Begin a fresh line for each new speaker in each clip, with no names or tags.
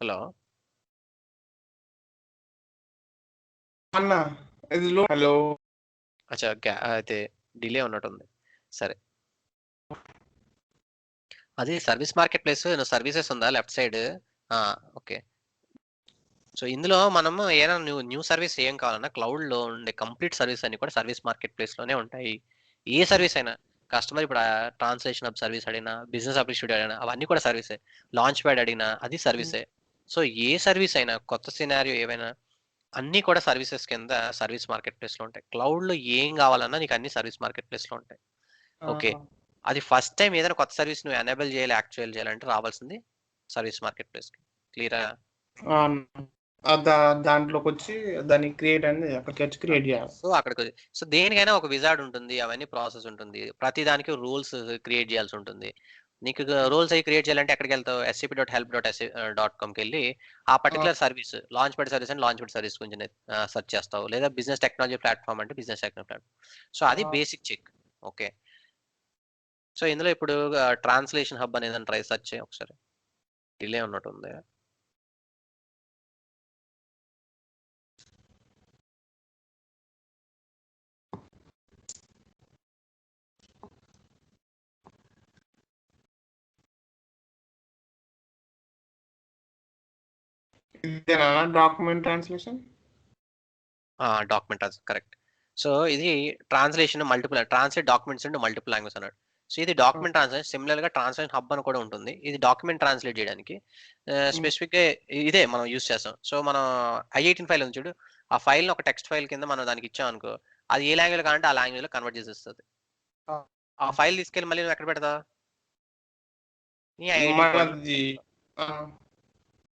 Hello!
అన్న ఇది hello!
అచ్చా! అయితే డిలే ఉన్నట్టుంది. సరే. అది సర్వీస్ మార్కెట్ ప్లేస్ సర్వీసెస్ ఉందా లెఫ్ట్ సైడ్? ఆ! ఓకే. సో, ఇందులో మనము ఏదైనా న్యూ సర్వీస్ ఏం కావాలన్నా క్లౌడ్‌లో ఉండే కంప్లీట్ సర్వీస్ అన్నీ కూడా సర్వీస్ మార్కెట్ ప్లేస్‌లోనే ఉంటాయి. ఏ సర్వీస్ అయినా కస్టమర్ ఇప్పుడు ట్రాన్స్‌లేషన్ హబ్ సర్వీస్ అడిగినా, బిజినెస్ అప్లికేషన్ అడిగినా అవన్నీ కూడా సర్వీసే. లాంచ్ ప్యాడ్ అడిగినా అది సర్వీసే. సో, ఏ సర్వీస్ అయినా కొత్త సినారియో ఏవైనా అన్నీ కూడా సర్వీసెస్ కింద సర్వీస్ మార్కెట్ ప్లేస్‌లో ఉంటాయి. క్లౌడ్‌లో ఏం కావాలన్నా నీకు అన్ని సర్వీస్ మార్కెట్ ప్లేస్‌లో ఉంటాయి. ఓకే. అది ఫస్ట్ టైమ్ ఏదైనా కొత్త సర్వీస్ నువ్వు ఎనేబుల్ చేయాలి, యాక్టివేట్ చేయాలంటే రావాల్సింది సర్వీస్ మార్కెట్ ప్లేస్‌కి. క్లియరా?
దాంట్లోకొచ్చి దాన్ని క్రియేట్ అనేది అక్కడికొచ్చి క్రియేట్ చేయాలి.
సో దేనికైనా ఒక విజార్డ్ ఉంటుంది. అవన్నీ ప్రాసెస్ ఉంటుంది. ప్రతి దానికి రూల్స్ క్రియేట్ చేయాల్సి ఉంటుంది. నీకు రూల్స్ అయి క్రియేట్ చేయాలంటే ఎక్కడికెళ్తావు? scp.help.com కెళ్ళి ఆ particular service launch pad service అంటే లాంచ్ ప్యాడ్ సర్వీస్ గురించి సెర్చ్ చేస్తావు. లేదా బిజినెస్ టెక్నాలజీ ప్లాట్‌ఫార్మ్ అంటే బిజినెస్ టెక్నాలజీ ప్లాట్‌ఫార్మ్. సో అది బేసిక్ చెక్. ఓకే. సో ఇందులో ఇప్పుడు ట్రాన్స్‌లేషన్ హబ్ అనేదాన్ని సెర్చ్ చేయి ఒకసారి. డిలే ఉన్నట్టుంది.
ఇదేనా document translation?
Document correct. So ఇది translation translate documents into multiple language అన్నాడు. సో ఇది డాక్యుమెంట్ ట్రాన్స్‌లేషన్ సిమిలర్‌గా ట్రాన్స్‌లేషన్ హబ్ అని కూడా ఉంటుంది. ఇది డాక్యుమెంట్ ట్రాన్స్‌లేట్ చేయడానికి స్పెసిఫిక్‌గా ఇదే మనం యూజ్ చేస్తాం. సో మనం ఐ18 ఫైల్ ఉంది చూడు. ఆ ఫైల్‌ని ఒక టెక్స్ట్ ఫైల్ కింద మనం దానికి ఇచ్చామనుకో, అది ఏ లాంగ్వేజ్‌లో కావాలంటే ఆ లాంగ్వేజ్‌లో కన్వర్ట్ చేసేస్తది. ఆ ఫైల్ తీసుకెళ్ళి మళ్ళీ నువ్వు ఎక్కడ పెడతావు? నీ ఐ18 ఫోల్డర్‌లో
మరది
పెడతావు.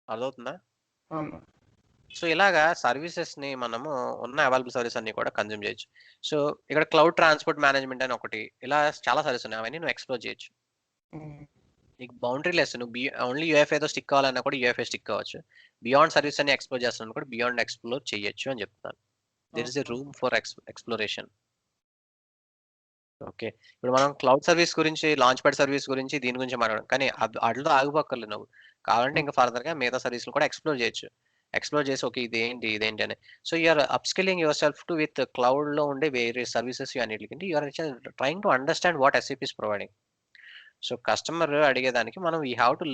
అర్థమవుతుందా?
అవును.
సో ఇలాగా సర్వీసెస్‌ని మనము ఉన్న అవైలబుల్ సర్వీస్ అన్నీ కూడా కన్జ్యూమ్ చేయొచ్చు. సో ఇక్కడ క్లౌడ్ ట్రాన్స్‌పోర్ట్ మేనేజ్‌మెంట్ అని ఒకటి ఇలా చాలా సర్వీస్ ఉన్నాయి. అవన్నీ నువ్వు ఎక్స్‌ప్లోర్ చేయొచ్చు. నీకు బౌండరీ లెస్ నువ్వు ఓన్లీ యూఎఫ్ఐతో స్టిక్ కావాలన్నా కూడా యూఎఫ్ఐ స్టిక్ కావచ్చు. బియాండ్ సర్వీస్ అన్ని ఎక్స్‌ప్లోర్ చేస్తున్నాను కూడా బియాండ్ ఎక్స్‌ప్లోర్ చేయొచ్చు అని చెప్తాను. There is a room for exploration. Okay. ఇప్పుడు మనం క్లౌడ్ సర్వీస్ గురించి, లాంచ్ ప్యాడ్ సర్వీస్ గురించి దీని గురించి మాట్లాడాం. కానీ ఆటిలతో ఆగిపోక్కర్లేదు నువ్వు. కావాలంటే ఇంకా ఫర్దర్‌గా మిగతా సర్వీస్‌లు కూడా ఎక్స్‌ప్లోర్ చేయొచ్చు. ఎక్స్‌ప్లోర్ చేసి ఓకే. ఇదేంటి అని. So you are upskilling yourself to with క్లౌడ్‌లో ఉండే వేరే సర్వీసెస్ అన్నిటికంటే you are trying to understand what SAP is providing. So customer అడిగేదానికి మనం we have to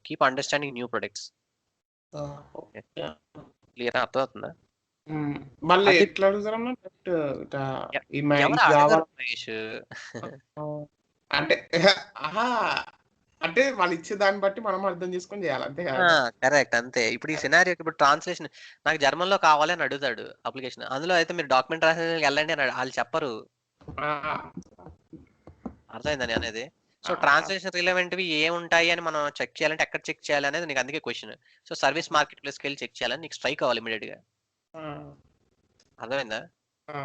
keep understanding new products. Okay. క్లియరా? అర్థమవుతుందా?
మళ్ళీ
అది
ఎట్లా అడుగుతారన్న డైరెక్ట్ ఇట్లా
ఎ ఎవరు
ఇది
అడగరు
కావాలి
మహేష్.
అంటే ఆహా! అంటే వాళ్ళు ఇచ్చే దాన్ని బట్టి మనం అర్థం చేసుకొని చేయాలి. అంతే
ఆ!
కదా!
కరెక్ట్ అంతే. ఇప్పుడు ఈ సినారియోకి ఇప్పుడు ట్రాన్స్‌లేషన్ నాకు జర్మన్‌లో కావాలి అని అడుగుతాడు అప్లికేషన్. అందులో అయితే మీరు డాక్యుమెంట్ ట్రాన్స్‌లేషన్‌కి ఎళ్ళండి అని ఆళ్ళు చెప్పరు.
ఆ!
అర్థమైందా నేననేది? సో,
ఆ!
ట్రాన్స్‌లేషన్ రిలవెంట్‌వి ఏముంటాయి అని మనం చెక్ చేయాలంటే ఎక్కడ చెక్ చేయాలి అనేది నీకు అందుకే క్వెషన్. సో, సర్వీస్ మార్కెట్ ప్లేస్‌కెళ్ళి చెక్ చేయాలని నీకు స్ట్రైక్ అవ్వాలి ఇమ్మీడియేట్‌గా.
ఆ!
అర్థమైందా?
ఆ!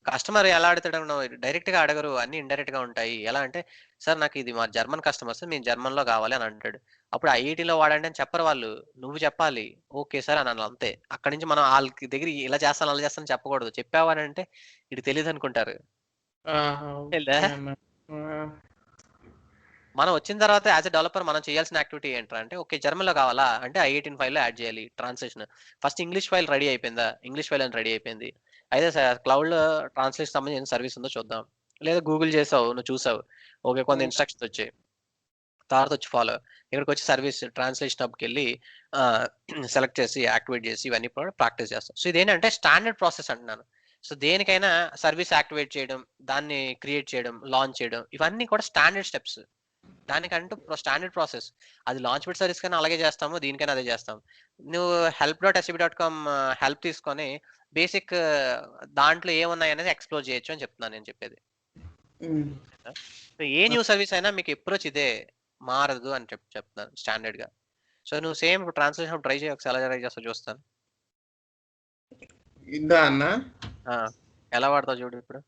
కస్టమర్ ఎలా అడుగుతాడు డైరెక్ట్‌గా అడగరు. అన్నీ ఇండైరెక్ట్‌గా ఉంటాయి. ఎలా అంటే, సార్ నాకు ఇది మా జర్మన్ కస్టమర్స్ మేము జర్మన్‌లో కావాలి అని అంటాడు. అప్పుడు ఐఐటీలో వాడండి అని చెప్పరు వాళ్ళు. నువ్వు చెప్పాలి. ఓకే సార్ అని అనాలి అంతే. అక్కడి నుంచి మనం ఆళ్ళకి దగ్గర ఇలా చేస్తాను, అలా చేస్తాను చెప్పకూడదు. చెప్పావు అని అంటే ఈడికి తెలీదనుకుంటారు.
ఆహా!
తెలీదా?
ఓకే అన్న. ఆ!
మనం వచ్చిన తర్వాత యాస్ ఎ డెవలపర్ మనం చేయాల్సిన యాక్టివిటీ ఏంట్రా అంటే, ఓకే జర్మన్‌లో కావాలా? అంటే ఐ18 ఫైల్‌లో యాడ్ చేయాలి translation. First English file ready అయిపోయిందా? ఇంగ్లీష్ ఫైల్ అని రెడీ అయిపోయింది. అయితే క్లౌడ్‌లో ట్రాన్స్‌లేషన్ సంబంధించిన సర్వీస్ ఉందో చూద్దాం. లేదా గూగుల్ చేసావు, నువ్వు చూసావు. ఓకే. కొన్ని
హ్మ్.
ఇన్‌స్ట్రక్షన్స్ వచ్చాయి. తర్వాత వచ్చి ఫాలో. ఇక్కడికొచ్చి సర్వీస్ ట్రాన్స్‌లేషన్ హబ్‌కెళ్ళి ఆహ్, సెలెక్ట్ చేసి, యాక్టివేట్ చేసి ఇవన్నీ కూడా ప్రాక్టీస్ చేస్తాం. సో ఇదేంటంటే స్టాండర్డ్ ప్రాసెస్ అంటున్నాను. సో దేనికైనా సర్వీస్ యాక్టివేట్ చేయడం, దాన్ని క్రియేట్ చేయడం, లాంచ్ చేయడం ఇవన్నీ కూడా స్టాండర్డ్ స్టెప్స్. దానికంటూ స్టాండర్డ్ ప్రాసెస్. అది లాంచ్ ప్యాడ్ సర్వీస్ కైనా అలాగే చేస్తాము. దీనికైనా అదే చేస్తాం. నువ్వు help.sap.com హెల్ప్ తీసుకొని బేసిక్ దాంట్లో ఏమున్నాయనేది ఎక్స్‌ప్లోర్ చేయొచ్చు అని చెప్తున్నాను నేను చెప్పేది.
హ్మ్.
సో ఏ న్యూ సర్వీస్ అయినా మీకు అప్రోచ్ ఇదే. మారదు అని చెప్తున్నాను స్టాండర్డ్‌గా. సో నువ్వు సేమ్ ట్రాన్స్‌లేషన్ ట్రై చేయి ఒకసారి ఎలా ట్రై చేస్తావో చూస్తాను.
ఇదా అన్న?
ఆ! ఎలా వాడతావు చూడు ఇప్పుడు.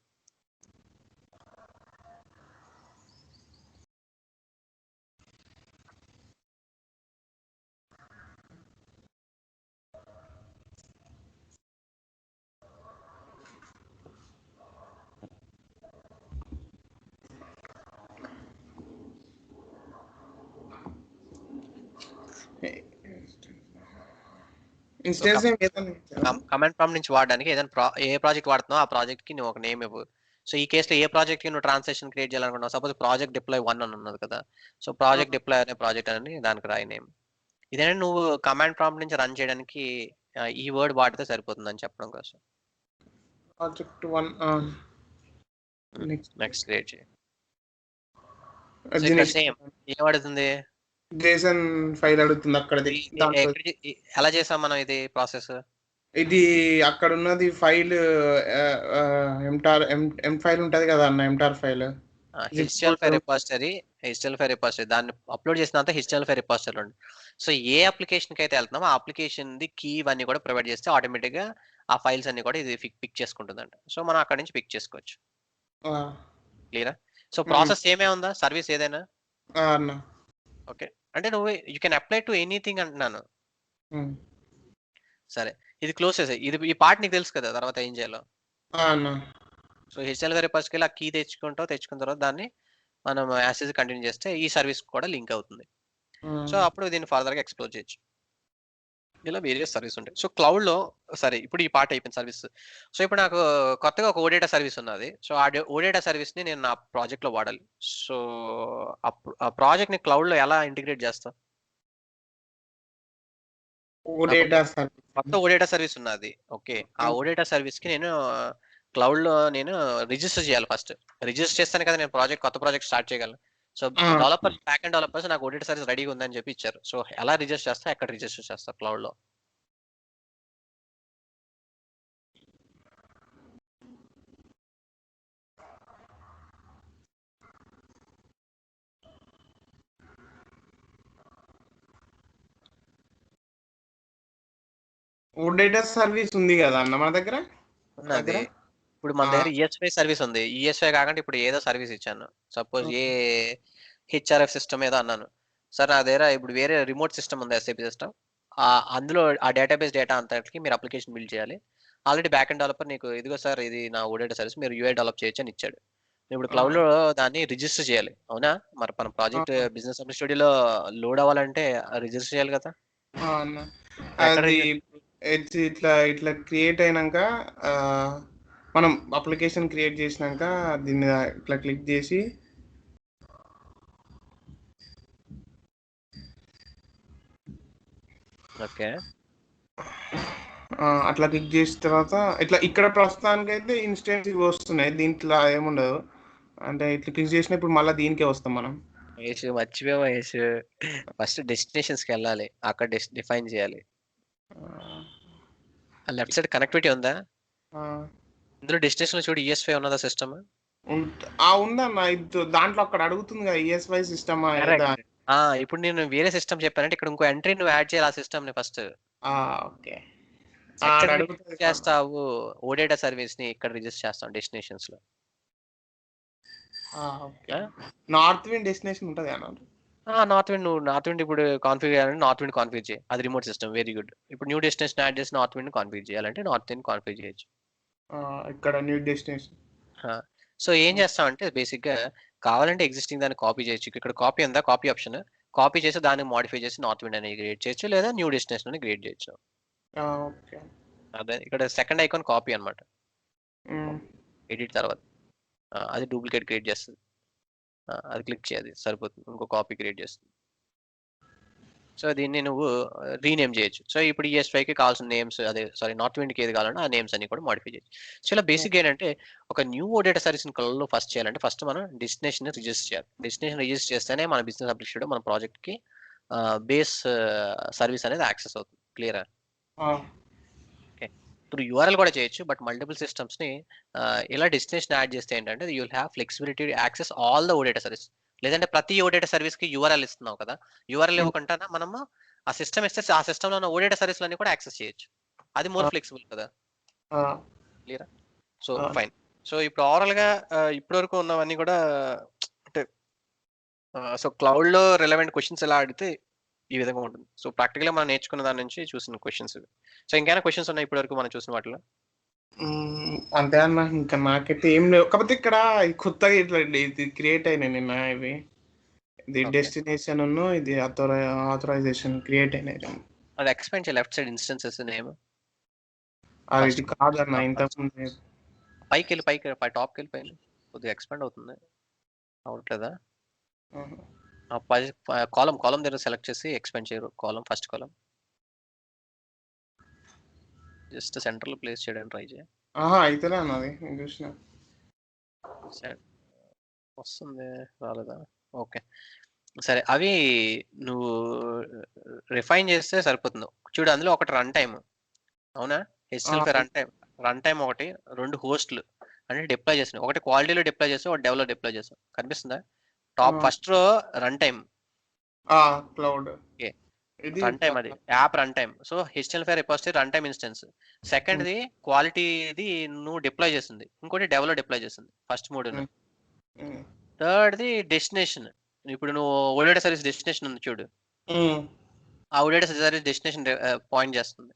ఇన్స్టెన్స్
కమాండ్ ప్రాంప్ట్ నుంచి వాడడానికి ఏదైనా ఏ ప్రాజెక్ట్ వాడుతున్నావు ఆ ప్రాజెక్ట్ కి నువ్వు ఒక నేమ్ ఇవ్వు. సో ఈ కేసులో ఏ ప్రాజెక్ట్ కి నువ్వు ట్రాన్సాక్షన్ క్రియేట్ చేయాలనుకుంటున్నావు, సపోజ్ ప్రాజెక్ట్ డిప్లాయ్ 1 అని ఉన్నది కదా, సో ప్రాజెక్ట్ డిప్లాయ్ అనే ప్రాజెక్ట్ అని దానికి రాయి నేమ్. ఇదేంటే నువ్వు కమాండ్ ప్రాంప్ట్ నుంచి రన్ చేయడానికి ఈ వర్డ్ వాడితే సరిపోతుందని చెప్పడం కోసం.
ప్రాజెక్ట్ 1
నెక్స్ట్ క్రియేట్ చేయి.
అది నెక్స్ట్
సేమ్ ఏం అడుగుతుంది,
జేసన్ ఫైల్ అడుగుతుంది అక్కడది.
ఎలా చేసాం మనం ఇది ప్రాసెస్?
ఇది అక్కడ ఉన్నది ఫైల్ ఎం ఫైల్ ఉంటది కదా అన్న, Ntorq file
HTML file repository దాన్ని అప్లోడ్ చేసినంత HTML ఫైల్ రిపాజిటరీ ఉంది. సో ఏ అప్లికేషన్ కి అయితే వెళ్తున్నామో ఆ అప్లికేషన్ ది కీ ఇవన్నీ కూడా ప్రొవైడ్ చేస్తే ఆటోమేటిక్ గా ఆ ఫైల్స్ అన్ని కూడా ఇది పిక్ చేసుకుంటుందంట. సో మనం అక్కడ నుంచి పిక్ చేసుకోవచ్చు. క్లియరా? సో ప్రాసెస్ ఏమే ఉందా సర్వీస్ ఏదైనా? ఓకే, అంటే నువ్వు you can apply to anything అంటున్నాను. సరే ఇది క్లోజ్ చేసే, ఇది ఈ పార్ట్ నీకు తెలుసు కదా తర్వాత ఏం చేయాలో. సో HTML రిపాజిటరీకి ఆ కీ తెచ్చుకున్న తర్వాత దాన్ని మనం యాక్సెస్ కంటిన్యూ చేస్తే ఈ సర్వీస్ కూడా లింక్ అవుతుంది. సో అప్పుడు దీన్ని ఫర్దర్ గా ఎక్స్ప్లోర్ చేయొచ్చు. ఇలా వేరియస్ సర్వీస్ ఉంటాయి. సో క్లౌడ్ లో సరే ఇప్పుడు ఈ పార్ట్ అయిపోయింది సర్వీస్. సో ఇప్పుడు నాకు కొత్తగా ఒక ఓడేటా సర్వీస్ ఉన్నది. సో ఆ ఓడేటా సర్వీస్ ని నేను నా ప్రాజెక్ట్ లో వాడాలి. సో ఆ ప్రాజెక్ట్ ని క్లౌడ్ లో ఎలా ఇంటిగ్రేట్ చేస్తా? కొత్త ఓడేటా సర్వీస్ ఉన్నది. ఓకే, ఆ ఓడేటా సర్వీస్ కి నేను క్లౌడ్ లో నేను రిజిస్టర్ చేయాలి. ఫస్ట్ రిజిస్టర్ చేస్తాను కదా నేను కొత్త ప్రాజెక్ట్ స్టార్ట్ చేయగలను. So developer back and developers నాకు ఓడేటా సర్వీస్ రెడీగా ఉందని చెప్పి ఇచ్చారు. సో ఎలా రిజిస్టర్ చేస్తా, ఎక్కడ రిజిస్టర్ చేస్తా క్లౌడ్ లో?
ఓడేటా సర్వీస్ ఉంది కదా అన్న మన దగ్గర.
ఉన్నది. ఇప్పుడు మన దగ్గర ESY సర్వీస్ ఉంది. ESY కాకుండా ఇప్పుడు ఏదో సర్వీస్ ఇచ్చాను. సపోజ్ HRF సిస్టమ్ ఏదో అన్నాను. సార్ నా దగ్గర ఇప్పుడు వేరే రిమోట్ సిస్టమ్ ఉంది, SAP సిస్టమ్. అందులో ఆ డేటాబేస్ డేటా అంతటికి మీరు అప్లికేషన్ బిల్డ్ చేయాలి. ఆల్రెడీ బ్యాక్ అండ్ డెవలపర్ నీకు ఇదిగో సార్ ఇది నా ఓడేటా సర్వీస్ మీరు UI డెవలప్ చేయొచ్చు అని ఇచ్చాడు. ఇప్పుడు క్లౌడ్ లో దాన్ని రిజిస్టర్ చేయాలి. అవునా? మరి మన ప్రాజెక్ట్ బిజినెస్ స్టూడియోలో లోడ్ అవ్వాలంటే రిజిస్టర్ చేయాలి కదా.
అది ఇట్లా క్రియేట్ అయినాక మనం అప్లికేషన్ క్రియేట్ చేసినాక దీన్ని ఇట్లా క్లిక్ చేసి
ఓకే
అట్లా క్లిక్ చేసిన తర్వాత ఇట్లా ఇక్కడ ప్రస్తుతానికి అయితే ఇన్స్టెన్స్ ఇవి వస్తున్నాయి. దీంట్లో ఏముండదు. అంటే ఇట్లా క్లిక్ చేసిన ఇప్పుడు మళ్ళీ దీనికే వస్తాం మనం.
మర్చిపోయామా ఫస్ట్ డెస్టినేషన్స్కి వెళ్ళాలి, అక్కడ డిఫైన్ చేయాలి. లెఫ్ట్ సైడ్ కనెక్టివిటీ ఉందా? ఇందులో డెస్టినేషన్ లో చూడు ESY ఉన్నదా సిస్టమ్?
ఉందన్న. దాంట్లో అక్కడ అడుగుతుంది కదా ESY సిస్టమ్.
ఇప్పుడు నేను వేరే సిస్టమ్ చెప్పానంటే ఇక్కడ ఇంకో ఎంట్రీ నువ్వు యాడ్ చేయాలి ఆ సిస్టమ్ ని ఫస్ట్.
ఓకే,
చేస్తావు ఓడేటా సర్వీస్ ని ఇక్కడ రిజిస్టర్ చేస్తాం డెస్టినేషన్స్ లో.
నార్త్ విండ్ డెస్టినేషన్ ఉంటది అన్న.
నార్త్ విండ్ ఇప్పుడు కాన్ఫిగర్ చేయాలంటే నార్త్ విండ్ కాన్ఫిగర్ చేయి, అది రిమోట్ సిస్టమ్. Very good. ఇప్పుడు న్యూ డెస్టినేషన్ యాడ్ చేసి నార్త్ విండ్ కాన్ఫిగర్ చేయాలంటే నార్త్ విండ్ కాన్ఫిగర్ చేయొచ్చు.
ఇక్కడ న్యూ డెస్టినేషన్.
సో ఏం చేస్తామంటే బేసిక్ గా కావాలంటే ఎగ్జిస్టింగ్ దాన్ని కాపీ చేయొచ్చు. ఇక్కడ కాపీ ఉందా, కాపీ ఆప్షన్ కాపీ చేసి దాన్ని మోడిఫై చేసి నార్త్ విండ్ అనేది క్రియేట్ చేయొచ్చు, లేదా న్యూ డెస్టినేషన్ అని క్రియేట్ చేయొచ్చు. అదే ఇక్కడ సెకండ్ ఐకాన్ కాపీ అన్నమాట. ఎడిట్ తర్వాత అది డూప్లికేట్ క్రియేట్ చేస్తుంది. అది క్లిక్ చేయాలి సరిపోతుంది, ఇంకో కాపీ క్రియేట్ చేస్తుంది. సో దీన్ని నువ్వు రీనేమ్ చేయొచ్చు. సో ఇప్పుడు ESYకి కావాల్సిన నేమ్స్, అదే సారీ నార్త్ విండ్కి ఏది కావాలంటే ఆ నేమ్స్ అన్ని కూడా మోడిఫై చేయొచ్చు. సో ఇలా బేసిక్ ఏంటంటే ఒక న్యూ ఓడేటా సర్వీస్ క్లౌడ్లో ఫస్ట్ చేయాలంటే ఫస్ట్ మనం డెస్టినేషన్ రిజిస్టర్ చేయాలి. డెస్టినేషన్ రిజిస్టర్ చేస్తేనే మన బిజినెస్ అప్లికేషన్ మన ప్రాజెక్ట్కి బేస్ సర్వీస్ అనేది యాక్సెస్ అవుతుంది. క్లియరా? ఓకే, ఇప్పుడు URL కూడా చేయొచ్చు. బట్ మల్టిపుల్ సిస్టమ్స్ని ఇలా డెస్టినేషన్ యాడ్ చేస్తే ఏంటంటే you will have flexibility access all the OData service. లేదంటే ప్రతి ఓడేటా సర్వీస్ కి URL ఇస్తున్నావు కదా, URL ఇవ్వకుండా మనము ఆ సిస్టమ్ ఇస్తే ఆ సిస్టమ్ లో ఉన్న ఓడేటా సర్వీస్ అన్ని కూడా యాక్సెస్ చేయొచ్చు. అది మోర్ ఫ్లెక్సిబుల్ కదా. క్లియరా? So fine. సో ఇప్పుడు ఓవరాల్ గా ఇప్పటి వరకు ఉన్నవన్నీ కూడా అంటే సో క్లౌడ్ లో రిలవెంట్ క్వశ్చన్స్ ఎలా అడిగితే ఈ విధంగా ఉంటుంది. సో ప్రాక్టికల్ గా మనం నేర్చుకున్న దాని నుంచి చూసిన క్వశ్చన్స్. సో ఇంకైనా క్వశ్చన్స్ ఉన్నాయి ఇప్పటి వరకు మనం చూసిన వాటిలో?
అంతే అన్న, ఇంకా నాకైతే ఏం లేవు. కాకపోతే ఇక్కడ కొత్తగా ఇట్లా ఇది క్రియేట్ అయినాయి నిన్న ఇవి. ఇది డెస్టినేషన్ ఇది ఆథరైజేషన్ క్రియేట్ అయినాయి.
అది ఎక్స్పాండ్ చేయాలి లెఫ్ట్ సైడ్ ఇన్స్టెన్సెస్ నేమ్
అది
ఫస్ట్
ఇది కాదన్న ఇంతకు ముందే.
పైకి వెళ్ళి టాప్కి వెళ్ళిపోయింది కొద్దిగా ఎక్స్పాండ్ అవుతుంది అవట్లేదా కాలం దగ్గర సెలెక్ట్ చేసి ఎక్స్పాండ్ చేయరు ఫస్ట్ కాలం జస్ట్ సెంటర్ లో ప్లేస్ చేయడానికి ట్రై చేయ
అయితేనే అన్నది నేను చూసిన
వస్తుంది రాలేదా ఓకే సరే అవి నువ్వు రిఫైన్ చేస్తే సరిపోతుంది చూడు అందులో ఒకటి రన్ టైమ్ అవునా హెచ్ఎల్ఎఫ్ రన్ టైం ఒకటి 2 హోస్ట్లు అంటే డిప్లాయ్ చేసిన ఒకటి క్వాలిటీలో డిప్లాయ్ చేస్తావు ఒకటి డెవలప్ డిప్లాయ్ చేస్తావు కనిపిస్తుందా top first row run time
cloud
run time అది app run time so HLF repository run time instance సెకండ్ది క్వాలిటీది నువ్వు డిప్లాయ్ చేస్తుంది ఇంకోటి డెవలప్ డిప్లాయ్ చేస్తుంది ఫస్ట్ మూడు థర్డ్ది డెస్టినేషన్ ఇప్పుడు నువ్వు ఓడేట సర్వీస్ డెస్టినేషన్ ఉంది చూడు ఆ ఓడేట సర్వీస్ డెస్టినేషన్ పాయింట్ చేస్తుంది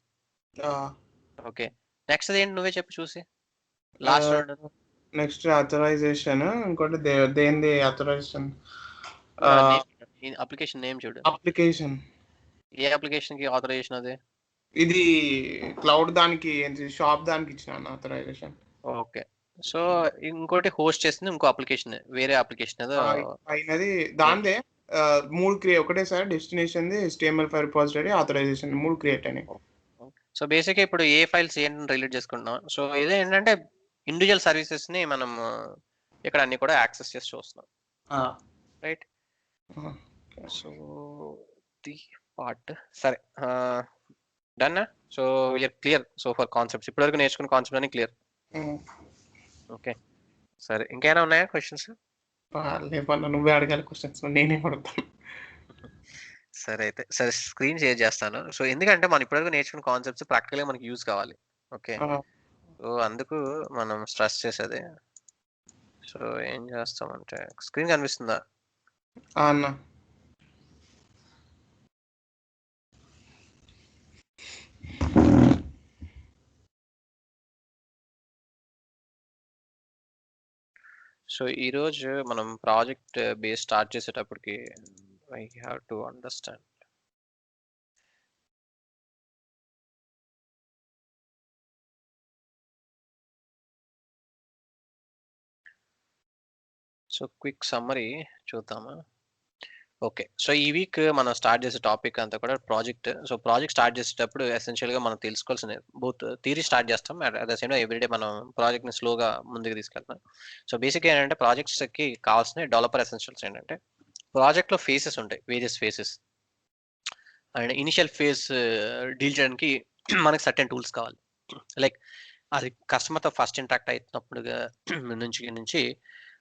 ఓకే నెక్స్ట్ ఏంటి నువ్వే చెప్పు చూసి లాస్ట్
నెక్స్ట్ అథరైజేషన్ ఇంకోటి దేనిది అథరైజేషన్
అప్లికేషన్ నేమ్ చూడు
అప్లికేషన్
ఏ అప్లికేషన్ కి ఆథరైజేషన్ అది
ఇది క్లౌడ్ దానికి షాప్ దానికి ఇచ్చిన అథరైజేషన్
ఓకే సో ఇంకోటి హోస్ట్ చేసింది ఇంకో అప్లికేషన్ వేరే అప్లికేషన్ ఏదో
అయినది దాందే 3 ఒకటేసారి destination HTML5 repository authorization 3 create అయినాయి
సో బేసిక్గా ఇప్పుడు ఏ ఫైల్స్ ఏంటని రిలీట్ చేసుకుంటున్నాం సో ఇదే ఏంటంటే ఇండివిజువల్ సర్వీసెస్ ని మనం ఇక్కడ అన్ని కూడా యాక్సెస్ చేసి చూస్తున్నాం రైట్ సో ది పార్ట్ సరే done so we're clear so for concepts ఇప్పటివరకు నేర్చుకున్న కాన్సెప్ట్ అన్ని క్లియర్ ఓకే సరే ఇంకేమైనా ఉన్నాయా క్వశ్చన్స్
లేవన్నా నువ్వే అడగాలి క్వశ్చన్స్ నేనే అడుగుతాను
సరే అయితే సరే స్క్రీన్ షేర్ చేస్తాను సో ఎందుకంటే మనం ఇప్పటివరకు నేర్చుకున్న కాన్సెప్ట్స్ ప్రాక్టికల్గా మనకి యూజ్ కావాలి ఓకే సో అందుకు మనం స్ట్రెస్ చేసేది సో ఏం చేస్తామంటే స్క్రీన్ కనిపిస్తుందా
అన్న
సో ఈరోజు మనం ప్రాజెక్ట్ బేస్ స్టార్ట్ చేసేటప్పటికి I have to understand so quick summary చూద్దామా ఓకే సో ఈ వీక్ మనం స్టార్ట్ చేసే టాపిక్ అంతా కూడా ప్రాజెక్ట్ సో ప్రాజెక్ట్ స్టార్ట్ చేసేటప్పుడు ఎసెన్షియల్గా మనం తెలుసుకోవాల్సిన బోత్ థియరీ స్టార్ట్ చేస్తాం అట్ ద సేమ్ ఎవ్రీడే మనం ప్రాజెక్ట్ని స్లోగా ముందుకు తీసుకెళ్తాం సో బేసిక్గా ఏంటంటే ప్రాజెక్ట్స్కి కావాల్సిన డెవలపర్ ఎసెన్షియల్స్ ఏంటంటే ప్రాజెక్ట్లో ఫేసెస్ ఉంటాయి various faces and initial phase deal చేయడానికి మనకి సర్టెన్ టూల్స్ కావాలి లైక్ అది కస్టమర్తో ఫస్ట్ ఇంట్రాక్ట్ అవుతున్నప్పుడు నుంచి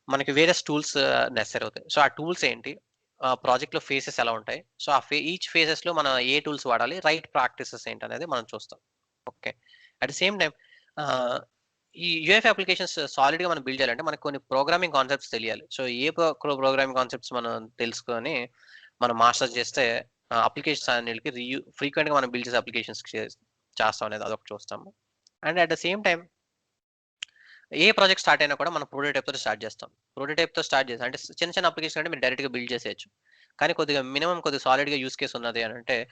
మనకి వేరియస్ టూల్స్ నెసరీ అవుతాయి సో ఆ టూల్స్ ఏంటి ప్రాజెక్ట్లో ఫేసెస్ ఎలా ఉంటాయి సో ఆ ఈచ్ ఫేసెస్లో మనం ఏ టూల్స్ వాడాలి రైట్ ప్రాక్టీసెస్ ఏంటి అనేది మనం చూస్తాం okay at the same time ఈ యూఎఫ్ అప్లికేషన్స్ సాలిడ్గా మనం బిల్డ్ చేయాలంటే మనకు కొన్ని ప్రోగ్రామింగ్ కాన్సెప్ట్స్ తెలియాలి సో ఏ ప్రోగ్రామింగ్ కాన్సెప్ట్స్ మనం తెలుసుకొని మనం మాస్టర్ చేస్తే అప్లికేషన్స్ అన్నిటికి ఫ్రీక్వెంట్గా మనం బిల్డ్ చేసే అప్లికేషన్స్ చేస్తాం అనేది అదొకటి చూస్తాము and at the same time A project start అయినా కూడా మనం ప్రోటోటైప్తో స్టార్ట్ చేస్తాం ప్రోటోటైప్తో స్టార్ట్ చేస్తాం అంటే చిన్న చిన్న అప్లికేషన్ అంటే మీరు డైరెక్ట్గా బిల్డ్ చేసేయచ్చు కానీ కొద్దిగా మినిమం కొద్దిగా సాలిడ్గా యూస్ కేసు ఉన్నది అని అంటే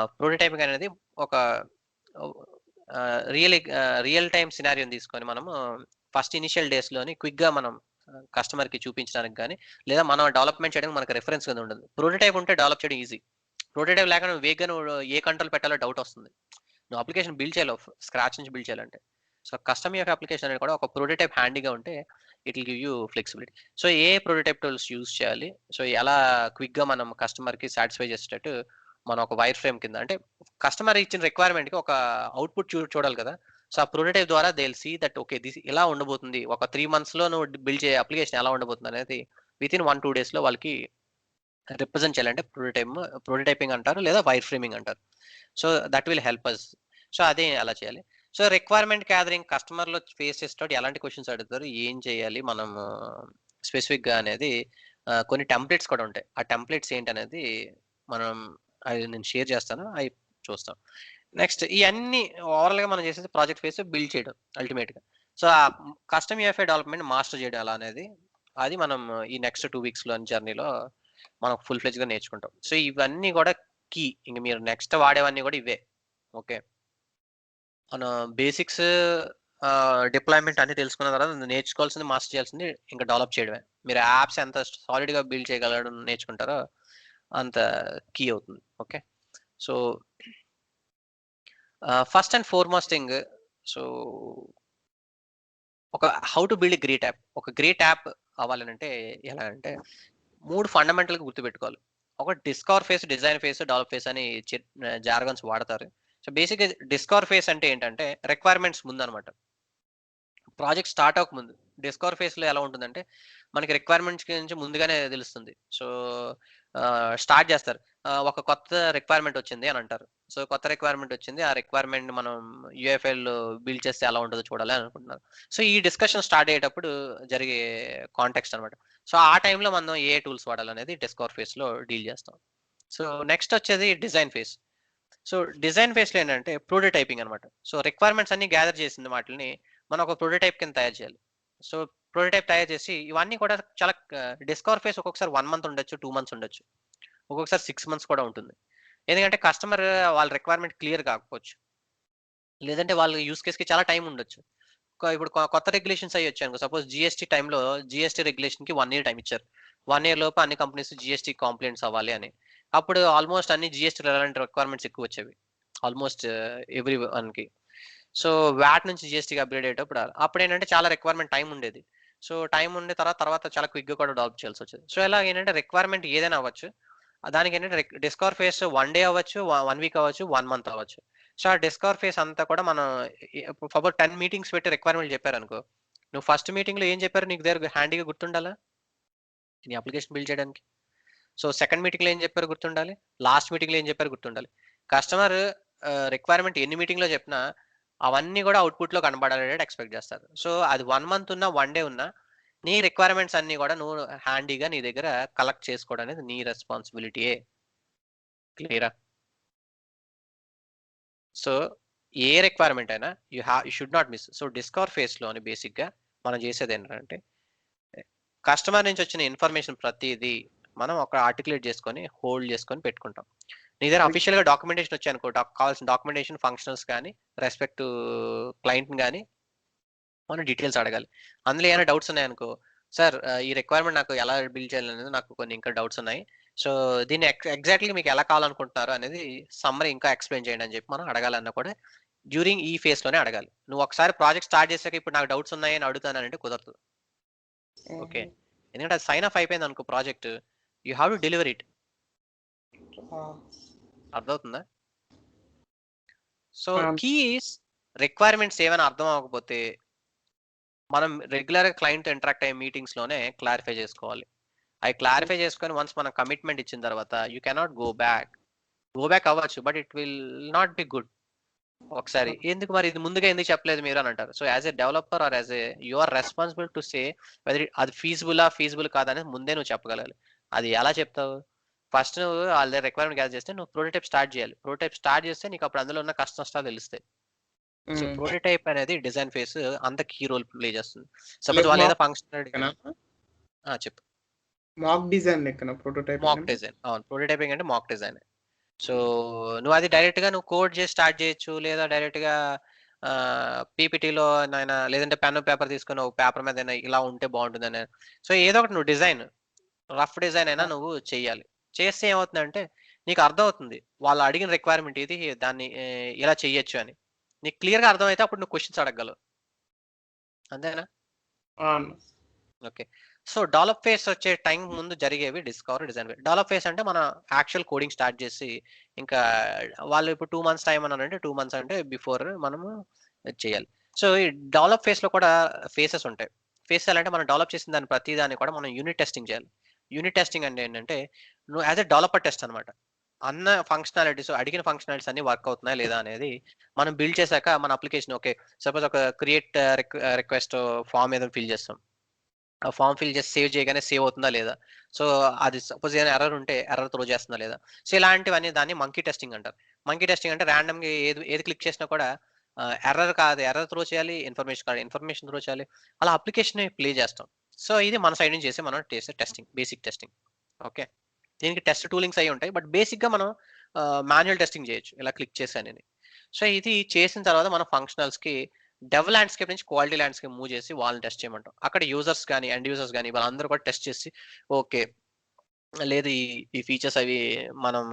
ప్రోటోటైపింగ్ అనేది ఒక రియల్ టైమ్ సినారియోని తీసుకొని మనము ఫస్ట్ ఇనిషియల్ డేస్లోని క్విక్గా మనం కస్టమర్కి చూపించడానికి కానీ లేదా మనం డెవలప్మెంట్ చేయడానికి మనకు రెఫరెన్స్ కింద ఉండదు ప్రోటోటైప్ ఉంటే డెవలప్ చేయడం ఈజీ ప్రోటోటైప్ లేకుండా వేగ్గా నువ్వు ఏ కంట్రోల్ పెట్టాలో డౌట్ వస్తుంది నువ్వు అప్లికేషన్ బిల్డ్ చేయాలి స్క్రాచ్ నుంచి బిల్డ్ చేయాలంటే సో కస్టమ్ యొక్క అప్లికేషన్ అనేది కూడా ఒక ప్రోటోటైప్ హ్యాండీగా ఉంటే it will give you flexibility so A prototype tools use చేయాలి సో ఎలా క్విక్గా మనం కస్టమర్కి సాటిస్ఫై చేసేటట్టు మనం ఒక వైర్ ఫ్రేమ్ కింద అంటే కస్టమర్ ఇచ్చిన రిక్వైర్మెంట్కి ఒక అవుట్పుట్ చూడాలి కదా సో ఆ ప్రోటోటైప్ ద్వారా they see that okay this ఇలా ఉండబోతుంది ఒక 3 monthsలో నువ్వు బిల్డ్ చేసే అప్లికేషన్ ఎలా ఉండబోతుంది అనేది వితిన్ 1-2 daysలో వాళ్ళకి రిప్రజెంట్ చేయాలంటే ప్రోటోటైపింగ్ అంటారు లేదా వైర్ ఫ్రేమింగ్ అంటారు so that will help us so అదే అలా చేయాలి సో రిక్వైర్మెంట్ గ్యాదరింగ్ కస్టమర్లో ఫేస్ చేసేటప్పుడు ఎలాంటి క్వశ్చన్స్ అడుగుతారు ఏం చేయాలి మనం స్పెసిఫిక్గా అనేది కొన్ని టెంప్లెట్స్ కూడా ఉంటాయి ఆ టెంప్లెట్స్ ఏంటి అనేది మనం అది నేను షేర్ చేస్తాను అవి చూస్తాం నెక్స్ట్ ఇవన్నీ ఓవరాల్గా మనం చేసేది ప్రాజెక్ట్ ఫేస్ బిల్డ్ చేయడం అల్టిమేట్గా సో ఆ కస్టమ్ యూఎఫ్ఐ డెవలప్మెంట్ మాస్టర్ చేయడం ఎలా అనేది అది మనం ఈ నెక్స్ట్ 2 weeksలో జర్నీలో మనం ఫుల్ ఫ్లెజ్గా నేర్చుకుంటాం సో ఇవన్నీ కూడా కీ. ఇంక మీరు నెక్స్ట్ వాడేవన్నీ కూడా ఇవే. ఓకే. మన బేసిక్స్ డిప్లాయ్మెంట్ అన్ని తెలుసుకున్న తర్వాత నేర్చుకోవాల్సింది, మాస్టర్ చేయాల్సింది ఇంకా డెవలప్ చేయడమే. మీరు యాప్స్ ఎంత సాలిడ్గా బిల్డ్ చేయగలడం నేర్చుకుంటారో అంత కీ అవుతుంది. Okay. So first and foremost thing, so ఒక how to build great app. ఒక గ్రేట్ యాప్ అవ్వాలనంటే ఎలా అంటే 3 ఫండమెంటల్‌గా గుర్తుపెట్టుకోవాలి. ఒకటి discover phase, design phase, develop phase అని జార్గన్స్ వాడతారు. సో బేసిక్‌గా డిస్కవర్ ఫేస్ అంటే ఏంటంటే రిక్వైర్మెంట్స్ ముందనమాట. ప్రాజెక్ట్ స్టార్ట్ అవ్వకముందు. డిస్కవర్ ఫేస్‌లో ఎలా ఉంటుందంటే మనకి రిక్వైర్మెంట్స్ గురించి ముందుగానే తెలుస్తుంది. సో స్టార్ట్ చేస్తారు. ఒక కొత్త రిక్వైర్మెంట్ వచ్చింది అని అంటారు. సో కొత్త రిక్వైర్మెంట్ వచ్చింది. ఆ రిక్వైర్మెంట్ మనం యూఎఫ్ఎల్‌లో బిల్డ్ చేస్తే ఎలా ఉంటదో చూడాలి అని అనుకుంటున్నారు. సో ఈ డిస్కషన్ స్టార్ట్ అయ్యేటప్పుడు జరిగే కాంటెక్స్ట్ అనమాట. సో ఆ టైంలో మనం ఏ టూల్స్ వాడాలనేది డిస్కవర్ ఫేస్‌లో డీల్ చేస్తాం. సో నెక్స్ట్ వచ్చేది డిజైన్ ఫేస్. సో డిజైన్ ఫేస్‌లో ఏంటంటే ప్రోటోటైపింగ్ అనమాట. సో రిక్వైర్మెంట్స్ అన్ని గ్యాదర్ చేసిన వాటిల్ని మనం ఒక ప్రోటోటైప్ కింద తయారు చేయాలి. సో ప్రోటోటైప్ తయారు చేసి ఇవన్నీ కూడా చాలా డిస్కవర్ ఫేస్ ఒక్కొక్కసారి 1 మంత్ ఉండొచ్చు, 2 మంత్స్ ఉండొచ్చు. ఒక్కొక్కసారి 6 మంత్స్ కూడా ఉంటుంది. ఎందుకంటే కస్టమర్ వాళ్ళ రిక్వైర్మెంట్ క్లియర్ కాకపోవచ్చు. లేదంటే వాళ్ళ యూజ్ కేస్‌కి చాలా టైం ఉండొచ్చు. ఇప్పుడు కొత్త రెగ్యులేషన్స్ అయ్యి వచ్చాయనుకో, సపోజ్ జీఎస్టీ టైంలో జీఎస్టీ రెగ్యులేషన్‌కి 1 ఇయర్ టైమ్ ఇచ్చారు. 1 ఇయర్ లోపు అన్ని కంపెనీస్ జీఎస్టీ కాంప్లైంట్స్ అవ్వాలి అని. అప్పుడు ఆల్మోస్ట్ అన్ని జీఎస్టీ రిలవెంట్ రిక్వైర్మెంట్స్ ఎక్కువ వచ్చేవి. ఆల్మోస్ట్ ఎవ్రీ వన్‌కి. సో వాట్ నుంచి జీఎస్టీకి అప్‌గ్రేడ్ అయ్యేటప్పుడు అప్పుడేంటంటే చాలా రిక్వైర్మెంట్ టైం ఉండేది. సో టైం ఉండే తర్వాత చాలా క్విక్‌గా కూడా డెవలప్ చేయాల్సొచ్చేది. సో ఇలా ఏంటంటే రిక్వైర్మెంట్ ఏదైనా అవ్వచ్చు. దానికేంటంటే డిస్కవర్ ఫేస్ 1 డే అవ్వచ్చు, 1 వీక్ అవ్వచ్చు, 1 మంత్ అవ్వచ్చు. సో ఆ డిస్కవర్ ఫేస్ అంతా కూడా మనం ఫర్ 10 మీటింగ్స్ పెట్టి రిక్వైర్మెంట్ చెప్పారనుకో, నువ్వు ఫస్ట్ మీటింగ్‌లో ఏం చెప్పారో నీకు దగ్గర హ్యాండీగా గుర్తుండాలా? నీ అప్లికేషన్ బిల్డ్ చేయడానికి. సో సెకండ్ మీటింగ్‌లో ఏం చెప్పారో గుర్తుండాలి. లాస్ట్ మీటింగ్‌లో ఏం చెప్పారో గుర్తుండాలి. కస్టమర్ రిక్వైర్మెంట్ ఎన్ని మీటింగ్‌లో చెప్పినా అవన్నీ కూడా అవుట్‌పుట్‌లో కనపడాలనేది ఎక్స్‌పెక్ట్ చేస్తారు. సో అది 1 మంత్ ఉన్నా, 1 డే ఉన్నా నీ రిక్వైర్మెంట్స్ అన్నీ కూడా నువ్వు హ్యాండీగా నీ దగ్గర కలెక్ట్ చేసుకోవడం అనేది నీ రెస్పాన్సిబిలిటీయే. క్లియరా? సో ఏ రిక్వైర్మెంట్ అయినా you should not miss. So discover ఫేస్‌లోని బేసిక్‌గా మనం చేసేదేంటంటే కస్టమర్ నుంచి వచ్చిన ఇన్ఫర్మేషన్ ప్రతీదీ మనం ఒక ఆర్టికులేట్ చేసుకొని, హోల్డ్ చేసుకొని పెట్టుకుంటాం. నీ దగ్గర అఫీషియల్‌గా డాక్యుమెంటేషన్ వచ్చాయనుకో, కావాల్సిన డాక్యుమెంటేషన్, ఫంక్షనల్స్ గాని, రెస్పెక్ట్ టు క్లయింట్‌ని గాని మనం డీటెయిల్స్ అడగాలి. అందులో ఏమైనా డౌట్స్ ఉన్నాయనుకో, సార్ ఈ రిక్వైర్మెంట్ నాకు ఎలా బిల్డ్ చేయాలనేది నాకు కొన్ని ఇంకా డౌట్స్ ఉన్నాయి. సో దీన్ని ఎగ్జాక్ట్‌లీ మీకు ఎలా కావాలనుకుంటున్నారు అనేది సమ్మరీ ఇంకా ఎక్స్‌ప్లెయిన్ చేయండి అని చెప్పి మనం అడగాలన్నా కూడా డ్యూరింగ్ ఈ ఫేస్‌లోనే అడగాలి. నువ్వు ఒకసారి ప్రాజెక్ట్ స్టార్ట్ చేసాక ఇప్పుడు నాకు డౌట్స్ ఉన్నాయి అని అడుగుతానంటే కుదరదు. ఓకే. ఎందుకంటే అది సైన్ ఆఫ్ అయిపోయిందనుకో project, you have to deliver it. అర్థమవుతుందా? సో కీస్ రిక్వైర్మెంట్స్ ఏమైనా అర్థం అవ్వకపోతే మనం రెగ్యులర్‌గా క్లయింట్‌తో ఇంటరాక్ట్ అయ్యే మీటింగ్స్‌లోనే క్లారిఫై చేసుకోవాలి. అయి క్లారిఫై చేసుకొని వన్స్ మనం కమిట్మెంట్ ఇచ్చిన తర్వాత you cannot go back. Go back అవ్వచ్చు. But it will not be good. ఒకసారి ఎందుకు మరి ఇది ముందుగా ఎందుకు చెప్పలేదు మీరు అని అంటారు. So as a developer or as a you are responsible to say whether అది ఫీజిబుల్ కాదా అనేది ముందే నువ్వు చెప్పగలగాలి. అది ఎలా చెప్తావు? ఫస్ట్ నువ్వు వాళ్ళ దగ్గర రిక్వైర్మెంట్ గ్యాదర్ చేస్తే నువ్వు ప్రోటోటైప్ స్టార్ట్ చేయాలి. ప్రోటోటైప్ స్టార్ట్ చేస్తే నీకు అప్పుడు అందులో ఉన్న కష్ట నష్టాలు తెలుస్తాయి. సో ప్రోటోటైప్ అనేది డిజైన్ ఫేస్ అంత కీ రోల్ ప్లే చేస్తుంది. సపోజ్ వాళ్ళు ఏదో ఫంక్షనాలిటీ చెప్పు.
మాక్ డిజైన్ లెక్కన ప్రోటోటైప్.
మాక్ డిజైన్. అవును. ప్రోటోటైపింగ్ అంటే మాక్ డిజైన్. సో నువ్వు అది డైరెక్ట్‌గా నువ్వు కోడ్ చేసి స్టార్ట్ చేయొచ్చు. లేదా డైరెక్ట్‌గా పీపీటీలో నైనా లేదంటే పెన్, పేపర్ తీసుకొని ఒక పేపర్ మీదైనా ఇలా ఉంటే బాగుంటుందని. సో ఏదో ఒకటి నువ్వు డిజైన్, రఫ్ డిజైన్ అయినా నువ్వు చెయ్యాలి. చేస్తే ఏమవుతుందంటే నీకు అర్థమవుతుంది. వాళ్ళు అడిగిన రిక్వైర్మెంట్ ఇది, దాన్ని ఇలా చెయ్యొచ్చు అని. నీకు క్లియర్‌గా అర్థమైతే అప్పుడు నువ్వు క్వెషన్స్ అడగగలవు. అంతేనా? ఓకే. సో డెవలప్ ఫేస్ వచ్చే టైం ముందు జరిగేవి discover, design phase. Develop face అంటే మన యాక్చువల్ కోడింగ్ స్టార్ట్ చేసి ఇంకా వాళ్ళు ఇప్పుడు 2 మంత్స్ టైం అన్నారంటే 2 మంత్స్ అంటే బిఫోర్ మనము చేయాలి. సో ఈ డెవలప్ ఫేస్‌లో కూడా ఫేసెస్ ఉంటాయి. ఫేసెస్ అంటే మనం డెవలప్ చేసిన దాని ప్రతి దాన్ని కూడా మనం యూనిట్ టెస్టింగ్ చేయాలి. యూనిట్ టెస్టింగ్ అంటే ఏంటంటే నువ్వు యాస్ ఎ డెవలపర్ టెస్ట్ అనమాట. అన్న ఫంక్షనాలిటీస్ అడిగిన ఫంక్షనాలిటీస్ అన్ని వర్క్ అవుతున్నాయా లేదా అనేది మనం బిల్డ్ చేసాక మన అప్లికేషన్ ఓకే. సపోజ్ ఒక క్రియేట్ రిక్వెస్ట్ ఫార్మ్ ఏదో ఫిల్ చేస్తాం. ఆ ఫార్మ్ ఫిల్ చేసి సేవ్ చేయగానే సేవ్ అవుతుందా లేదా? సో అది సపోజ్ ఏదైనా ఎర్రర్ ఉంటే ఎర్రర్ త్రో చేస్తుందా లేదా? సో ఇలాంటివన్నీ దాన్ని మంకీ టెస్టింగ్ అంటారు. మంకీ టెస్టింగ్ అంటే రాండమ్‌గా ఏది ఏది క్లిక్ చేసినా కూడా ఎర్రర్ కాదు ఎర్రర్ త్రో చేయాలి. ఇన్ఫర్మేషన్ కాదు ఇన్ఫర్మేషన్ త్రో చేయాలి. అలా అప్లికేషన్‌ని ప్లే చేస్తాం. సో ఇది మన సైడ్ నుంచి మనం చేసే టెస్టింగ్. Basic testing. ఓకే. దీనికి టెస్ట్ టూలింగ్స్ అయ్యి ఉంటాయి. బట్ బేసిక్‌గా మనం మాన్యువల్ టెస్టింగ్ చేయొచ్చు ఇలా క్లిక్ చేశానని. సో ఇది చేసిన తర్వాత మనం ఫంక్షనల్స్కి డెవ్ ల్యాండ్స్కేప్ నుంచి క్వాలిటీ ల్యాండ్స్కేప్ మూవ్ చేసి వాళ్ళని టెస్ట్ చేయమంటాం. అక్కడ యూజర్స్ కానీ ఎండ్ యూజర్స్ కానీ వాళ్ళందరూ కూడా టెస్ట్ చేసి ఓకే లేదు ఈ ఈ ఫీచర్స్ అవి మనం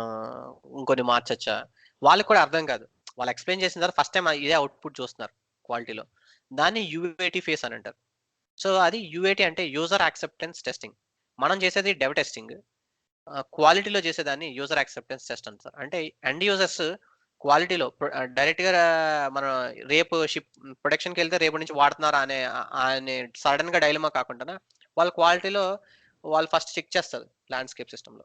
ఇంకొన్ని మార్చచ్చా, వాళ్ళకి కూడా అర్థం కాదు. వాళ్ళు ఎక్స్ప్లెయిన్ చేసిన తర్వాత ఫస్ట్ టైం ఇదే అవుట్పుట్ చూస్తున్నారు క్వాలిటీలో. దాన్ని యూఏటీ ఫేస్ అని అంటారు. సో అది యూఏటీ అంటే యూజర్ యాక్సెప్టెన్స్ టెస్టింగ్. మనం చేసేది డెవ్ టెస్టింగ్, క్వాలిటీలో చేసేదాన్ని యూజర్ యాక్సెప్టెన్స్ టెస్ట్ అంటారు. అంటే ఎండ్ యూజర్స్ క్వాలిటీలో డైరెక్ట్ గా మనం రేపు షిప్ ప్రొడక్షన్కి వెళ్తే రేపు నుంచి వాడుతున్నారా అనే సడన్ గా డైలమా కాకుండా వాళ్ళ క్వాలిటీలో వాళ్ళు ఫస్ట్ చెక్ చేస్తారు ల్యాండ్స్కేప్ సిస్టమ్ లో.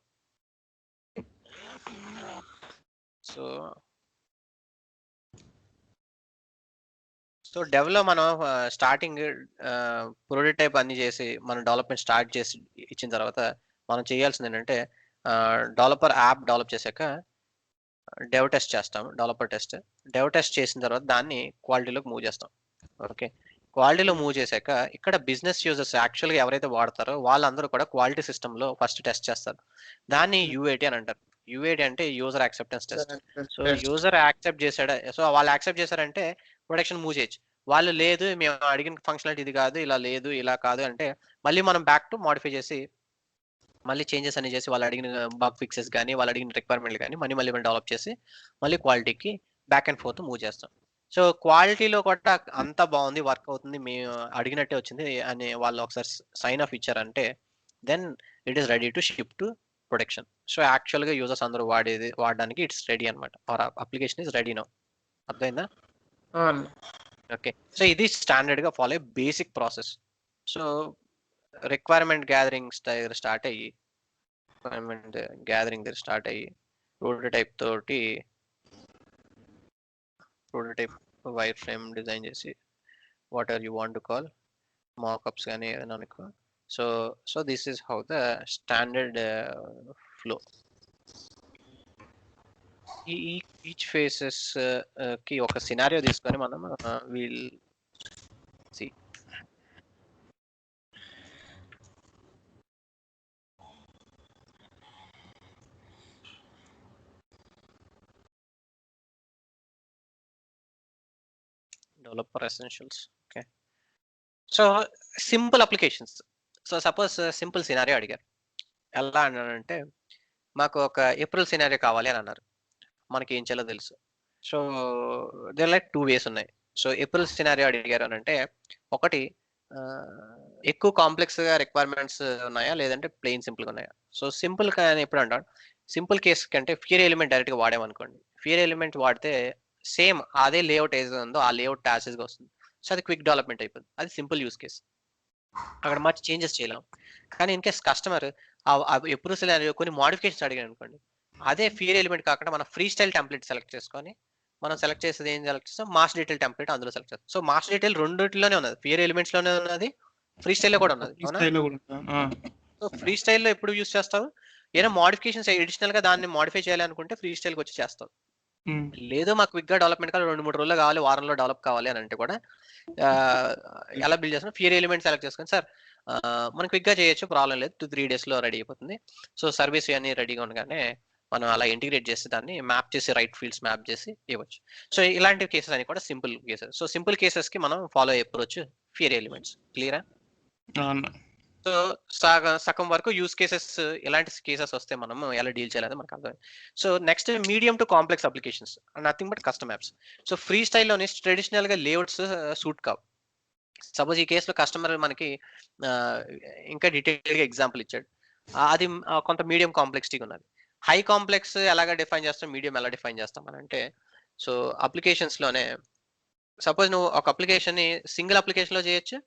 సో సో డెవ్ లో మనం స్టార్టింగ్ ప్రోటోటైప్ అన్ని చేసి మనం డెవలప్మెంట్ స్టార్ట్ చేసి ఇచ్చిన తర్వాత మనం చేయాల్సింది ఏంటంటే డెవలపర్ యాప్ డెవలప్ చేశాక డెవ్ టెస్ట్ చేస్తాం. డెవ్ టెస్ట్ చేసిన తర్వాత దాన్ని క్వాలిటీలోకి మూవ్ చేస్తాం. ఓకే, క్వాలిటీలో మూవ్ చేశాక ఇక్కడ బిజినెస్ యూజర్స్ యాక్చువల్గా ఎవరైతే వాడతారో వాళ్ళందరూ కూడా క్వాలిటీ సిస్టంలో ఫస్ట్ టెస్ట్ చేస్తారు. దాన్ని యూఏటీ అని అంటారు. యూఏటీ అంటే user acceptance test. So user accept చేశాడా, సో వాళ్ళు యాక్సెప్ట్ చేశారంటే ప్రొడక్షన్ మూవ్ చేయొచ్చు. వాళ్ళు లేదు మేము అడిగిన ఫంక్షనాలిటీ ఇది కాదు, ఇలా లేదు ఇలా కాదు అంటే మళ్ళీ మనం బ్యాక్ టు మాడిఫై చేసి మళ్ళీ చేంజెస్ అన్ని చేసి వాళ్ళు అడిగిన బగ్ ఫిక్సెస్ కానీ వాళ్ళు అడిగిన రిక్వైర్మెంట్లు కానీ మళ్ళీ మళ్ళీ డెవలప్ చేసి మళ్ళీ క్వాలిటీకి బ్యాక్ అండ్ ఫోర్త్ మూవ్ చేస్తాం. సో క్వాలిటీలో కూడా అంతా బాగుంది, వర్క్ అవుతుంది, మేము అడిగినట్టే వచ్చింది అని వాళ్ళు ఒకసారి సైన్ ఆఫ్ ఇచ్చారంటే then it is ready to ship to production. So యాక్చువల్గా యూజర్స్ అందరూ వాడడానికి ఇట్స్ రెడీ అనమాట. Our application is ready now. అర్థమైందా? ఓకే, సో ఇది స్టాండర్డ్ గా ఫాలో అయ్యే basic process. So requirement gathering దగ్గర స్టార్ట్ అయ్యి ప్రోటోటైప్ వైర్ ఫ్రేమ్ డిజైన్ చేసి whatever you want to call mockups కానీ ఏదైనా అనుకో. So this is how the standard flow. Each phases కి ఒక సినారియో తీసుకొని మనం we'll see. Developer essentials. Okay, so simple applications. So suppose simple scenario అడిగారు. ఎలా అన్నానంటే మాకు ఒక ఏప్రిల్ సినారియో కావాలి అని అన్నారు. మనకి ఏం చేయాలో తెలుసు. సో దేర్ లైక్ 2 వేస్ ఉన్నాయి. సో ఏప్రిల్ సినారియో అడిగారు అని అంటే ఒకటి ఎక్కువ కాంప్లెక్స్ గా రిక్వైర్మెంట్స్ ఉన్నాయా లేదంటే ప్లెయిన్ సింపుల్ గా ఉన్నాయా. సో సింపుల్ అని ఎప్పుడు అంటాడు, సింపుల్ కేస్ కంటే ఫియర్ ఎలిమెంట్ డైరెక్ట్ గా వాడామనుకోండి, ఫియర్ ఎలిమెంట్ వాడితే సేమ్ అదే లేఅవుట్ ఏది ఉందో ఆ లేఅవుట్ యాసెస్ గా వస్తుంది. సో అది క్విక్ డెవలప్మెంట్ అయిపోతుంది. అది సింపుల్ యూస్ కేస్, అక్కడ మంచి చేంజెస్ చేయలేం. కానీ ఇన్ కేస్ కస్టమర్ ఎప్పుడు కొన్ని మోడిఫికేషన్స్ అడిగారు అనుకోండి, అదే ఫియర్ ఎలిమెంట్ కాకుండా మనం ఫ్రీ స్టైల్ టెంప్లెట్ సెలెక్ట్ చేసుకొని మనం సెలెక్ట్ చేసేది ఏం సెలెక్ట్ చేస్తాం, మాస్ డీటెయిల్ టెంప్లెట్ అందులో సెలెక్ట్ చేస్తాం. సో మాస్ డీటెయిల్ రెండిట్లోనే ఉన్నది, ఫియర్ ఎలిమెంట్స్ లోనే ఉన్నది, ఫ్రీ స్టైల్ లో కూడా ఉన్నది. సో ఫ్రీ స్టైల్ లో ఎప్పుడు యూస్ చేస్తావు, ఏదైనా మోడిఫికేషన్స్ అడిషనల్ గా దాన్ని మోడిఫై చేయాలి అనుకుంటే ఫ్రీ స్టైల్ కి వచ్చి చేస్తావు. లేదు మాకు క్విక్ గా డెవలప్మెంట్ కావాలి, 2-3 రోజుల్లో కావాలి, వారంలో డెవలప్ కావాలి అని అంటే కూడా ఎలా బిల్డ్ చేస్తాం, ఫియర్ ఎలిమెంట్ సెలెక్ట్ చేసుకొని సార్ మనం క్విక్ గా చేయొచ్చు, ప్రాబ్లం లేదు, 2-3 days లో రెడీ అయిపోతుంది. సో సర్వీస్ అన్ని రెడీగా ఉండగానే మనం అలా ఇంటిగ్రేట్ చేసి దాన్ని మ్యాప్ చేసి రైట్ ఫీల్డ్స్ మ్యాప్ చేసి ఇవ్వచ్చు. సో ఇలాంటి కేసెస్ అని కూడా simple cases. So simple cases కి మనం ఫాలో అయ్యే అప్రోచ్ ఫియర్ ఎలిమెంట్స్. క్లియరా? సో సగం వరకు యూస్ కేసెస్, ఎలాంటి కేసెస్ వస్తే మనం ఎలా డీల్ చేయాలని మనకు అర్థం. So next medium to complex applications, nothing but custom apps. So free స్టైల్లోనే ట్రెడిషనల్ గా లేఅవుట్స్ సూట్ కావు. సపోజ్ ఈ కేసులో కస్టమర్ మనకి ఇంకా డీటెయిల్ గా ఎగ్జాంపుల్ ఇచ్చాడు, అది కొంత మీడియం కాంప్లెక్సిటీ ఉన్నది. హై కాంప్లెక్స్ ఎలాగ డిఫైన్ చేస్తాం, మీడియం ఎలా డిఫైన్ చేస్తాం అని అంటే, సో అప్లికేషన్స్ లోనే సపోజ్ నువ్వు ఒక అప్లికేషన్ ని సింగిల్ అప్లికేషన్ లో చేయొచ్చు,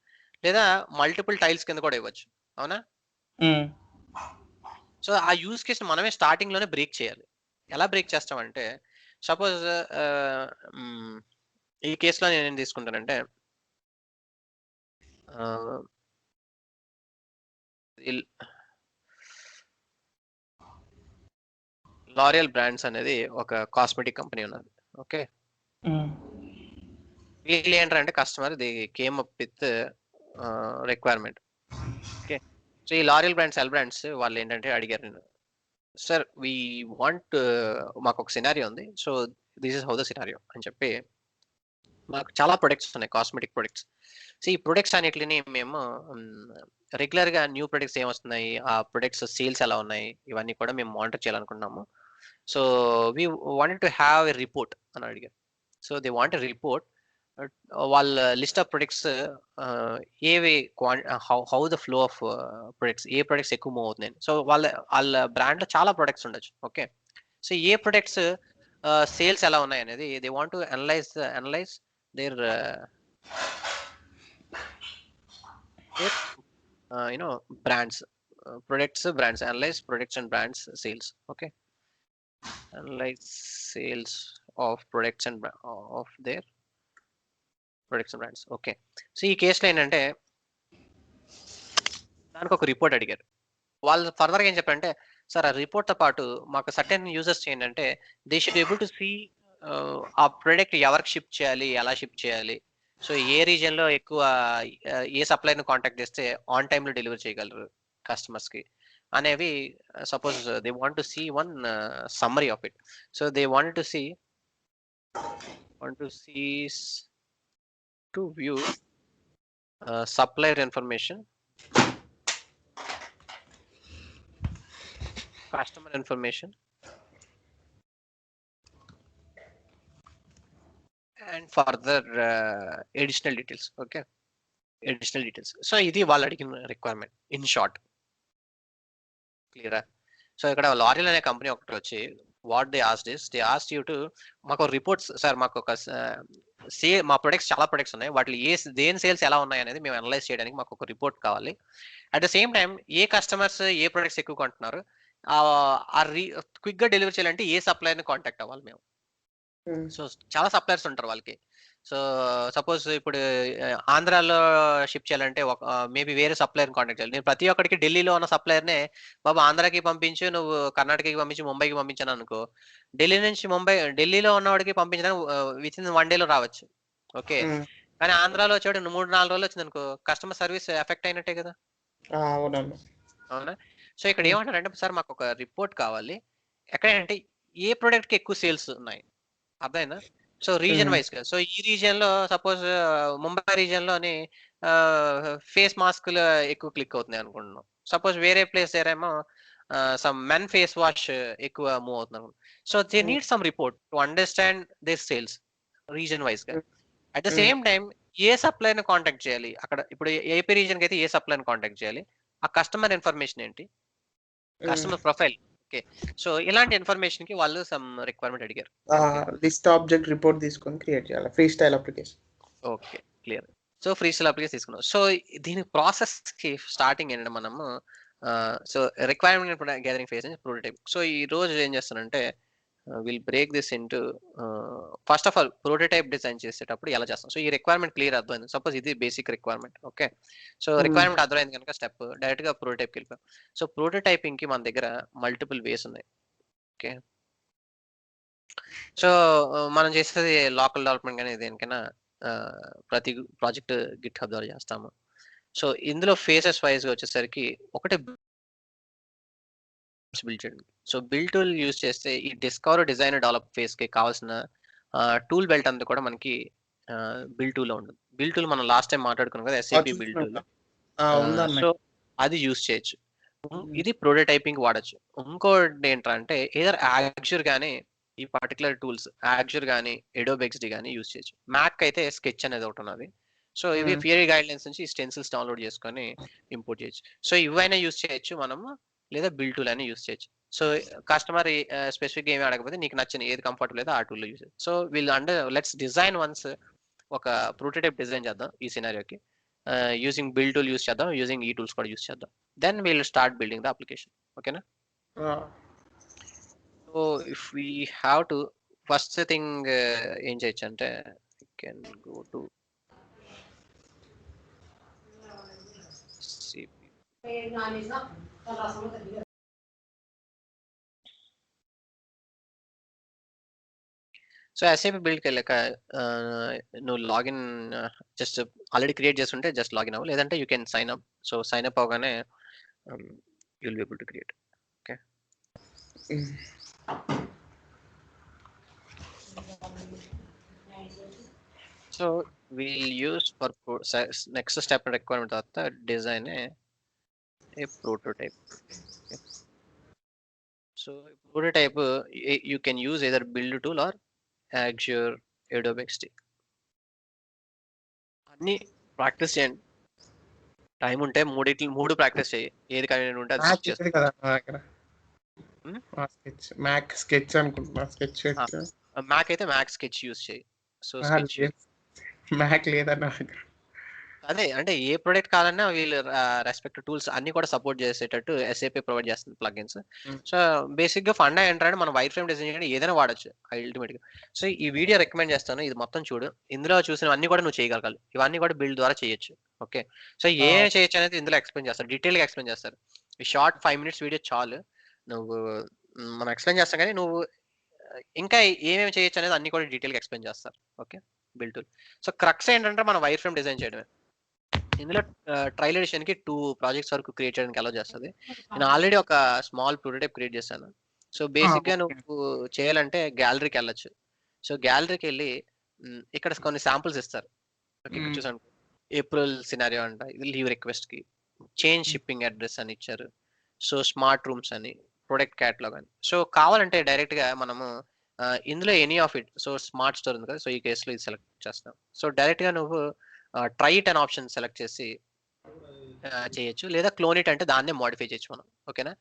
లేదా మల్టిపుల్ టైల్స్ కింద కూడా ఇవ్వచ్చు. అవునా? సో ఆ యూస్ కేస్ మనమే స్టార్టింగ్ లోనే బ్రేక్ చేయాలి. ఎలా బ్రేక్ చేస్తామంటే, సపోజ్ ఈ కేసులో నేను ఏం తీసుకుంటానంటే, లారియల్ బ్రాండ్స్ అనేది ఒక కాస్మెటిక్ కంపెనీ ఉన్నది. ఓకే, వీళ్ళు ఏంటంటే customer the came up with requirement. Okay, so ఈ లారియల్ బ్రాండ్స్, ఎల్ బ్రాండ్స్ వాళ్ళు ఏంటంటే అడిగారు, నేను సార్ వి వాంట్ మాకు ఒక సినారియో ఉంది. So this is how the scenario అని చెప్పి మాకు చాలా ప్రొడక్ట్స్ ఉన్నాయి, కాస్మెటిక్ ప్రొడక్ట్స్. సో ఈ ప్రొడక్ట్స్ అన్నిటిని మేము రెగ్యులర్ గా న్యూ ప్రొడక్ట్స్ ఏమొస్తున్నాయి, ఆ ప్రొడక్ట్స్ సేల్స్ ఎలా ఉన్నాయి, ఇవన్నీ కూడా మేము మానిటర్ చేయాలనుకుంటున్నాము. So we wanted to have a report అని అడిగారు. So they want a report. వాళ్ళ లిస్ట్ ఆఫ్ ప్రొడక్ట్స్ ఏవి how the flow of products, ఏ ప్రొడక్ట్స్ ఎక్కువ మూవ్ అవుతున్నాయి. సో వాళ్ళ బ్రాండ్ లో చాలా ప్రొడక్ట్స్ ఉండొచ్చు. ఓకే, సో ఏ ప్రొడక్ట్స్ సేల్స్ ఎలా ఉన్నాయి అనేది they want to analyze there there you బ్రాండ్స్, brands, analyze products and brands sales. Okay, analyze sales of products and of their products and brands. Okay, so ఈ కేసులో ఏంటంటే దానికి ఒక రిపోర్ట్ అడిగారు. వాళ్ళు ఫర్దర్గా ఏం చెప్పారంటే, సార్ ఆ రిపోర్ట్ తో పాటు మాకు సర్టెన్ యూజర్స్ ఏంటంటే they should able to see ఆ ప్రొడక్ట్ ఎవరికి షిప్ చేయాలి, ఎలా షిప్ చేయాలి, సో ఏ రీజియన్ లో ఎక్కువ ఏ సప్లైర్ ని కాంటాక్ట్ చేస్తే ఆన్ టైమ్ లో డెలివరీ చేయగలరు కస్టమర్స్ కి అనేవి. Suppose they want to see one summary of it. So they want to see to view supplier information, customer information, and further additional details. Okay, additional details. So ఇది వాళ్ళు అడిగిన requirement in short. క్లియరా? So ఇక్కడ L'Oréal అనే company ఒకటి వచ్చి what they asked you to మాకు reports, sir మాకు ఒక మా ప్రొడక్ట్స్ చాలా ప్రొడక్ట్స్ ఉన్నాయి, వాటిలో దేని సేల్స్ ఎలా ఉన్నాయి అనేది మేము అనలైజ్ చేయడానికి మాకు ఒక రిపోర్ట్ కావాలి. At the same time A customers A products ఎక్కువ కొంటున్నారు, క్విక్ గా డెలివరీ చేయాలంటే ఏ సప్లైర్ ని కాంటాక్ట్ అవ్వాలి మేము. సో చాలా సప్లైర్స్ ఉంటారు వాళ్ళకి. సో సపోజ్ ఇప్పుడు ఆంధ్రాలో షిప్ చేయాలంటే మేబీ వేరే సప్లైర్ కాంటాక్ట్ చేయాలి. నేను ప్రతి ఒక్కడికి ఢిల్లీలో ఉన్న సప్లైర్నే బాబు ఆంధ్రాకి పంపించు, నువ్వు కర్ణాటకకి పంపించి, ముంబైకి పంపించాను అనుకో, ఢిల్లీ నుంచి ఢిల్లీలో ఉన్నవాడికి పంపించడానికి విత్ ఇన్ 1 డేలో రావచ్చు. ఓకే, కానీ ఆంధ్రాలో వచ్చాడు 3-4 రోజులు వచ్చింది అనుకో, కస్టమర్ సర్వీస్ ఎఫెక్ట్ అయినట్టే కదా. అవునా? సో ఇక్కడ ఏమంటారంటే, సార్ మాకు ఒక రిపోర్ట్ కావాలి, ఎక్కడంటే ఏ ప్రొడక్ట్ కి ఎక్కువ సేల్స్ ఉన్నాయి, అర్థమైందా? సో రీజన్ వైజ్ గా, సో ఈ రీజియన్ లో సపోజ్ ముంబై రీజియన్ లోని ఫేస్ మాస్క్లు ఎక్కువ క్లిక్ అవుతున్నాయి అనుకుంటున్నాం. సపోజ్ వేరే ప్లేస్ ఏమో సమ్ మెన్ ఫేస్ వాష్ ఎక్కువ మూవ్ అవుతున్నాం. So they need some report to understand this sales reason wise గా. At the same time a supplier ని కాంటాక్ట్ చేయాలి, అక్కడ ఇప్పుడు ఏపీ రీజన్ కి అయితే ఏ సప్లైర్ ని కాంటాక్ట్ చేయాలి, ఆ కస్టమర్ ఇన్ఫర్మేషన్ ఏంటి, కస్టమర్ ప్రొఫైల్. ఓకే, సో ఇలాంటి ఇన్ఫర్మేషన్ కి వాళ్ళు సమ్ రిక్వైర్మెంట్ అడిగారు.
లిస్ట్ ఆబ్జెక్ట్ రిపోర్ట్ తీసుకొని క్రియేట్ చేయాలి, free style application.
Okay, clear. So free style application తీసుకున్నాం. సో దీని ప్రాసెస్ కి స్టార్టింగ్ ఏంటంటే మనము సో రిక్వైర్మెంట్ గ్యాదరింగ్ ఫేజ్ నుంచి ప్రోటోటైప్. సో ఈ రోజు ఏం చేస్తానంటే will break this into first of all prototype design చేసేటప్పుడు ఎలా చేస్తాం. సో ఈ రిక్వైర్మెంట్ క్లియర్ అర్థమైంది. సపోజ్ ఇది basic requirement. Okay, so requirement అర్థమైంది కనుక స్టెప్ డైరెక్ట్ గా ప్రోటోటైప్కి వెళ్ళిపోయాం. సో ప్రోటోటైపింగ్ కి మన దగ్గర మల్టిపుల్ వేస్ ఉన్నాయి. ఓకే, సో మనం చేసేది లోకల్ డెవలప్మెంట్ కానీ దేనికైనా ప్రతి ప్రాజెక్ట్ గిట్ హబ్ ద్వారా చేస్తాము. సో ఇందులో ఫేసెస్ వైజ్ గా వచ్చేసరికి ఒకటే బిల్డ్ చేయండి. సో బిల్డ్ టూల్ యూజ్ చేస్తే ఈ డిస్కవర్, డిజైన్, డెవలప్ ఫేస్ కి కావాల్సిన టూల్ బెల్ట్ అంతా కూడా మనకి బిల్డ్ టూల్ లో ఉంటుంది. బిల్డ్ టూల్ మనం లాస్ట్ టైం మాట్లాడుకున్నాం కదా, ఎస్ఏపి బిల్డ్ టూల్. సో అది యూజ్ చేయొచ్చు. ఇది ప్రోటోటైపింగ్ వాడచ్చు. ఇంకోటి ఏంటంటే ఏదర్ యాక్చుర్ గానీ ఈ పర్టికులర్ టూల్స్ యాక్చుర్ గానీ ఎడోబ్ ఎక్స్డి గానీ యూజ్ చేయొచ్చు. మ్యాక్ అయితే స్కెచ్ అనేది ఒకటి ఉన్నది. సో ఇవి ఫియరీ గైడ్ లైన్స్ నుంచి స్టెన్సిల్స్ డౌన్లోడ్ చేసుకొని ఇంపోర్ట్ చేయొచ్చు. సో ఇవైనా యూజ్ చేయొచ్చు మనము, లేదా బిల్డ్ టూల్ అయినా యూజ్ చేయొచ్చు. సో కస్టమర్ స్పెసిఫిక్ ఏమి అడగకపోతే నీకు నచ్చిన ఏది కంఫర్టబుల్ అయితే ఆ టూల్ యూజ్ చేయొచ్చు. సో వీళ్ళు లెట్స్ డిజైన్ వన్స్ ఒక ప్రోటోటైప్ డిజైన్ చేద్దాం ఈ సినారియోకి. యూజింగ్ బిల్డ్ టూల్ యూజ్ చేద్దాం, యూజింగ్ ఈ టూల్స్ కూడా యూజ్ చేద్దాం. Then we'll start building the application. ఓకేనా? So if we have to first thing ఏం చేయొచ్చు అంటే can go to so SAP బిల్డ్కి వెళ్ళాక నువ్వు లాగిన్ జస్ట్ ఆల్రెడీ క్రియేట్ చేస్తుంటే జస్ట్ లాగిన్ అవ్వు, లేదంటే you can sign up. So sign up అవగానే you'll be able to create. Okay, so we'll use for next step requirement తర్వాత design a prototype. So prototype you can use either build tool are Axure Adobe XD. అన్ని practice చేయండి, time ఉంటే మూడు practice చేయి, ఏది convenient ఉంటే అది switch చేస్తా.
కదా నా దగ్గర మ్యాక్ స్కెచ్ అనుకుంటున్నా. స్కెచ్
మ్యాక్ అయితే మ్యాక్ స్కెచ్ యూస్ చేయి. సో స్కెచ్
మ్యాక్ లేదన్న దగ్గర.
అదే అంటే ఏ ప్రొడక్ట్ కావాలన్నా వీళ్ళు రెస్పెక్ట్ టూల్స్ అన్ని కూడా సపోర్ట్ చేసేటట్టు SAP ప్రొవైడ్ చేస్తుంది ప్లగిన్స్. సో బేసిక్ గా ఫండా ఏంటంటే మనం వైర్ ఫ్రేమ్ డిజైన్ చేయడానికి ఏదైనా వాడచ్చు అల్టిమేట్ గా. సో ఈ వీడియో రికమెండ్ చేస్తాను, ఇది మొత్తం చూడు. ఇందులో చూసిన అన్ని కూడా నువ్వు చేయగలగాలి, ఇవన్నీ కూడా బిల్డ్ ద్వారా చేయొచ్చు. ఓకే, సో ఏ చేయొచ్చు అనేది ఇందులో ఎక్స్ప్లెయిన్ చేస్తారు, డీటెయిల్ గా ఎక్స్ప్లెయిన్ చేస్తారు. ఈ షార్ట్ 5 minutes వీడియో చాలు, నువ్వు మనం ఎక్స్ప్లెయిన్ చేస్తాం కానీ నువ్వు ఇంకా ఏమేమి చేయొచ్చు అనేది అన్ని కూడా డీటెయిల్ గా ఎక్స్ప్లెయిన్ చేస్తారు. Okay, build tool. So crux ఏంటంటే మనం వైర్ ఫ్రేమ్ డిజైన్ చేయడమే. ఇందులో ట్రయల్ ఎడిషన్ కి 2 ప్రాజెక్ట్స్ వరకు క్రియేట్ చేయడానికి అలౌ చేస్తుంది. నేను ఆల్రెడీ ఒక స్మాల్ ప్రోటోటైప్ క్రియేట్ చేశాను. సో బేసిక్ గా నువ్వు చేయాలంటే గ్యాలరీకి వెళ్ళొచ్చు. సో గ్యాలరీకి వెళ్ళి ఇక్కడ కొన్ని శాంపుల్స్ ఇస్తారు. ఓకే, ఇక్కడ చూసాను ఏప్రిల్ సినారియో అంట, ఇది లీవ్ రిక్వెస్ట్ కి చేంజ్ షిప్పింగ్ అడ్రస్ అని ఇచ్చారు. సో స్మార్ట్ రూమ్స్ అని, ప్రొడక్ట్ క్యాటలాగ్ అని. సో కావాలంటే డైరెక్ట్ గా మనము ఇందులో any of it, so smart store ఉంది కదా, సో ఈ కేసులో ఇది సెలెక్ట్ చేస్తాం. సో డైరెక్ట్ గా నువ్వు ట్రై ఇట్ అనే ఆప్షన్ సెలెక్ట్ చేసి చేయొచ్చు, లేదా క్లోన్ ఇట్ అంటే దాన్నే మోడిఫై చేయొచ్చు మనం. ఓకేనా,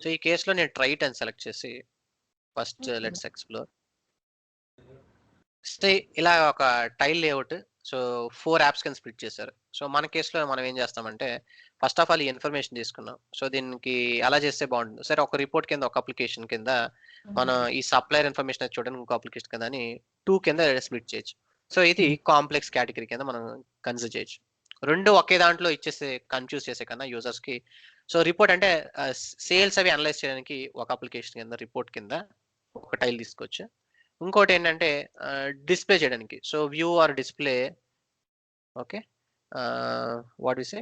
సో ఈ కేసులో నేను ట్రై ఇట్ అని సెలెక్ట్ చేసి ఫస్ట్ లెట్స్ ఎక్స్ప్లోర్. ఇలా ఒక టైల్ లేఅవుట్, సో 4 యాప్స్ కింద స్ప్లిట్ చేశారు. సో మన కేసులో మనం ఏం చేస్తామంటే ఫస్ట్ ఆఫ్ ఆల్ ఈ ఇన్ఫర్మేషన్ తీసుకున్నాం. సో దీనికి అలా చేస్తే బాగుంటుంది. సరే, ఒక రిపోర్ట్ కింద ఒక అప్లికేషన్ కింద మనం ఈ సప్లయర్ ఇన్ఫర్మేషన్ చూడడానికి ఇంకో అప్లికేషన్ కింద అని 2 కింద స్ప్లిట్ చేయొచ్చు. సో ఇది కాంప్లెక్స్ కేటగిరీ కింద మనం కన్సిడర్ చేయొచ్చు. రెండు ఒకే దాంట్లో ఇచ్చేసే కన్ఫ్యూజ్ చేసే కన్నా యూజర్స్ కి. సో రిపోర్ట్ అంటే సేల్స్ అవి అనలైజ్ చేయడానికి ఒక అప్లికేషన్ కింద రిపోర్ట్ కింద ఒక టైల్ తీసుకోవచ్చు. ఇంకోటి ఏంటంటే డిస్ప్లే చేయడానికి, so view or display. Okay, what we say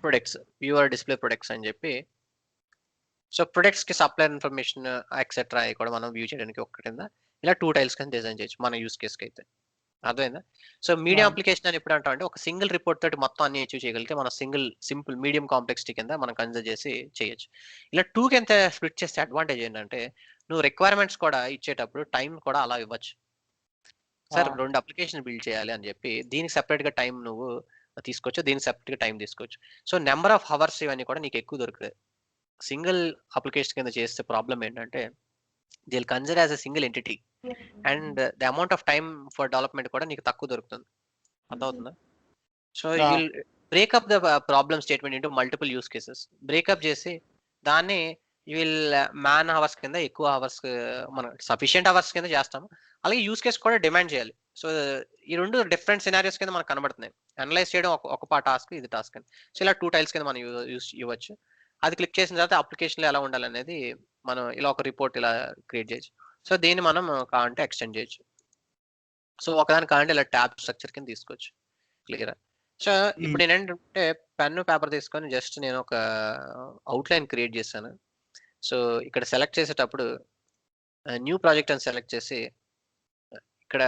products, view or display products అని చెప్పి. సో ప్రొడక్ట్స్ కి సప్లయర్ ఇన్ఫర్మేషన్ ఎక్సెట్రా కూడా మనం వ్యూ చేయడానికి ఒక కింద ఇలా 2 టైల్స్ కింద డిజైన్ చేయొచ్చు మన యూస్ కేస్ కి అయితే. అర్థమైందా? సో మీడియం అప్లికేషన్ అని ఎప్పుడు అంటాం అంటే ఒక సింగిల్ రిపోర్ట్ తోటి మొత్తం అన్ని అచీవ్ చేయగలిగితే మనం సింపుల్ మీడియం కాంప్లెక్సిటీ కింద మనం కన్సిడర్ చేసి చేయొచ్చు. ఇలా 2 కింద స్ప్లిట్ చేస్తే అడ్వాంటేజ్ ఏంటంటే నువ్వు రిక్వైర్మెంట్స్ కూడా ఇచ్చేటప్పుడు టైం కూడా అలా ఇవ్వచ్చు. సార్ 2 అప్లికేషన్ బిల్డ్ చేయాలి అని చెప్పి దీనికి సెపరేట్ గా టైం నువ్వు తీసుకోవచ్చు, దీనికి సెపరేట్ గా టైం తీసుకోవచ్చు. సో నెంబర్ ఆఫ్ అవర్స్ ఇవన్నీ కూడా నీకు ఎక్కువ దొరుకుతాయి. సింగిల్ అప్లికేషన్ కింద చేస్తే ప్రాబ్లం ఏంటంటే they will consider as a single entity and the amount of time for development కూడా నీకు తక్కువ దొరుకుతుంది. అర్థమవుతుందా? So you will breakup the problem statement into multiple use cases. Breakup చేసి దాన్ని యూ విల్ మ్యాన్ అవర్స్ కింద ఎక్కువ అవర్స్ మనం సఫిషియంట్ అవర్స్ కింద చేస్తాము. అలాగే యూస్ కేస్ కూడా డిమాండ్ చేయాలి. సో ఈ 2 డిఫరెంట్ సినారియోస్ కింద మనకు కనబడుతున్నాయి. అనలైజ్ చేయడం ఒక టాస్క్, ఇది టాస్క్ అని. సో ఇలా 2 టైల్స్ కింద మనం యూస్ ఇవ్వచ్చు. అది క్లిక్ చేసిన తర్వాత అప్లికేషన్లో ఎలా ఉండాలనేది మనం ఇలా ఒక రిపోర్ట్ ఇలా క్రియేట్ చేయొచ్చు. సో దీన్ని మనం కావాలంటే ఎక్స్టెండ్ చేయొచ్చు. సో ఒకదాని కావాలంటే ఇలా ట్యాబ్ స్ట్రక్చర్ కింద తీసుకోవచ్చు. క్లియరా? సో ఇప్పుడు నేనేంటంటే పెన్ పేపర్ తీసుకొని జస్ట్ నేను ఒక అవుట్లైన్ క్రియేట్ చేశాను. సో ఇక్కడ సెలెక్ట్ చేసేటప్పుడు న్యూ ప్రాజెక్ట్ అని సెలెక్ట్ చేసి ఇక్కడ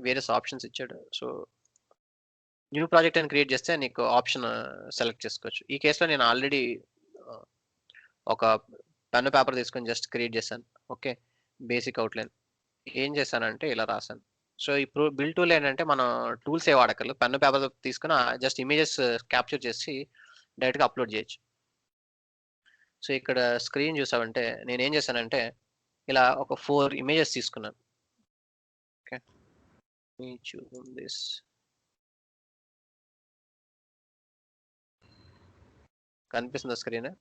వేరియస్ ఆప్షన్స్ ఇచ్చాడు. సో న్యూ ప్రాజెక్ట్ అని క్రియేట్ చేస్తే నీకు ఆప్షన్ సెలెక్ట్ చేసుకోవచ్చు. ఈ కేసులో నేను ఆల్రెడీ ఒక పెన్ పేపర్ తీసుకొని జస్ట్ క్రియేట్ చేశాను. ఓకే, బేసిక్ అవుట్లైన్ ఏం చేశానంటే ఇలా రాశాను. సో ఇప్పుడు బిల్డ్ టూల్ ఏంటంటే మనం టూల్స్ ఏ వాడకర్లేదు, పెన్ పేపర్ తీసుకుని జస్ట్ ఇమేజెస్ క్యాప్చర్ చేసి డైరెక్ట్గా అప్లోడ్ చేయొచ్చు. సో ఇక్కడ స్క్రీన్ చూసామంటే నేను ఏం చేశానంటే ఇలా ఒక 4 ఇమేజెస్ తీసుకున్నాను. ఓకే, దిస్ కనిపిస్తుందా స్క్రీన్?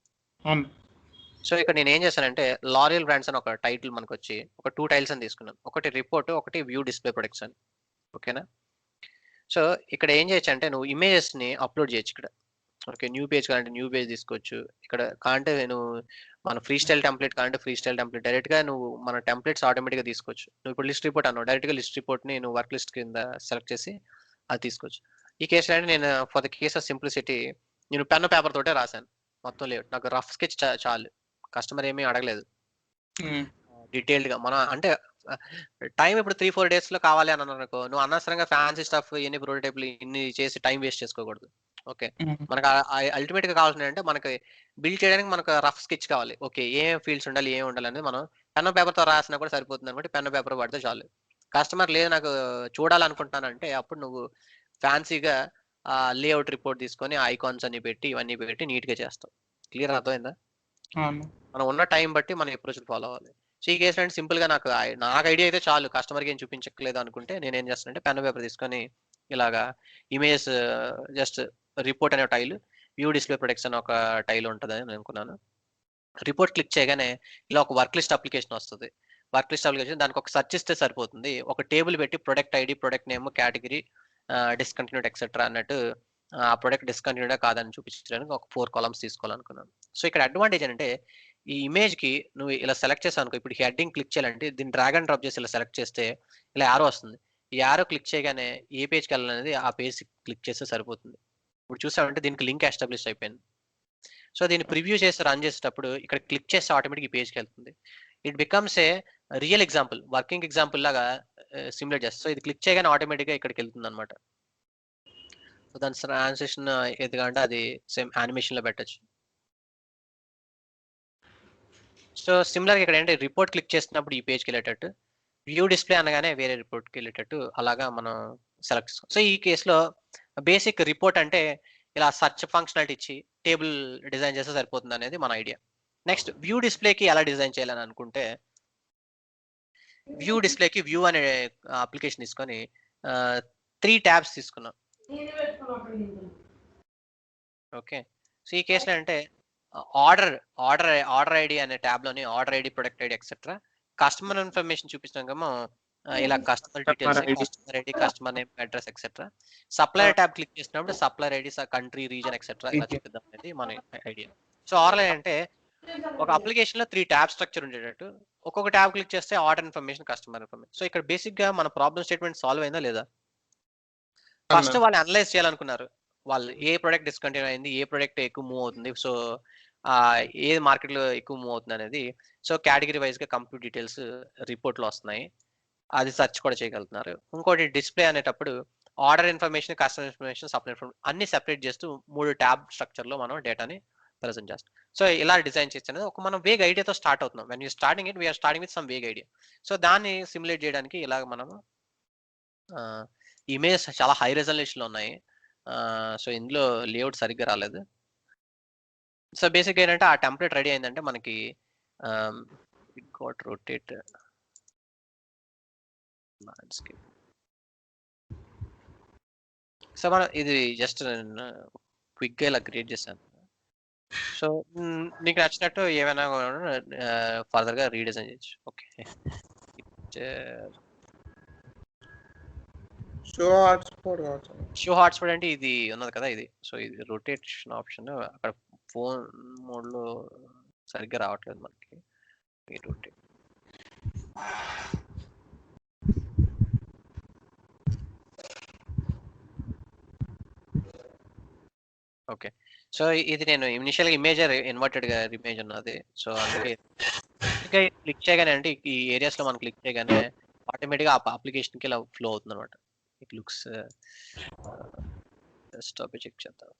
సో ఇక్కడ నేను ఏం చేశానంటే లారియల్ బ్రాండ్స్ అని ఒక టైటిల్ మనకు వచ్చి ఒక 2 టైల్స్ అని తీసుకున్నాను. ఒకటి రిపోర్ట్, ఒకటి వ్యూ డిస్ప్లే ప్రొడక్ట్స్ అని. ఓకేనా? సో ఇక్కడ ఏం చేయొచ్చు అంటే నువ్వు ఇమేజెస్ ని అప్లోడ్ చేయొచ్చు ఇక్కడ. ఓకే, న్యూ పేజ్ కావాలంటే న్యూ పేజ్ తీసుకోవచ్చు. ఇక్కడ కాంటే నువ్వు మన ఫ్రీ స్టైల్ టెంప్లెట్ కావాలంటే ఫ్రీ స్టైల్ టెంప్లెట్ డైరెక్ట్ గా నువ్వు మన టెంప్లెట్స్ ఆటోమేటిక్ గా తీసుకోవచ్చు. నువ్వు ఇప్పుడు లిస్ట్ రిపోర్ట్ అన్నావు, డైరెక్ట్ గా లిస్ట్ రిపోర్ట్ ని నువ్వు వర్క్ లిస్ట్ కింద సెలెక్ట్ చేసి అది తీసుకోవచ్చు. ఈ కేసులో అంటే నేను for the case of simplicity నేను పెన్ పేపర్ తోటే రాశాను మొత్తం లేవు. నాకు రఫ్ స్కెచ్ చాలు కస్టమర్ ఏమీ అడగలేదు డీటెయిల్డ్గా. మనం అంటే టైం ఇప్పుడు 3-4 డేస్లో కావాలి అని అన్నారు అనుకో, నువ్వు అనవసరంగా ఫ్యాన్సీ స్టఫ్ ఎన్ని ప్రోటోటైప్లు ఇన్ని చేసి టైం వేస్ట్ చేసుకోకూడదు. ఓకే, మనకు అల్టిమేట్గా కావాల్సింది అంటే మనకి బిల్డ్ చేయడానికి మనకు రఫ్ స్కెచ్ కావాలి. ఓకే, ఏం ఫీల్డ్స్ ఉండాలి ఏం ఉండాలి అనేది మనం పెన్ పేపర్తో రాసినా కూడా సరిపోతుంది అనమాట. పెన్ పేపర్ పడితే చాలు. కస్టమర్ లేదు నాకు చూడాలనుకుంటానంటే అప్పుడు నువ్వు ఫ్యాన్సీగా లేఅవుట్ రిపోర్ట్ తీసుకొని ఐకాన్స్ అన్ని పెట్టి ఇవన్నీ పెట్టి నీట్గా చేస్తావు. క్లియర్ అర్థమైందా? మనం ఉన్న టైం బట్టి మనం అప్రోచ్ ఫాలో అవ్వాలి. సో ఈ కేసులో అంటే సింపుల్గా నాకు ఐడియా అయితే చాలు, కస్టమర్కి ఏం చూపించట్లేదు అనుకుంటే నేను ఏం చేస్తానంటే పెన్ పేపర్ తీసుకొని ఇలాగా ఇమేజ్ జస్ట్ రిపోర్ట్ అనే టైల్, వ్యూ డిస్ప్లే ప్రొడక్ట్స్ అని ఒక టైల్ ఉంటుందని నేను అనుకున్నాను. రిపోర్ట్ క్లిక్ చేయగానే ఇలా ఒక వర్క్ లిస్ట్ అప్లికేషన్ వస్తుంది. వర్క్ లిస్ట్ అప్లికేషన్ దానికి ఒక సెర్చ్ ఇస్తే సరిపోతుంది. ఒక టేబుల్ పెట్టి product ID, product name, category, discontinued etcetera అన్నట్టు ఆ ప్రొడక్ట్ డిస్కంటిన్యూడా కాదని చూపించడానికి ఒక 4 కాలమ్స్ తీసుకోవాలనుకున్నాను. సో ఇక్కడ అడ్వాంటేజ్ ఏంటంటే ఈ ఇమేజ్కి నువ్వు ఇలా సెలెక్ట్ చేసావు అనుకో, ఇప్పుడు హెడ్డింగ్ క్లిక్ చేయాలంటే దీన్ని డ్రాగ్ అండ్ డ్రాప్ చేసి ఇలా సెలెక్ట్ చేస్తే ఇలా యారో వస్తుంది. ఈ యారో క్లిక్ చేయగానే ఏ పేజ్కి వెళ్ళాలనేది ఆ పేజ్ క్లిక్ చేస్తే సరిపోతుంది. ఇప్పుడు చూసామంటే దీనికి లింక్ ఎస్టాబ్లిష్ అయిపోయింది. సో దీన్ని ప్రివ్యూ చేసి రన్ చేసేటప్పుడు ఇక్కడ క్లిక్ చేస్తే ఆటోమేటిక్ ఈ పేజ్కి వెళ్తుంది. It becomes a real example, working example లాగా సిమ్యులేట్ చేస్తుంది. సో ఇది క్లిక్ చేయగానే ఆటోమేటిక్గా ఇక్కడికి వెళ్తుంది అనమాట. సో దాని ట్రాన్సిషన్ ఏదిగా అంటే అది సేమ్ యానిమేషన్లో పెట్టచ్చు. సో సిమిలర్గా ఇక్కడ ఏంటంటే రిపోర్ట్ క్లిక్ చేసినప్పుడు ఈ పేజ్కి వెళ్ళేటట్టు, వ్యూ డిస్ప్లే అనగానే వేరే రిపోర్ట్కి వెళ్ళేటట్టు అలాగా మనం సెలెక్ట్ చేసుకోం. సో ఈ కేసులో బేసిక్ రిపోర్ట్ అంటే ఇలా సర్చ్ ఫంక్షనాలిటీ ఇచ్చి టేబుల్ డిజైన్ చేస్తే సరిపోతుంది అనేది మన ఐడియా. నెక్స్ట్ వ్యూ డిస్ప్లేకి ఎలా డిజైన్ చేయాలని అనుకుంటే, వ్యూ డిస్ప్లేకి వ్యూ అనే అప్లికేషన్ తీసుకొని 3 ట్యాబ్స్ తీసుకున్నాం. ఓకే, సో ఈ కేసులో అంటే ఆర్డర్ ఐడి అనే ట్యాబ్లోని order ID, product ID etcetera, customer information చూపించాము ఇలా customer details, customer ID, customer name, address etcetera. Supplier tab click చేసినప్పుడు supplier ID, country, region etcetera ఇలా చూపిద్దాం అనేది మన ఐడియా. సో ఆర్లైన్ అంటే ఒక అప్లికేషన్ లో 3 ట్యాబ్ స్ట్రక్చర్ ఉండేటట్టు, ఒక్కొక్క ట్యాబ్ క్లిక్ చేస్తే order information, customer information. So ఇక్కడ బేసిక్ గా మన ప్రాబ్లమ్ స్టేట్మెంట్ సాల్వ్ అయిందా లేదా? ఫస్ట్ వాళ్ళు అనలైజ్ చేయాలనుకున్నారు, వాళ్ళు ఏ ప్రొడక్ట్ డిస్కంటిన్యూ అయింది, ఏ ప్రొడక్ట్ ఎక్కువ మూవ్ అవుతుంది, సో ఏ మార్కెట్ లో ఎక్కువ మూవ్ అవుతుంది అనేది. సో కేటగిరీ వైజ్ గా కంప్లీట్ డీటెయిల్స్ రిపోర్ట్ లో వస్తున్నాయి, అది సెర్చ్ కూడా చేయగలుగుతున్నారు. ఇంకోటి డిస్ప్లే అనేటప్పుడు order information, customer information, supply information అన్ని సెపరేట్ చేస్తూ 3 ట్యాబ్ స్ట్రక్చర్ లో మనం డేటాని ప్రెజెంట్ చేస్తాం. సో ఇలా డిజైన్ చేసేది ఒక మనం వేగ్ ఐడియాతో స్టార్ట్ అవుతున్నాం. When you starting it we're starting with some vague idea. So దాన్ని సిమ్యులేట్ చేయడానికి ఇలాగ మనము ఇమేజ్ చాలా హై రెజల్యూషన్ లో ఉన్నాయి. సో ఇందులో లేఅవుట్ సరిగ్గా రాలేదు. సో బేసిక్ ఏంటంటే ఆ టెంప్లెట్ రెడీ అయిందంటే మనకి it got rotate landscape. So మనం ఇది జస్ట్ క్విక్గా ఇలా క్రియేట్ చేశాను. సో నీకు నచ్చినట్టు ఏమైనా ఫర్దర్గా రీడిజైన్ చేయొచ్చు. ఓకే, షో హాట్స్పాట్ అంటే ఇది ఉన్నది కదా ఇది. సో ఇది రొటేషన్ ఆప్షన్ అక్కడ ఫోన్ మోడ్లో సరిగ్గా రావట్లేదు మనకి. Rotate okay. సో ఇది నేను ఇనిషియల్ ఇమేజ్ ఇన్వర్టెడ్ గా ఇమేజ్ ఉన్నది. సో అందుకే ఇంకా క్లిక్ చేయగానే అంటే ఈ ఏరియాస్ లో మనం క్లిక్ చేయగానే ఆటోమేటిక్ గా అప్లికేషన్ కి ఇలా ఫ్లో అవుతుంది అనమాట. ఇట్ లుక్స్ డెస్క్టాప్ చెక్ చేద్దాం.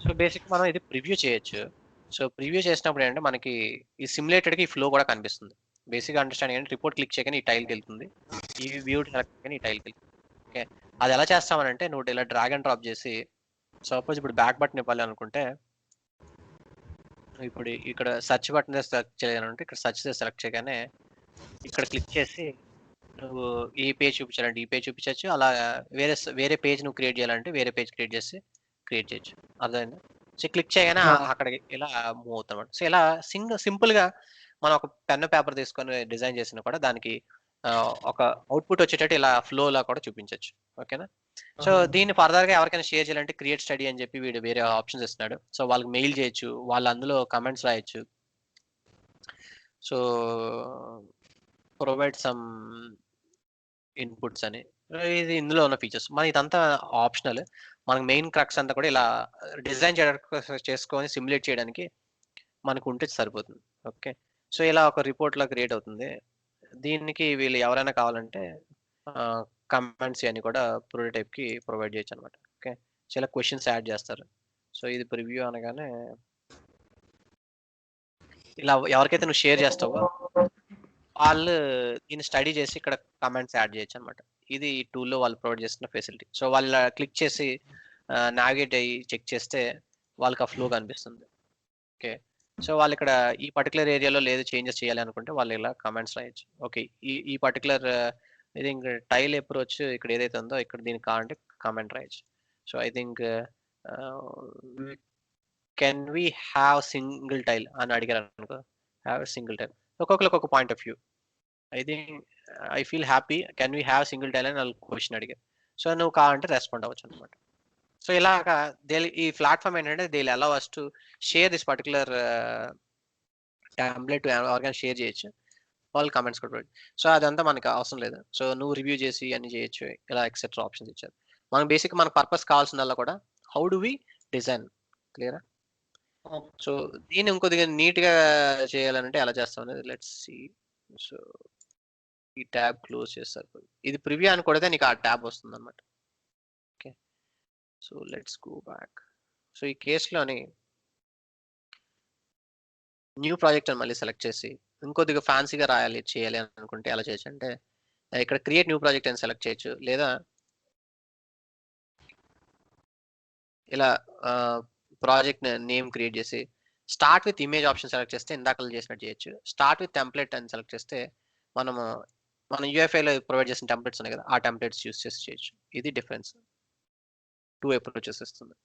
సో బేసిక్ మనం ఇది ప్రివ్యూ చేయొచ్చు. సో ప్రివ్యూ చేసినప్పుడు ఏంటంటే మనకి ఈ సిమ్యులేటెడ్ కి ఫ్లో కూడా కనిపిస్తుంది. బేసిక్ అండర్స్టాండింగ్ ఏంటంటే రిపోర్ట్ క్లిక్ చేయగానే ఈ టైల్కి వెళ్తుంది, ఈ వ్యూ సెలెక్ట్ చేయగానే ఈ టైల్కి వెళ్తుంది. ఓకే, అది ఎలా చేస్తామనంటే నువ్వు ఇలా డ్రాగ్ అండ్ డ్రాప్ చేసి, సపోజ్ ఇప్పుడు బ్యాక్ బటన్ ఇవ్వాలి అనుకుంటే ఇప్పుడు ఇక్కడ సర్చ్ బటన్ సెలెక్ట్ చేయాలంటే ఇక్కడ సర్చ్ సెలెక్ట్ చేయగానే ఇక్కడ క్లిక్ చేసి నువ్వు ఈ పేజ్ చూపించాలంటే ఈ పేజ్ చూపించవచ్చు, అలా వేరే పేజ్ నువ్వు క్రియేట్ చేయాలంటే వేరే పేజ్ క్రియేట్ చేయొచ్చు. అర్థమైందా? సో క్లిక్ చేయగానే అక్కడికి ఇలా మూవ్ అవుతాం. సో ఇలా సింపుల్ గా మనం ఒక పెన్ పేపర్ తీసుకొని డిజైన్ చేసినా కూడా దానికి ఒక అవుట్పుట్ వచ్చేటట్టు ఇలా ఫ్లో లా కూడా చూపించవచ్చు. ఓకేనా? సో దీన్ని ఫర్దర్ గా ఎవరికైనా షేర్ చేయాలంటే క్రియేట్ స్టడీ అని చెప్పి వీడు వేరే ఆప్షన్స్ ఇస్తున్నాడు. సో వాళ్ళకి మెయిల్ చేయొచ్చు, వాళ్ళు అందులో కమెంట్స్ రాయొచ్చు. సో ప్రొవైడ్ సమ్ ఇన్పుట్స్ అని. ఇది ఇందులో ఉన్న ఫీచర్స్. మన ఇదంతా ఆప్షనల్. మనకు మెయిన్ క్రక్స్ అంతా కూడా ఇలా డిజైన్ చేసుకొని సిమ్యులేట్ చేయడానికి మనకు ఉంటే సరిపోతుంది. ఓకే. సో ఇలా ఒక రిపోర్ట్‌లా క్రియేట్ అవుతుంది. దీనికి వీళ్ళు ఎవరైనా కావాలంటే కమాండ్స్ ఇయన్నీ కూడా ప్రోటోటైప్‌కి ప్రొవైడ్ చేయొచ్చనమాట. ఓకే. చాలా క్వెషన్స్ యాడ్ చేస్తారు. సో ఇది ప్రివ్యూ అనగానే ఇలా ఎవరికైతే నువ్వు షేర్ చేస్తావో వాళ్ళు దీన్ని స్టడీ చేసి ఇక్కడ కమెంట్స్ యాడ్ చేయొచ్చనమాట. ఇది ఈ టూల్‌లో వాళ్ళు ప్రొవైడ్ చేస్తున్న ఫెసిలిటీ. సో వాళ్ళు క్లిక్ చేసి నావిగేట్ అయ్యి చెక్ చేస్తే వాళ్ళకి ఆ ఫ్లో కనిపిస్తుంది. ఓకే. సో వాళ్ళిక్కడ ఈ పర్టిక్యులర్ ఏరియాలో లేదు చేంజెస్ చేయాలి అనుకుంటే వాళ్ళు ఇలా కమెంట్స్ రాయొచ్చు. ఓకే. ఈ ఈ particular I think tile approach ఇక్కడ ఏదైతే ఉందో ఇక్కడ దీనికి కావాలంటే కామెంట్ రాయొచ్చు. So I think can we have single tile అని అడిగారనుకో, హావ్ సింగిల్ టైల్. ఒక్కొక్కరికి ఒక point of view. I think I feel happy can we have single tile అని వాళ్ళు క్వశ్చన్ అడిగారు. సో నువ్వు కావాలంటే రెస్పాండ్ అవ్వచ్చు అనమాట. సో ఇలాగా ఈ ప్లాట్ఫామ్ ఏంటంటే they allow us to share this particular template ఎవరికైనా షేర్ చేయొచ్చు. వాళ్ళు కామెంట్స్ కూడా సో అదంతా మనకు అవసరం లేదు. సో నువ్వు రివ్యూ చేసి అన్ని చేయొచ్చు. ఇలా ఎక్సెట్రా ఆప్షన్స్ ఇచ్చారు. మనం బేసిక్ మన పర్పస్ కావాల్సిందల్లా కూడా హౌ డు వి డిజైన్. క్లియరా? సో దీన్ని ఇంకొద్దిగా నీట్‌గా చేయాలంటే ఎలా చేస్తాం అనేది లెట్స్ సీ. సో ఈ ట్యాబ్ క్లోజ్ చేస్తారు. ఇది ప్రివ్యూ అని కొడితే నీకు ఆ ట్యాబ్ వస్తుందన్నమాట. Okay. So let's go back. So ఈ కేస్‌లోని న్యూ ప్రాజెక్ట్ అని మళ్ళీ సెలెక్ట్ చేసి ఇంకొద్దిగా ఫ్యాన్సీగా చేయాలి అనుకుంటే ఎలా చేయొచ్చు అంటే ఇక్కడ క్రియేట్ న్యూ ప్రాజెక్ట్ అని సెలెక్ట్ చేయొచ్చు. లేదా ఇలా ప్రాజెక్ట్ నేమ్ క్రియేట్ చేసి start with image option select చేస్తే ఇందాక చేసినట్టు చేయొచ్చు. స్టార్ట్ విత్ టెంప్లెట్ అని సెలెక్ట్ చేస్తే మనము మన యూఎఫ్ఐలో ప్రొవైడ్ చేసిన టెంప్లెట్స్ ఉన్నాయి కదా, ఆ టెంప్లెట్స్ యూస్ చేసి చేయొచ్చు. ఇది డిఫరెన్స్. 2 అప్రోచెస్ ఇస్తుంది.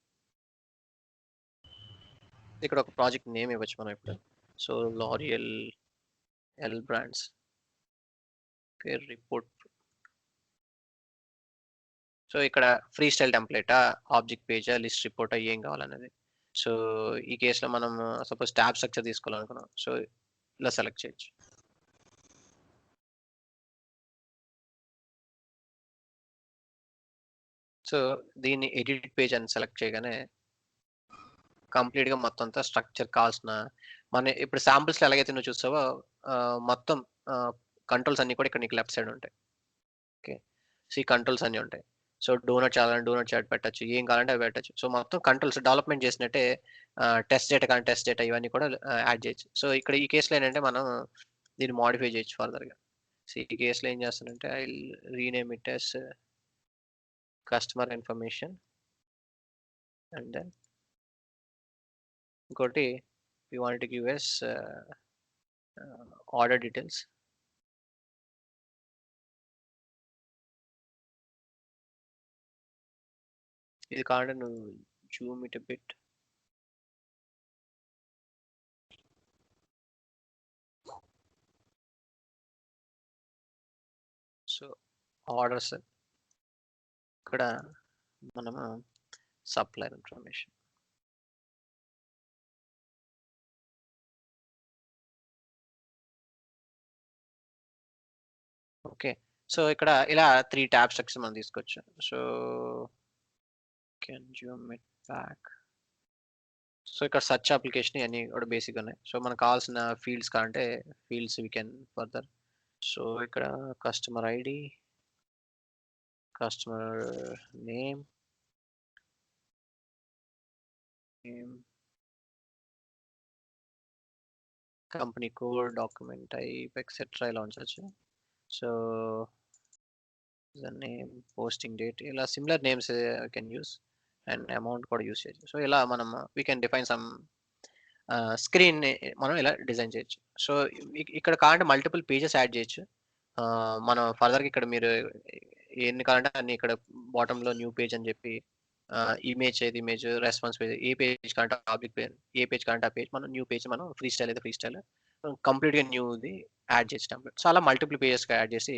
ఇక్కడ ఒక ప్రాజెక్ట్ నేమ్ ఇవ్వచ్చు మనం ఇప్పుడు. So L'Oréal L brands report. So ఇక్కడ ఫ్రీ స్టైల్ టెంప్లెటా, ఆబ్జెక్ట్ పేజా, లిస్ట్ రిపోర్టా ఏం కావాలనేది. సో ఈ కేసులో మనం సపోజ్ ట్యాబ్ స్ట్రక్చర్ తీసుకోవాలనుకున్నాం. సో ఇలా సెలెక్ట్ చేయొచ్చు. సో దీన్ని ఎడిట్ పేజ్ అని సెలెక్ట్ చేయగానే కంప్లీట్‌గా మొత్తం అంతా స్ట్రక్చర్ కావాల్సిన మన ఇప్పుడు శాంపిల్స్‌లో ఎలాగైతే నువ్వు చూసావో మొత్తం కంట్రోల్స్ అన్నీ కూడా ఇక్కడ నీకు లెఫ్ట్ సైడ్ ఉంటాయి. ఓకే. సో ఈ కంట్రోల్స్ అన్నీ ఉంటాయి. సో డోనట్ చాలంటే డోనట్ చాట్ పెట్టొచ్చు. ఏం కావాలంటే అవి పెట్టొచ్చు. సో మొత్తం కంట్రోల్స్ డెవలప్‌మెంట్ చేసినట్టే టెస్ట్ డేటా కానీ టెస్ట్ డేటా ఇవన్నీ కూడా యాడ్ చేయొచ్చు. సో ఇక్కడ ఈ కేస్‌లో ఏంటంటే మనం దీన్ని మోడిఫై చేయొచ్చు ఫర్దర్‌గా. సో ఈ కేస్‌లో ఏం చేస్తానంటే I will rename it as customer information and then ఇంకోటి we want to give us order details. ఇది కావాలంటే నువ్వు zoom it bit. So orders ఇక్కడ మనము సప్లయర్ ఇన్ఫర్మేషన్. ఓకే. సో ఇక్కడ ఇలా 3 ట్యాబ్ స్ట్రక్చర్ మనం తీసుకోవచ్చు. So can zoom it back. So ఇక్కడ సెర్చ్ అప్లికేషన్ ఇవన్నీ కూడా బేసిక్ ఉన్నాయి. సో మనకు కావాల్సిన ఫీల్డ్స్ కావాలంటే fields we can further. So ఇక్కడ customer ID, customer name, company code, document type etcetera ఇలా ఉంచవచ్చు. So the name, posting date, ఇలా similar names can use and amount కూడా యూస్ చేయొచ్చు. సో ఇలా మనం we can define some screen మనం ఇలా డిజైన్ చేయొచ్చు. సో ఇక్కడ కావాలంటే మల్టిపుల్ పేజెస్ యాడ్ చేయొచ్చు. మనం ఫర్దర్గా ఇక్కడ మీరు ఎన్ని కావాలంటే అన్ని ఇక్కడ బాటంలో న్యూ పేజ్ అని చెప్పి ఇమేజ్ అయితే ఇమేజ్, రెస్పాన్స్ పేజ్, ఏ పేజ్ కావాలంటే ఆబ్జెక్ట్ పేజ్, ఏ పేజ్ కావాలంటే ఆ పేజ్ మనం న్యూ పేజ్ మనం ఫ్రీ స్టైల్ అయితే ఫ్రీ స్టైల్ కంప్లీట్గా న్యూది యాడ్ చేసి టెంప్లెట్. సో అలా మల్టిపుల్ పేజెస్గా యాడ్ చేసి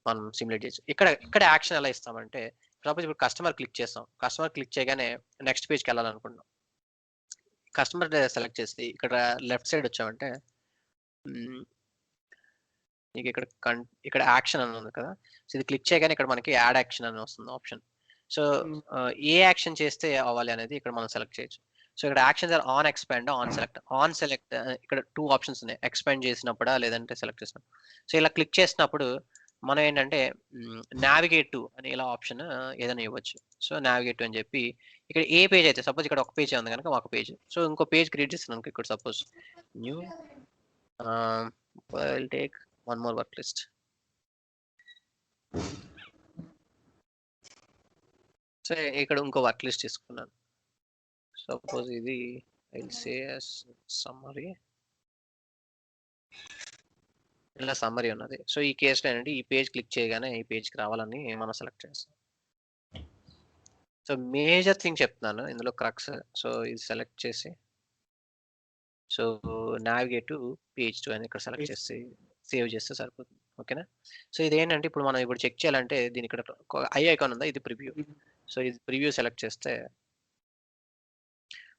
మనం సిమ్యులేట్ చేయొచ్చు. ఇక్కడ యాక్షన్ ఎలా ఇస్తామంటే సపోజ్ ఇప్పుడు కస్టమర్ క్లిక్ చేస్తాం. కస్టమర్ క్లిక్ చేయగానే నెక్స్ట్ పేజ్కి వెళ్ళాలనుకుంటున్నాం. కస్టమర్ సెలెక్ట్ చేసి ఇక్కడ లెఫ్ట్ సైడ్ వచ్చామంటే నీకు ఇక్కడ యాక్షన్ అని ఉంది కదా, సో ఇది క్లిక్ చేయగానే ఇక్కడ మనకి యాడ్ యాక్షన్ అని వస్తుంది ఆప్షన్. సో ఏ యాక్షన్ చేస్తే అవ్వాలి అనేది ఇక్కడ మనం సెలెక్ట్ చేయొచ్చు. సో ఇక్కడ actions are on expand, on select. ఇక్కడ 2 ఆప్షన్స్ ఉన్నాయి, ఎక్స్పాండ్ చేసినప్పుడా లేదంటే సెలెక్ట్ చేసినప్పుడు. సో ఇలా క్లిక్ చేసినప్పుడు మనం ఏంటంటే నావిగేట్ టు అని ఇలా ఆప్షన్ ఏదైనా ఇవ్వచ్చు. సో నావిగేట్ టు అని చెప్పి ఇక్కడ ఏ పేజ్ అయితే, సపోజ్ ఇక్కడ ఒక పేజ్ ఉంది కనుక ఒక పేజ్, సో ఇంకో పేజ్ క్రియేట్ చేస్తున్నాను ఇక్కడ, suppose new will take one more work list. So ఇక్కడ ఇంకో వర్క్ లిస్ట్ తీసుకున్నాను, సపోజ్ ఇది ఐల్ సే సమ్మరీ, ఇలా సమ్మరీ ఉన్నది. సో ఈ కేసులో ఏంటంటే ఈ పేజ్ క్లిక్ చేయగానే ఈ పేజ్కి రావాలని మనం సెలెక్ట్ చేస్తాం. సో మేజర్ థింగ్ చెప్తున్నాను ఇందులో క్రక్స్. సో ఇది సెలెక్ట్ చేసి, సో నావిగేట్ టు పేజ్ 2 అని ఇక్కడ సెలెక్ట్ చేసి సేవ్ చేస్తే సరిపోతుంది. ఓకేనా. సో ఇది ఏంటంటే ఇప్పుడు మనం ఇప్పుడు చెక్ చేయాలంటే దీని ఇక్కడ ఐ ఐకాన్ ఉందా, ఇది ప్రివ్యూ. సో ఇది ప్రివ్యూ సెలెక్ట్ చేస్తే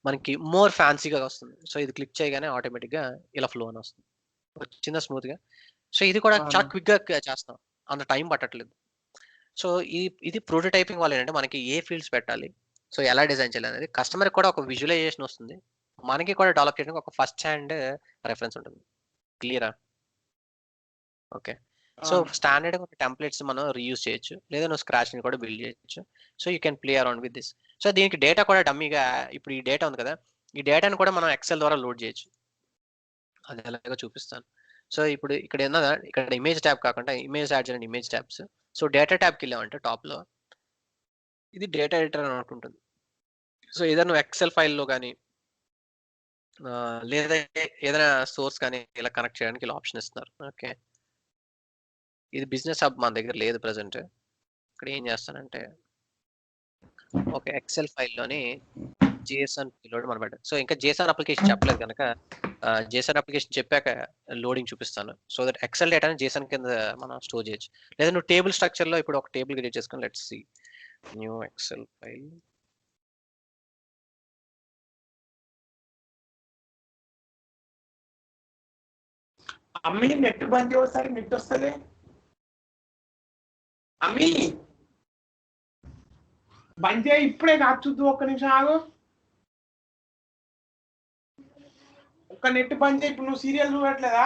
మనకి మోర్ ఫ్యాన్సీగా వస్తుంది. సో ఇది క్లిక్ చేయగానే ఆటోమేటిక్గా ఇలా ఫ్లో అని వస్తుంది, చిన్న స్మూత్గా. సో ఇది కూడా చాలా క్విక్గా చేస్తాం, అంత టైం పట్టట్లేదు. సో ఇది ప్రోటోటైపింగ్ వాళ్ళు ఏంటంటే మనకి ఏ ఫీల్డ్స్ పెట్టాలి, సో ఎలా డిజైన్ చేయాలి అనేది కస్టమర్కి కూడా ఒక విజువలైజేషన్ వస్తుంది, మనకి కూడా డెవలప్ చేయడానికి ఒక ఫస్ట్ హ్యాండ్ రెఫరెన్స్ ఉంటుంది. క్లియరా? ఓకే. సో స్టాండర్డ్ టెంప్లెట్స్ మనం రీయూజ్ చేయొచ్చు, లేదా నువ్వు స్క్రాచ్ ని కూడా బిల్డ్ చేయొచ్చు. So you can play around with this. So దీనికి డేటా కూడా డమ్మీగా, ఇప్పుడు ఈ డేటా ఉంది కదా, ఈ డేటాను కూడా మనం ఎక్సెల్ ద్వారా లోడ్ చేయొచ్చు. అది ఎలాగో చూపిస్తాను. సో ఇప్పుడు ఇక్కడ ఏందా, ఇక్కడ ఇమేజ్ ట్యాబ్ కాకుండా ఇమేజ్ యాడ్ చేయండి, ఇమేజ్ ట్యాబ్స్. సో డేటా ట్యాబ్కి వెళ్ళామంటే టాప్లో ఇది డేటా ఎడిటర్ అని ఉంటుంది. సో ఏదైనా నువ్వు ఎక్సెల్ ఫైల్లో కానీ లేదా ఏదైనా సోర్స్ కానీ ఇలా కనెక్ట్ చేయడానికి ఇలా ఆప్షన్ ఇస్తున్నారు. ఓకే, ఇది బిజినెస్ హబ్ మన దగ్గర లేదు ప్రజెంట్. ఇక్కడ ఏం చేస్తానంటే ఒక ఎక్సెల్ ఫైల్లోని జేసన్ పిలోడ్ మనం పెట్టాలి. సో ఇంకా జేసన్ అప్లికేషన్ చెప్పలేదు కనుక జేసన్ అప్లికేషన్ చెప్పాక లోడింగ్ చూపిస్తాను. సో దట్ ఎక్సెల్ డేటాని జేసన్ కింద మనం స్టోర్ చేయొచ్చు. లేదా నువ్వు టేబుల్ స్ట్రక్చర్లో ఇప్పుడు ఒక టేబుల్ క్రియేట్ చేసుకొని, let's see new Excel file.
అమ్మి నెట్ బంద్ ఒకసారి, నెట్ వస్తుంది. అమ్మి బంద్ చేయి, ఇప్పుడే కాదు, చూద్దు, ఒక్క నిమిషం ఆగు. ఒక్క నెట్ బంద్ చేయి. ఇప్పుడు నువ్వు సీరియల్ చూడట్లేదా?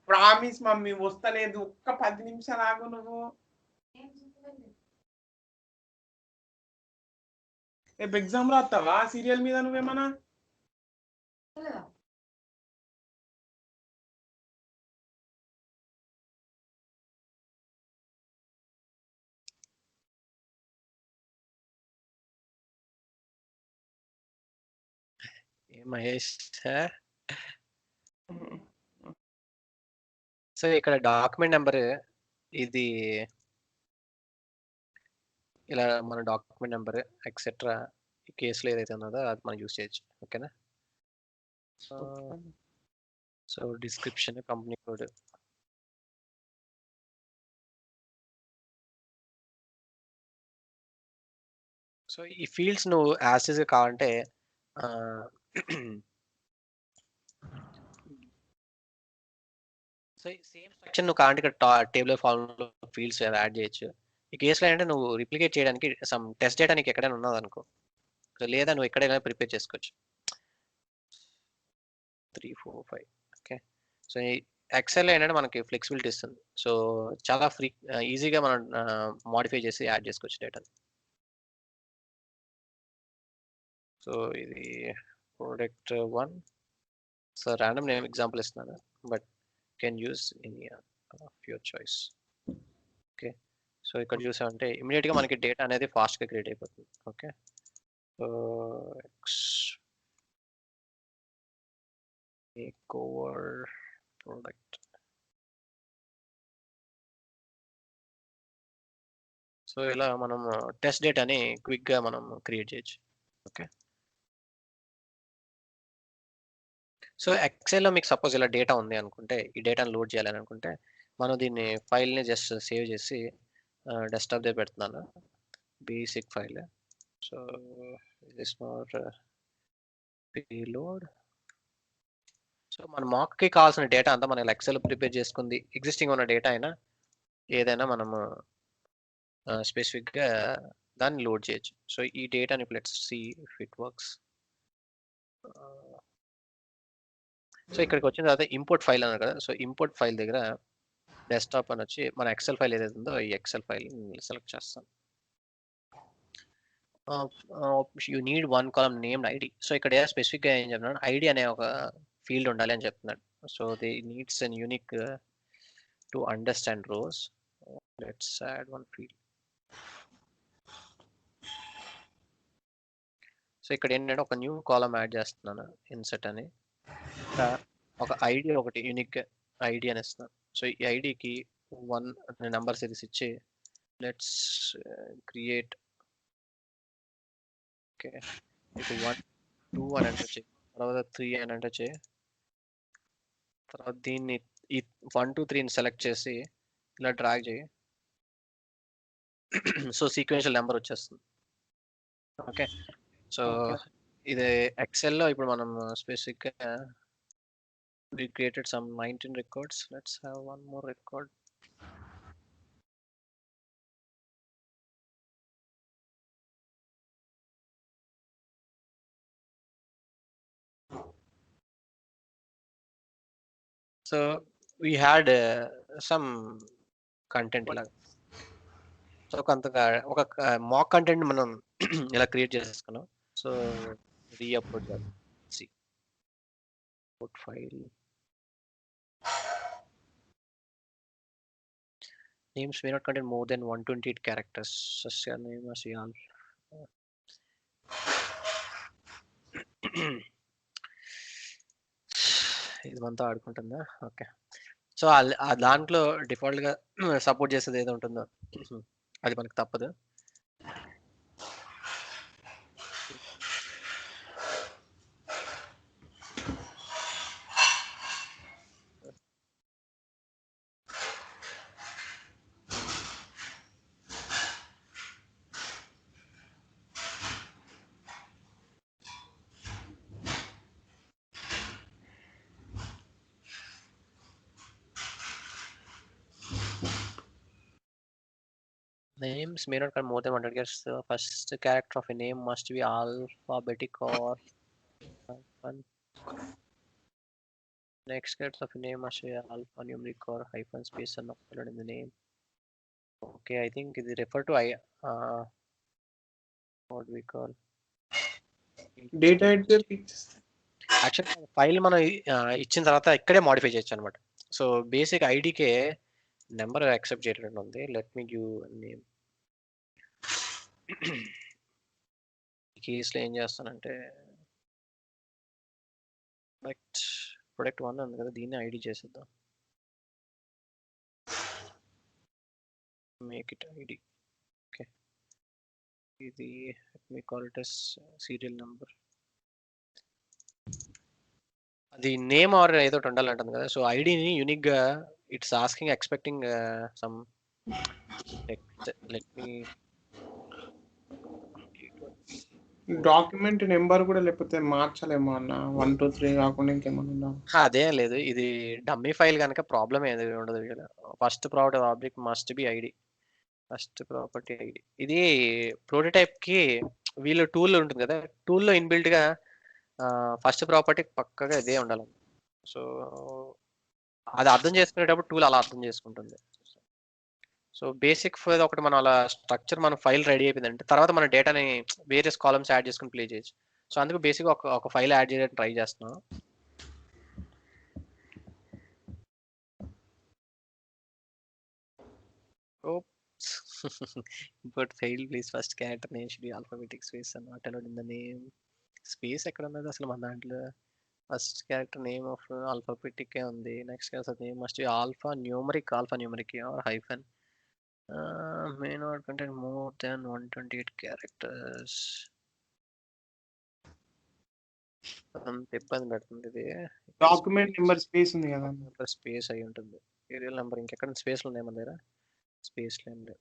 ప్రామిస్ మమ్మీ, వస్తలేదు. ఒక్క 10 నిమిషాలు ఆగు. నువ్వు రేపు ఎగ్జామ్ రాస్తావా సీరియల్ మీద? నువ్వేమన్నా
మహేష్. సో ఇక్కడ డాక్యుమెంట్ నెంబర్ ఇది, ఇలా మన డాక్యుమెంట్ నెంబర్ ఎక్సెట్రా ఈ కేసులో ఏదైతే ఉన్నదో అది మనం యూజ్ చేయొచ్చు. ఓకేనా. So description, company code. So ఈ ఫీల్డ్స్ నువ్వు యాసిడ్గా కావాలంటే సో సేమ్ సెక్షన్ నువ్వు కావాలంటే ఇక్కడ టేబుల్ ఫార్మ్లో ఫీల్డ్స్ యాడ్ చేయొచ్చు. ఈ కేసులో ఏంటంటే నువ్వు రిప్లికేట్ చేయడానికి సమ్ టెస్ట్ డేటా నీకు ఎక్కడైనా ఉన్నదనుకో, లేదా నువ్వు ఎక్కడైనా ప్రిపేర్ చేసుకోవచ్చు. 3, 4, 5. ఓకే. సో ఈ ఎక్సెల్ ఏంటంటే మనకి ఫ్లెక్సిబిలిటీ ఇస్తుంది. సో చాలా ఈజీగా మనం మోడిఫై చేసి యాడ్ చేసుకోవచ్చు డేటాని. సో ఇది ప్రోడక్ట్ 1. సో ర్యాండమ్ నేను ఎగ్జాంపుల్ ఇస్తున్నాను, but can use any of your choice. Okay. So ఇక్కడ చూసామంటే ఇమీడియట్గా మనకి డేటా అనేది ఫాస్ట్గా క్రియేట్ అయిపోతుంది. Okay. So cover product. So ఇలా మనం టెస్ట్ డేటాని క్విక్గా మనం క్రియేట్ చేయొచ్చు. ఓకే. సో ఎక్సెల్లో మీకు సపోజ్ ఇలా డేటా ఉంది అనుకుంటే, ఈ డేటాను లోడ్ చేయాలని అనుకుంటే, మనం దీన్ని ఫైల్ని జస్ట్ సేవ్ చేసి డెస్క్టాప్ దగ్గర పెడుతున్నాను, basic file. So it is not payload. So మన మాక్కి కావాల్సిన డేటా అంతా మనం ఎక్సెల్ ప్రిపేర్ చేసుకుంది ఎగ్జిస్టింగ్ ఉన్న డేటా అయినా ఏదైనా మనము స్పెసిఫిక్గా దాన్ని లోడ్ చేయొచ్చు. సో ఈ డేటాని let's see if it works. So ఇక్కడికి వచ్చిన తర్వాత ఇంపోర్ట్ ఫైల్ అన్నారు కదా. సో ఇంపోర్ట్ ఫైల్ దగ్గర డెస్క్టాప్ అని వచ్చి మన ఎక్సెల్ ఫైల్ ఏదైతే ఉందో ఈ ఎక్సెల్ ఫైల్ సెలెక్ట్ చేస్తాం. You need one column named ID. So ఇక్కడ స్పెసిఫిక్గా ఏం చెప్తున్నాడు, ఐడి అనే ఒక ఫీల్డ్ ఉండాలి అని చెప్తున్నాడు. So the needs an unique to understand rows. Let's add one field. So ఇక్కడ ఏంటంటే ఒక న్యూ కాలమ్ యాడ్ చేస్తున్నాను, ఇన్సర్ట్ అని. ఒక ఐడి ఒకటి యూనిక్ ఐడి అని ఇస్తున్నాను. సో ఈ ఐడికి 1 నెంబర్ సిరీస్ ఇచ్చి లెట్స్ క్రియేట్. ఓకే, ఇప్పుడు 1 2 అని ఎంటర్ చేయి, తర్వాత 3 అని ఎంటర్ చేయి, తర్వాత దీన్ని ఈ 1 2 3ని సెలెక్ట్ చేసి ఇలా డ్రాగ్ చేయి. సో సీక్వెన్షియల్ నెంబర్ వచ్చేస్తుంది. ఓకే, సో ఇది ఎక్సెల్లో ఇప్పుడు మనం స్పెసిఫిక్గా we created some 19 records. Let's have one more record. So we had some content ఇలా. సో కొంతగా ఒక మాక్ కంటెంట్ మనం ఇలా క్రియేట్ చేసేసుకున్నాం. సో రీఅప్లోడ్ చేద్దాం. See out file names may not contain more than 128 characters. Sasya name as yal. ఇది మనతో ఆడుకుంటుందా? Okay, so దాంట్లో డిఫాల్ట్గా సపోర్ట్ చేసేది ఏదో ఉంటుందో అది మనకు తప్పదు. Names may not contain more than 100 characters. The first character of a name must be alphabetic or hyphen. Next character of a name must be alphanumeric or hyphen space are not followed in the name. Okay, I think it refer to what we call
data editor
actual file మనం ఇచ్చిన తర్వాత ఇక్కడే modify చేయొచ్చు అనమాట. So basic ఐడికే number accept చేయడం ఉంది. Let me give name. ఈ కేసులో ఏం చేస్తానంటే ప్రొడక్ట్ 1 ఉంది కదా, దీన్ని ఐడి చేసేద్దాం. Make it ID. ఓకే, ఇది మీ call it as serial number. అది నేమ్ ఆర్ ఏదో ఒకటి ఉండాలంటుంది కదా. సో ఐడిని యూనిక్ గా it's asking expecting some let me
document number కూడా లేకపోతే మార్చాలేమో అన్న 1 2 3 కాకుండా ఇంకేమన్నా ఉందా?
అదే లేదు, ఇది డమ్మీ ఫైల్ కనుక ప్రాబ్లం ఏది ఉండదు. First property object must be ID. First property ID. ఇది ప్రోటోటైప్ కి వీళ్ళు టూల్ ఉంటుంది కదా, టూల్లో ఇన్బిల్ట్ గా ఫస్ట్ ప్రాపర్టీ పక్కగా ఇదే ఉండాలి. సో అది అర్థం చేసుకునేటప్పుడు టూల్ అలా అర్థం చేసుకుంటుంది. సో బేసిక్ ఒకటి మనం అలా స్ట్రక్చర్ మన ఫైల్ రెడీ అయిపోయిందంటే తర్వాత మన డేటాని వేరియస్ కాలమ్స్ యాడ్ చేసుకుని ప్లే చేయొచ్చు. సో అందుకు బేసిక్ ఒక ఫైల్ యాడ్ చేయడానికి ట్రై చేస్తున్నాం. But failed, please first character name should be alphabetic space and not allowed in the name. Space ఎక్కడ ఉన్నది అసలు మన దాంట్లో? First character name of alphabetic ఉంది. Next character name must be alphanumeric or hyphen. may not contain more than 128 characters. అంత ఇబ్బంది పెడుతుంది ఇది.
డాక్యుమెంట్ నెంబర్ స్పేస్ ఉంది కదా,
స్పేస్ అయి ఉంటుంది. సీరియల్ నెంబర్ ఇంకెక్కడ స్పేస్ ఉన్నాయి మన దగ్గర? స్పేస్ లేదు.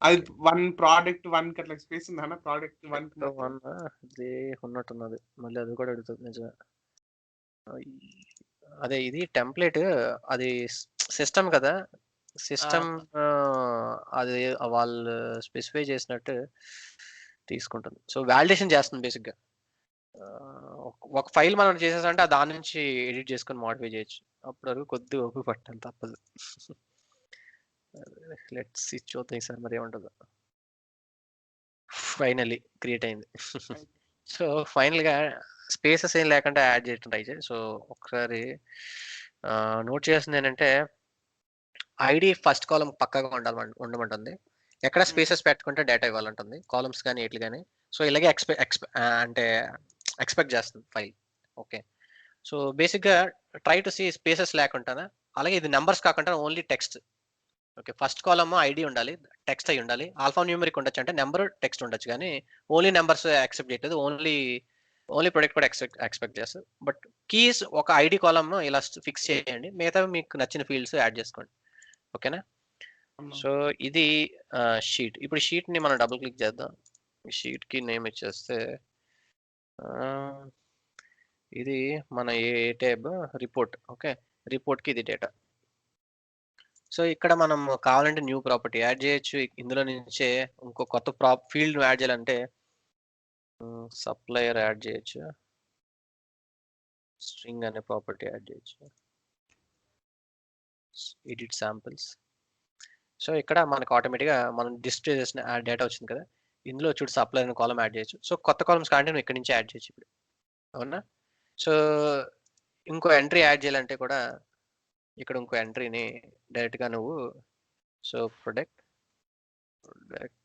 అది 1 ప్రోడక్ట్ 1 కి అట్లా స్పేస్ ఉందా? ప్రోడక్ట్ 1 కి
1 ఇది ఉన్నట్టున్నది. మళ్ళీ అది కూడా అడుగుతుంది నిజమే. అదే ఇది టెంప్లేట్ అది సిస్టమ్ కదా సిస్టమ్ అది వాళ్ళు స్పెసిఫై చేసినట్టు తీసుకుంటుంది సో వాలిడేషన్ చేస్తుంది బేసిక్గా ఒక ఫైల్ మనం చేసేసంటే దాని నుంచి ఎడిట్ చేసుకొని మోడిఫై చేయొచ్చు అప్పుడు వరకు కొద్దిగా ఓపిక పట్టాలి తప్పదు లెట్స్ చూద్దాం సార్ మరి ఏముంటుందో ఫైనల్లీ క్రియేట్ అయింది సో ఫైనల్గా స్పేసెస్ ఏం లేకుండా యాడ్ చేయడం ట్రై చేయి సో ఒకసారి నోట్ చేసింది ఏంటంటే ఐడి ఫస్ట్ కాలం పక్కగా ఉండమంటుంది ఎక్కడ స్పేసెస్ పెట్టుకుంటే డేటా ఇవ్వాలంటుంది కాలమ్స్ కానీ ఎట్లు కానీ సో ఇలాగే అంటే ఎక్స్పెక్ట్ చేస్తుంది ఫైల్ ఓకే సో బేసిక్గా ట్రై టు సీ స్పేసెస్ లేకుండా అలాగే ఇది నెంబర్స్ కాకుండా only text okay first column ID ఉండాలి టెక్స్ట్ అయి ఉండాలి ఆల్ఫా న్యూమరిక్ ఉండొచ్చు అంటే నెంబర్ టెక్స్ట్ ఉండొచ్చు కానీ ఓన్లీ నెంబర్స్ యాక్సెప్ట్ చేయట్లేదు ఓన్లీ ప్రొడక్ట్ కూడా ఎక్స్పెక్ట్ చేస్తారు బట్ కీస్ ఒక ఐడి కాలమ్ ఇలా ఫిక్స్ చేయండి మిగతా మీకు నచ్చిన ఫీల్డ్స్ యాడ్ చేసుకోండి ఓకేనా సో ఇది షీట్ ఇప్పుడు షీట్ని మనం డబుల్ క్లిక్ చేద్దాం ఈ షీట్కి నేమ్ ఇచ్చేస్తే ఇది మన ఏ ట్యాబ్ రిపోర్ట్ ఓకే రిపోర్ట్కి ఇది డేటా సో ఇక్కడ మనం కావాలంటే న్యూ ప్రాపర్టీ యాడ్ చేయొచ్చు ఇందులో నుంచే ఇంకో కొత్త ఫీల్డ్ యాడ్ చేయాలంటే సప్లయర్ యాడ్ చేయొచ్చు స్ట్రింగ్ అనే ప్రాపర్టీ యాడ్ చేయొచ్చు ఎడిట్ శాంపిల్స్ సో ఇక్కడ మనకు ఆటోమేటిక్గా మనం డిస్ప్లే చేసిన డేటా వచ్చింది కదా ఇందులో చూడు సప్లయర్ అనే కాలం యాడ్ చేయొచ్చు సో కొత్త కాలమ్స్ కాంటే నువ్వు ఇక్కడి నుంచి యాడ్ చేయొచ్చు ఇప్పుడు అవునా సో ఇంకో ఎంట్రీ యాడ్ చేయాలంటే కూడా ఇక్కడ ఇంకో ఎంట్రీని డైరెక్ట్గా నువ్వు సో ప్రొడక్ట్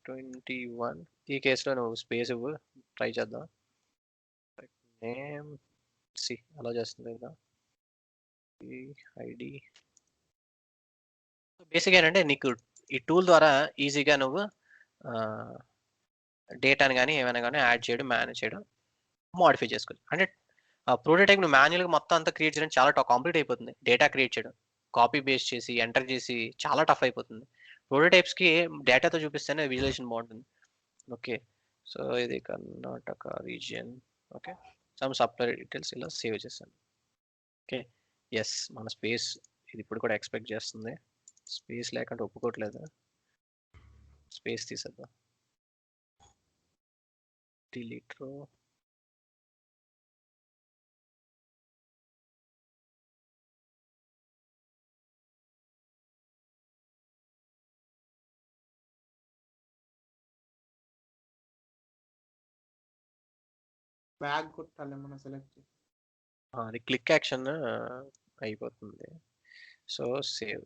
21 ఈ కేసులో నువ్వు స్పేస్ ఇవ్వు ట్రై చేద్దాం నేమ్ సి అలా చేస్తుంది కదా ఐడి బేసిక్గా ఏంటంటే నీకు ఈ టూల్ ద్వారా ఈజీగా నువ్వు డేటాని కానీ ఏమైనా కానీ యాడ్ చేయడం మేనేజ్ చేయడం మోడిఫై చేసుకోవచ్చు అంటే ప్రోటోటైప్ నువ్వు మాన్యువల్గా మొత్తం అంతా క్రియేట్ చేయడం చాలా కాంప్లీట్ అయిపోతుంది డేటా క్రియేట్ చేయడం కాపీ పేస్ట్ చేసి ఎంటర్ చేసి చాలా టఫ్ అయిపోతుంది ప్రోటోటైప్స్కి డేటాతో చూపిస్తేనే విజువలైజేషన్ బాగుంటుంది ఓకే సో ఇది Karnataka region okay some supply details ఇలా సేవ్ చేశాను ఓకే ఎస్ మన స్పేస్ ఇది ఇప్పుడు కూడా ఎక్స్పెక్ట్ చేస్తుంది స్పేస్ లేకుండా ఒప్పుకోవట్లేదు స్పేస్ తీసేద్దాం డిలీట్ రో
బ్యాగ్ కొట్టాలి మనం సెలెక్ట్ చేసి
అది క్లిక్ యాక్షన్ అయిపోతుంది so save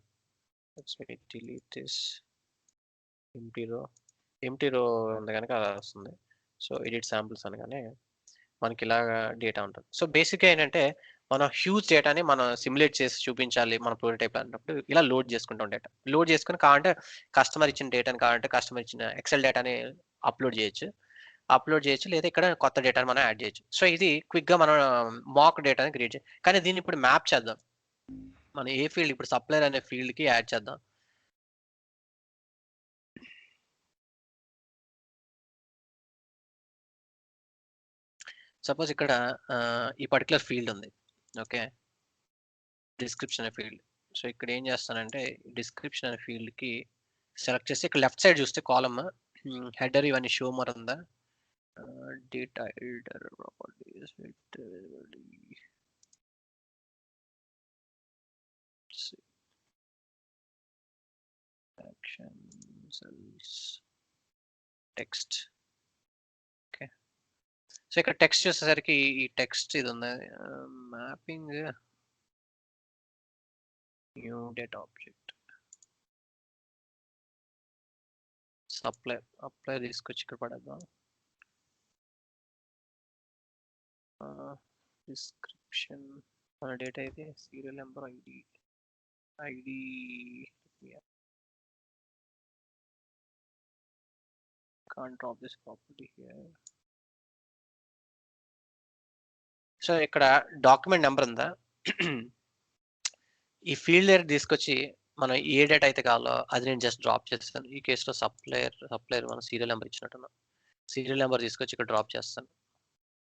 delete this empty రో ఉంది కనుక అలా వస్తుంది సో ఎడిట్ శాంపుల్స్ అనగానే మనకి ఇలాగా డేటా ఉంటుంది సో బేసిక్గా ఏంటంటే మనం హ్యూజ్ డేటాని మనం సిమ్యులేట్ చేసి చూపించాలి మన ప్రోటోటైప్ అన్నప్పుడు ఇలా లోడ్ చేసుకుంటాం డేటా లోడ్ చేసుకుని కావాలంటే కస్టమర్ ఇచ్చిన డేటాని కావాలంటే కస్టమర్ ఇచ్చిన ఎక్సెల్ డేటాని అప్లోడ్ చేయొచ్చు లేదా ఇక్కడ కొత్త డేటాని మనం యాడ్ చేయొచ్చు సో ఇది క్విక్గా మనం మాక్ డేటాని క్రియేట్ చేయాలి కానీ దీన్ని ఇప్పుడు మ్యాప్ చేద్దాం మనం ఏ ఫీల్డ్ ఇప్పుడు సప్లయర్ అనే ఫీల్డ్కి యాడ్ చేద్దాం సపోజ్ ఇక్కడ ఈ పర్టికులర్ ఫీల్డ్ ఉంది ఓకే డిస్క్రిప్షన్ అనే ఫీల్డ్ సో ఇక్కడ ఏం చేస్తానంటే డిస్క్రిప్షన్ అనే ఫీల్డ్కి సెలెక్ట్ చేసి ఇక్కడ లెఫ్ట్ సైడ్ చూస్తే కాలమ్ హెడర్ ఇవన్నీ షో మర్ ఉందా data editor properties text okay so ఇక్కడ టెక్స్ట్ చూసేసరికి ఈ టెక్స్ట్ ఇది ఉంది mapping new data object apply తీసుకొచ్చి ఇక్కడ పడేద్దాం డిస్క్రిప్షన్ మన డేటా అయితే serial number ID can't drop this property here so ఇక్కడ డాక్యుమెంట్ నెంబర్ ఉందా ఈ ఫీల్డ్ దగ్గర తీసుకొచ్చి మనం ఏ డేటా అయితే కావాలో అది నేను జస్ట్ డ్రాప్ చేస్తాను ఈ కేసులో సప్లయర్ మనం సీరియల్ నెంబర్ ఇచ్చినట్టున్నాం సీరియల్ నెంబర్ తీసుకొచ్చి ఇక్కడ డ్రాప్ చేస్తాను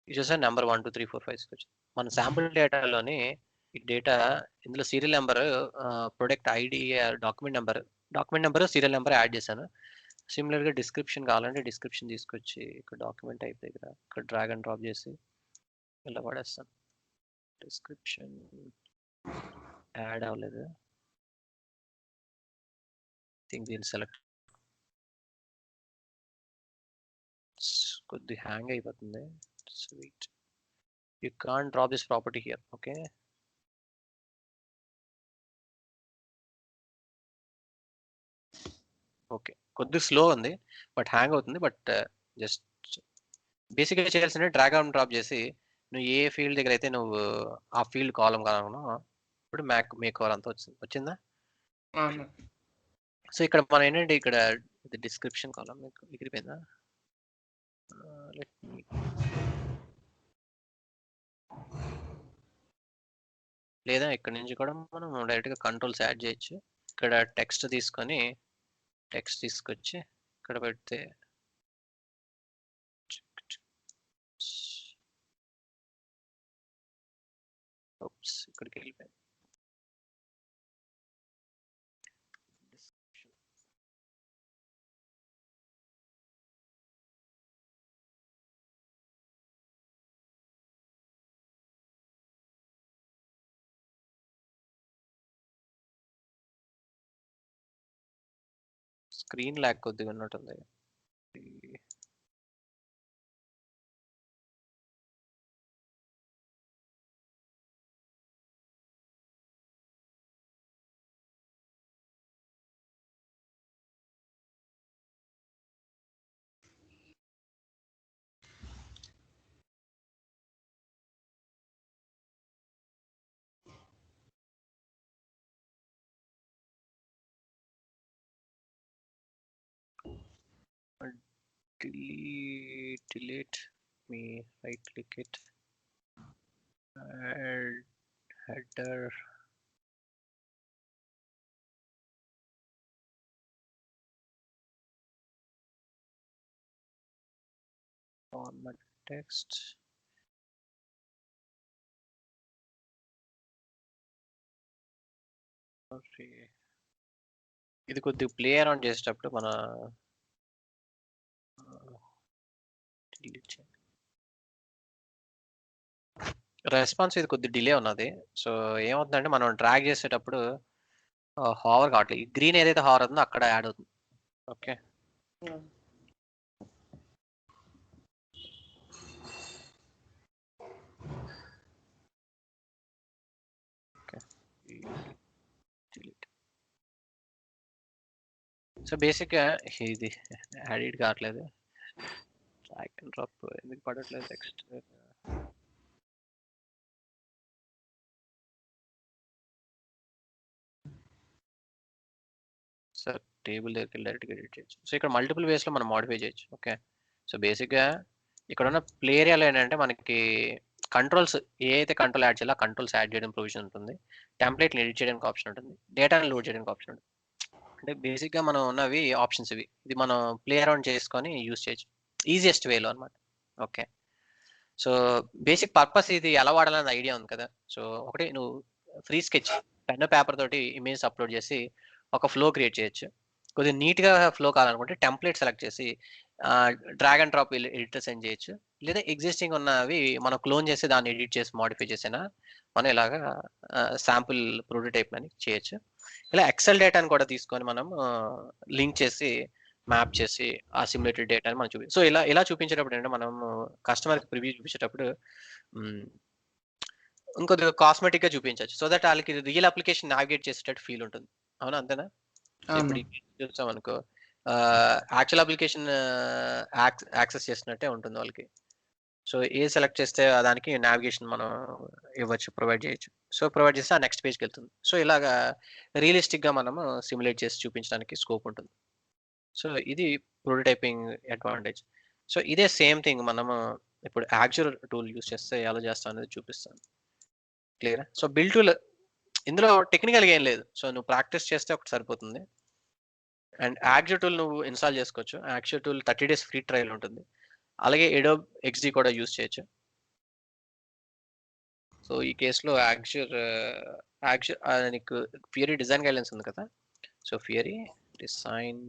ఇది చూసాను నెంబర్ 1 2 3 4 5 6 మన శాంపుల్ డేటాలోని ఈ డేటా ఇందులో serial number, product ID, document number serial number add చేశాను. సిమిలర్గా డిస్క్రిప్షన్ కావాలంటే డిస్క్రిప్షన్ తీసుకొచ్చి ఇక్కడ డాక్యుమెంట్ టైప్ దగ్గర ఇక్కడ డ్రాగ్ అండ్ డ్రాప్ చేసి ఇలా పడేస్తాను. డిస్క్రిప్షన్ యాడ్ అవ్వలేదు, థింక్ దీన్ని సెలెక్ట్. కొద్ది హ్యాంగ్ అయిపోతుంది. Sweet, you can't drop this property here. Okay, okay, కొద్ది స్లో ఉంది బట్ హ్యాంగ్ అవుతుంది. బట్ జస్ట్ బేసిక్గా చేయాల్సిందే డ్రాగ్ అండ్ డ్రాప్ చేసి నువ్వు ఏ ఫీల్డ్ దగ్గర అయితే నువ్వు ఆ ఫీల్డ్ కాలం కావాలనుకున్నావు ఇప్పుడు మేక్ కాల్ అంతా వచ్చిందా? సో ఇక్కడ మనం ఏంటంటే ఇక్కడ డిస్క్రిప్షన్ కాలం మీకు ఎగిరిపోయిందా? లేదా ఇక్కడ నుంచి కూడా మనం డైరెక్ట్గా కంట్రోల్స్ యాడ్ చేయొచ్చు. ఇక్కడ టెక్స్ట్ తీసుకొచ్చి ఇక్కడ పెడితే ఇక్కడికి వెళ్ళిపోయింది. స్క్రీన్ ల్యాగ్ కొద్దిగా ఉన్నట్టుంది. delete me, right click it, add header, format text, ఇది కొద్దిగా ప్లే అరౌండ్ చేసేటప్పుడు మన రెస్పాన్స్ ఇది కొద్ది డిలే ఉన్నది. సో ఏమవుతుందంటే మనం డ్రాగ్ చేసేటప్పుడు హావర్ కావట్లేదు. ఈ గ్రీన్ ఏదైతే హావర్ అవుతుందో అక్కడ యాడ్ అవుతుంది. ఓకే, సో బేసిక్గా ఇది యాడ్ కావట్లేదు. డ్రాగ్ అండ్ డ్రాప్ ఎందుకు పడట్లేదు టెక్స్ట్? సార్ టేబుల్ దగ్గరికి డైరెక్ట్గా ఎడిట్ చేయొచ్చు. సో ఇక్కడ మల్టిపుల్ వేస్లో మనం మాడిఫై చేయొచ్చు. ఓకే, సో బేసిక్గా ఇక్కడ ఉన్న ప్లే ఏరియాలో ఏంటంటే మనకి కంట్రోల్స్ ఏ అయితే కంట్రోల్ యాడ్ చేయాలో కంట్రోల్స్ యాడ్ చేయడం ప్రొవిజన్ ఉంటుంది. టెంప్లెట్ని ఎడిట్ చేయడానికి ఆప్షన్ ఉంటుంది. డేటాను లోడ్ చేయడానికి ఆప్షన్ ఉంటుంది. అంటే బేసిక్గా మనం ఉన్నవి ఆప్షన్స్ ఇవి. ఇది మనం ప్లే అరౌండ్ చేసుకొని యూజ్ చేయొచ్చు ఈజియెస్ట్ వేలో అనమాట. ఓకే, సో బేసిక్ పర్పస్ ఇది ఎలా వాడాలన్న ఐడియా ఉంది కదా. సో ఒకటి నువ్వు ఫ్రీ స్కెచ్ పెన్ పేపర్ తోటి ఇమేజ్ అప్లోడ్ చేసి ఒక ఫ్లో క్రియేట్ చేయొచ్చు. కొద్దిగా నీట్గా ఫ్లో కావాలనుకుంటే టెంప్లెట్ సెలెక్ట్ చేసి drag and drop editor send చేయొచ్చు. లేదా ఎగ్జిస్టింగ్ ఉన్నవి మనం క్లోన్ చేసి దాన్ని ఎడిట్ చేసి మాడిఫై చేసినా మనం ఇలాగా శాంపుల్ ప్రోటోటైప్ అని చేయొచ్చు. ఇలా ఎక్సెల్ డేటాని కూడా తీసుకొని మనం లింక్ చేసి మ్యాప్ చేసి ఆ సిమ్యులేటెడ్ డేటాని మనం సో ఇలా చూపించేటప్పుడు ఏంటంటే మనం కస్టమర్కి ప్రివ్యూ చూపించేటప్పుడు ఇంకొద్దిగా కాస్మెటిక్గా చూపించవచ్చు. సో దట్ వాళ్ళకి రియల్ అప్లికేషన్ నావిగేట్ చేసేటట్టు ఫీల్ ఉంటుంది. అవునా, అంతేనా? ఇప్పుడు చూస్తాం అనుకో యాక్చువల్ అప్లికేషన్ యాక్సెస్ చేసినట్టే ఉంటుంది వాళ్ళకి. సో ఏ సెలెక్ట్ చేస్తే దానికి నావిగేషన్ మనం ఇవ్వచ్చు, ప్రొవైడ్ చేయొచ్చు. సో ప్రొవైడ్ చేస్తే ఆ నెక్స్ట్ పేజ్కి వెళ్తుంది. సో ఇలాగా రియలిస్టిక్గా మనము సిమ్యులేట్ చేసి చూపించడానికి స్కోప్ ఉంటుంది. సో ఇది ప్రోటోటైపింగ్ అడ్వాంటేజ్. సో ఇదే సేమ్ థింగ్ మనము ఇప్పుడు యాక్చువల్ టూల్ యూస్ చేస్తే ఎలా చేస్తాం అనేది చూపిస్తాను. క్లియర్? సో బిల్ టూల్ ఇందులో టెక్నికల్గా ఏం లేదు. సో నువ్వు ప్రాక్టీస్ చేస్తే ఒకటి సరిపోతుంది. అండ్ యాక్చువల్ టూల్ నువ్వు ఇన్స్టాల్ చేసుకోవచ్చు. Actual tool 30 days free trial ఉంటుంది. అలాగే ఎడోబ్ XD కూడా యూస్ చేయొచ్చు. సో ఈ కేసులో యాక్చుర్ నీకు ఫియరీ డిజైన్ గైడ్లైన్స్ ఉంది కదా. సో ఫియరీ డిజైన్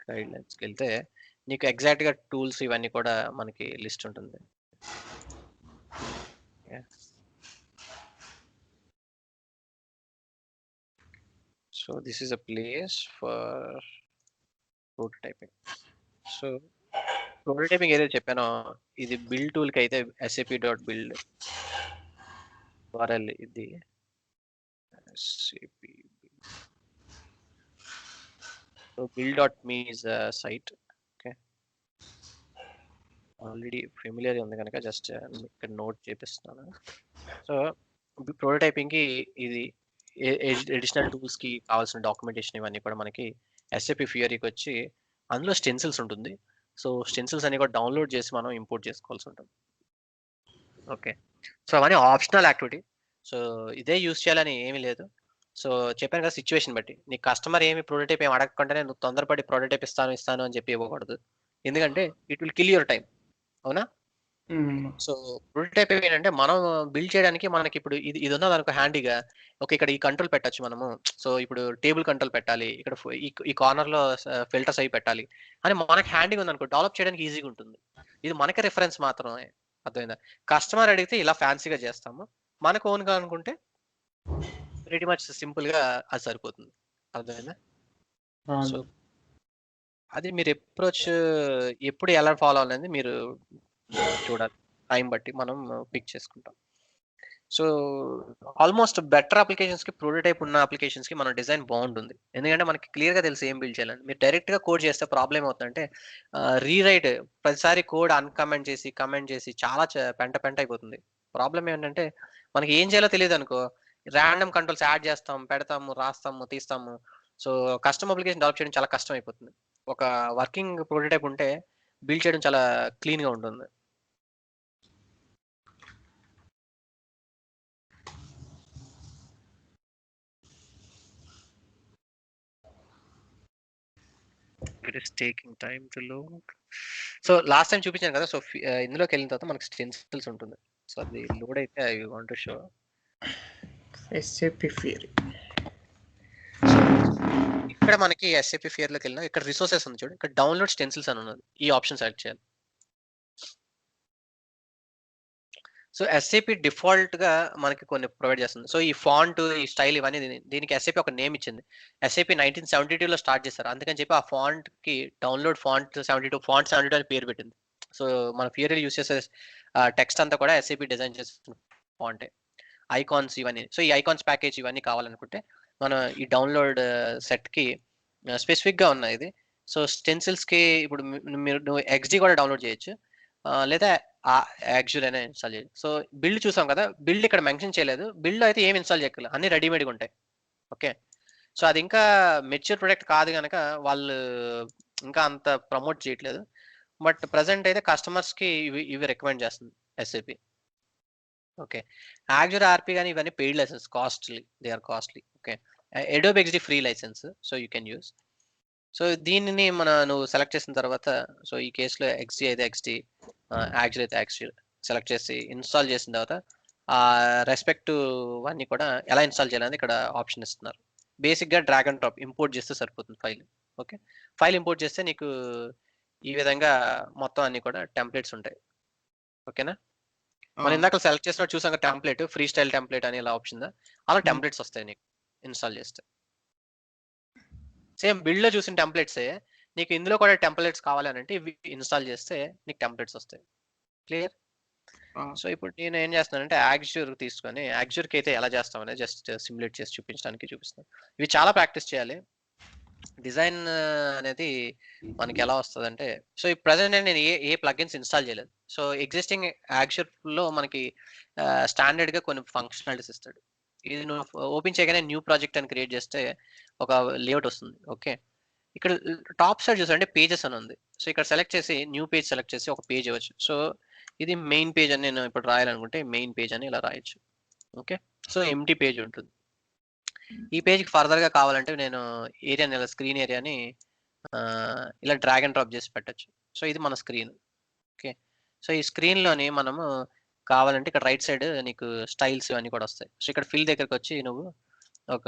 గైడ్లైన్స్కి వెళ్తే నీకు ఎగ్జాక్ట్గా టూల్స్ ఇవన్నీ కూడా మనకి లిస్ట్ ఉంటుంది. So this is a place for prototyping. So prototyping ఏదైతే చెప్పానో ఇది బిల్డ్ టూల్కి అయితే sap.build URL ఇది sap. So build.me is a site. Okay, already familiar ఉంది కనుక జస్ట్ ఇక్కడ నోట్ చేపిస్తున్నాను. సో ప్రోటోటైపింగ్కి ఇది అడిషనల్ టూల్స్కి కావాల్సిన డాక్యుమెంటేషన్ ఇవన్నీ కూడా మనకి SAP ఫియరీకి వచ్చి అందులో స్టెన్సిల్స్ ఉంటుంది. సో స్టెన్సిల్స్ అన్ని కూడా డౌన్లోడ్ చేసి మనం ఇంపోర్ట్ చేసుకోవాల్సి ఉంటుంది. ఓకే, సో అవన్నీ ఆప్షనల్ యాక్టివిటీ. సో ఇదే యూస్ చేయాలని ఏమీ లేదు. సో చెప్పాను కదా, సిచ్యువేషన్ బట్టి నీ కస్టమర్ ఏమి ప్రోటోటైప్ ఏమి అడగకుండానే నువ్వు తొందరపడి ప్రోటోటైప్ ఇస్తాను అని చెప్పి ఇవ్వకూడదు. ఎందుకంటే it will kill your time. అవునా? సో ప్రోటోటైప్ ఏంటంటే మనం బిల్డ్ చేయడానికి మనకి ఇప్పుడు ఇది ఉన్నది అనుకో హ్యాండీగా. ఓకే, ఇక్కడ ఈ కంట్రోల్ పెట్టచ్చు మనము. సో ఇప్పుడు టేబుల్ కంట్రోల్ పెట్టాలి, ఇక్కడ ఈ కార్నర్ లో ఫిల్టర్స్ అవి పెట్టాలి అని మనకి హ్యాండీగా ఉంది అనుకో, డెవలప్ చేయడానికి ఈజీగా ఉంటుంది. ఇది మనకి రిఫరెన్స్ మాత్రమే. అర్థమైందా? కస్టమర్ అడిగితే ఇలా ఫ్యాన్సీగా చేస్తాము, మనకు ఓన్గా అనుకుంటే వెరీ మచ్ సింపుల్ గా అది సరిపోతుంది. అర్థమైందా? సో అది మీరు అప్రోచ్ ఎప్పుడు ఎలా ఫాలో అవ్వాలనేది మీరు చూడాలి. టైం బట్టి మనం పిక్ చేసుకుంటాం. సో ఆల్మోస్ట్ బెటర్ అప్లికేషన్స్ కి ప్రోటోటైప్ ఉన్న అప్లికేషన్స్ కి మన డిజైన్ బాగుంటుంది. ఎందుకంటే మనకి క్లియర్ గా తెలుసు ఏం బిల్డ్ చేయాలని. మీరు డైరెక్ట్ గా కోడ్ చేస్తే ప్రాబ్లం అవుతుందంటే రీరైట్ ప్రతిసారి కోడ్ కమెంట్ చేసి చాలా పెంట అయిపోతుంది. ప్రాబ్లం ఏంటంటే మనకి ఏం చేయాలో తెలియదు అనుకో, ర్యాండమ్ కంట్రోల్స్ యాడ్ చేస్తాం, పెడతాము, రాస్తాము, తీస్తాము. సో కస్టమ్ అప్లికేషన్ డెవలప్ చేయడం చాలా కష్టం అయిపోతుంది. ఒక వర్కింగ్ ప్రోటోటైప్ ఉంటే బిల్డ్ చేయడం చాలా క్లీన్ గా ఉంటుంది. It is taking time to load. So last time చూపించాను కదా. సో ఇందులోకి వెళ్ళిన తర్వాత మనకి స్టెన్సిల్స్ ఉంటుంది. సో అది లోడ్ అయితే I want to show
SAP ఫియరీ.
ఇక్కడ మనకి SAP ఫియర్ లోకి వెళ్ళినా ఇక్కడ రిసోర్సెస్ ఉంది చూడు, ఇక్కడ డౌన్లోడ్ స్టెన్సిల్స్ అని ఉన్నది. ఈ ఆప్షన్ సెలెక్ట్ చేయాలి. సో SAP డిఫాల్ట్ గా మనకి కొన్ని ప్రొవైడ్ చేస్తుంది. సో ఈ ఫాంట్, ఈ స్టైల్ ఇవన్నీ దీనికి SAP ఒక నేమ్ ఇచ్చింది. SAP 1972 లో స్టార్ట్ చేశారు. అందుకని చెప్పి ఆ ఫాంట్ కి డౌన్లోడ్ ఫాంట్ 72 అని పేరు పెట్టింది. సో మన ఫియరీ యూస్ చేసే టెక్స్ట్ అంతా కూడా SAP డిజైన్ చేసిన ఫాంటే. ఐకాన్స్ ఇవన్నీ. సో ఈ ఐకాన్స్ ప్యాకేజ్ ఇవన్నీ కావాలనుకుంటే మనం ఈ డౌన్లోడ్ సెట్ కి స్పెసిఫిక్ గా ఉన్నాయి ఇది. సో స్టెన్సిల్స్ కి ఇప్పుడు నువ్వు XD కూడా డౌన్లోడ్ చేయొచ్చు, లేదా యాక్చువల్ అయినా ఇన్స్టాల్ చేయాలి. సో బిల్డ్ చూసాం కదా, బిల్డ్ ఇక్కడ మెన్షన్ చేయలేదు. బిల్డ్ అయితే ఏమి ఇన్స్టాల్ చేయగలరు, అన్ని రెడీమేడ్గా ఉంటాయి. ఓకే, సో అది ఇంకా మెచ్యూర్ ప్రొడక్ట్ కాదు కనుక వాళ్ళు ఇంకా అంత ప్రమోట్ చేయట్లేదు. బట్ ప్రజెంట్ అయితే కస్టమర్స్ కి ఇవి రికమెండ్ చేస్తుంది SAP. ఓకే, యాక్చువల్ ఆర్పి కానీ ఇవన్నీ paid license, they are costly. Okay, Adobe XD free license, so you can use. So దీనిని నువ్వు సెలెక్ట్ చేసిన తర్వాత, సో ఈ కేసులో XD అయితే XD, యాక్చువల్ అయితే యాక్చువల్ సెలెక్ట్ చేసి ఇన్స్టాల్ చేసిన తర్వాత ఆ రెస్పెక్టివ్ అన్ని కూడా ఎలా ఇన్స్టాల్ చేయాలని ఇక్కడ ఆప్షన్ ఇస్తున్నారు. బేసిక్గా డ్రాగ్ అండ్ డ్రాప్ ఇంపోర్ట్ చేస్తే సరిపోతుంది ఫైల్. ఓకే, ఫైల్ ఇంపోర్ట్ చేస్తే నీకు ఈ విధంగా మొత్తం అన్ని కూడా టెంప్లెట్స్ ఉంటాయి. ఓకేనా? మనం ఇందాక సెలెక్ట్ చేసినట్టు చూసాం టెంప్లెట్, ఫ్రీ స్టైల్ టెంప్లెట్ అని ఇలా ఆప్షన్, అలా టెంప్లెట్స్ వస్తాయి నీకు ఇన్స్టాల్ చేస్తే. సేమ్ బిల్డ్ లో చూసిన టెంప్లెట్సే నీకు ఇందులో కూడా టెంప్లెట్స్ కావాలి అంటే ఇవి ఇన్స్టాల్ చేస్తే నీకు టెంప్లెట్స్ వస్తాయి. క్లియర్? సో ఇప్పుడు నేను ఏం చేస్తున్నానంటే యాక్చుర్ తీసుకొని యాక్చుర్కి అయితే ఎలా చేస్తామని జస్ట్ సిమ్యులేట్ చేసి చూపిస్తాను. ఇవి చాలా ప్రాక్టీస్ చేయాలి. డిజైన్ అనేది మనకి ఎలా వస్తుంది అంటే, సో ఈ ప్రజెంట్ నేను ఏ ప్లగిన్స్ ఇన్స్టాల్ చేయలేదు. సో ఎగ్జిస్టింగ్ యాక్చుర్ లో మనకి స్టాండర్డ్ గా కొన్ని ఫంక్షనాలిటీస్ ఇస్తాడు. ఇది నువ్వు ఓపెన్ చేయగానే న్యూ ప్రాజెక్ట్ అని క్రియేట్ చేస్తే ఒక లేఅవుట్ వస్తుంది. ఓకే, ఇక్కడ టాప్ సైడ్ చూసారంటే పేజెస్ అని ఉంది. సో ఇక్కడ సెలెక్ట్ చేసి న్యూ పేజ్ సెలెక్ట్ చేసి ఒక పేజ్ ఇవ్వచ్చు. సో ఇది మెయిన్ పేజ్ అని నేను ఇప్పుడు రాయాలనుకుంటే మెయిన్ పేజ్ అని ఇలా రాయొచ్చు. ఓకే, సో ఎంటీ పేజ్ ఉంటుంది. ఈ పేజ్కి ఫర్దర్ గా కావాలంటే నేను ఏరియాని ఇలా స్క్రీన్ ఏరియాని ఇలా డ్రాగ్ అండ్ డ్రాప్ చేసి పెట్టచ్చు. సో ఇది మన స్క్రీన్. ఓకే, సో ఈ స్క్రీన్ లోని మనము కావాలంటే ఇక్కడ రైట్ సైడ్ నీకు స్టైల్స్ ఇవన్నీ కూడా వస్తాయి. సో ఇక్కడ ఫిల్ దగ్గరకు వచ్చి నువ్వు ఒక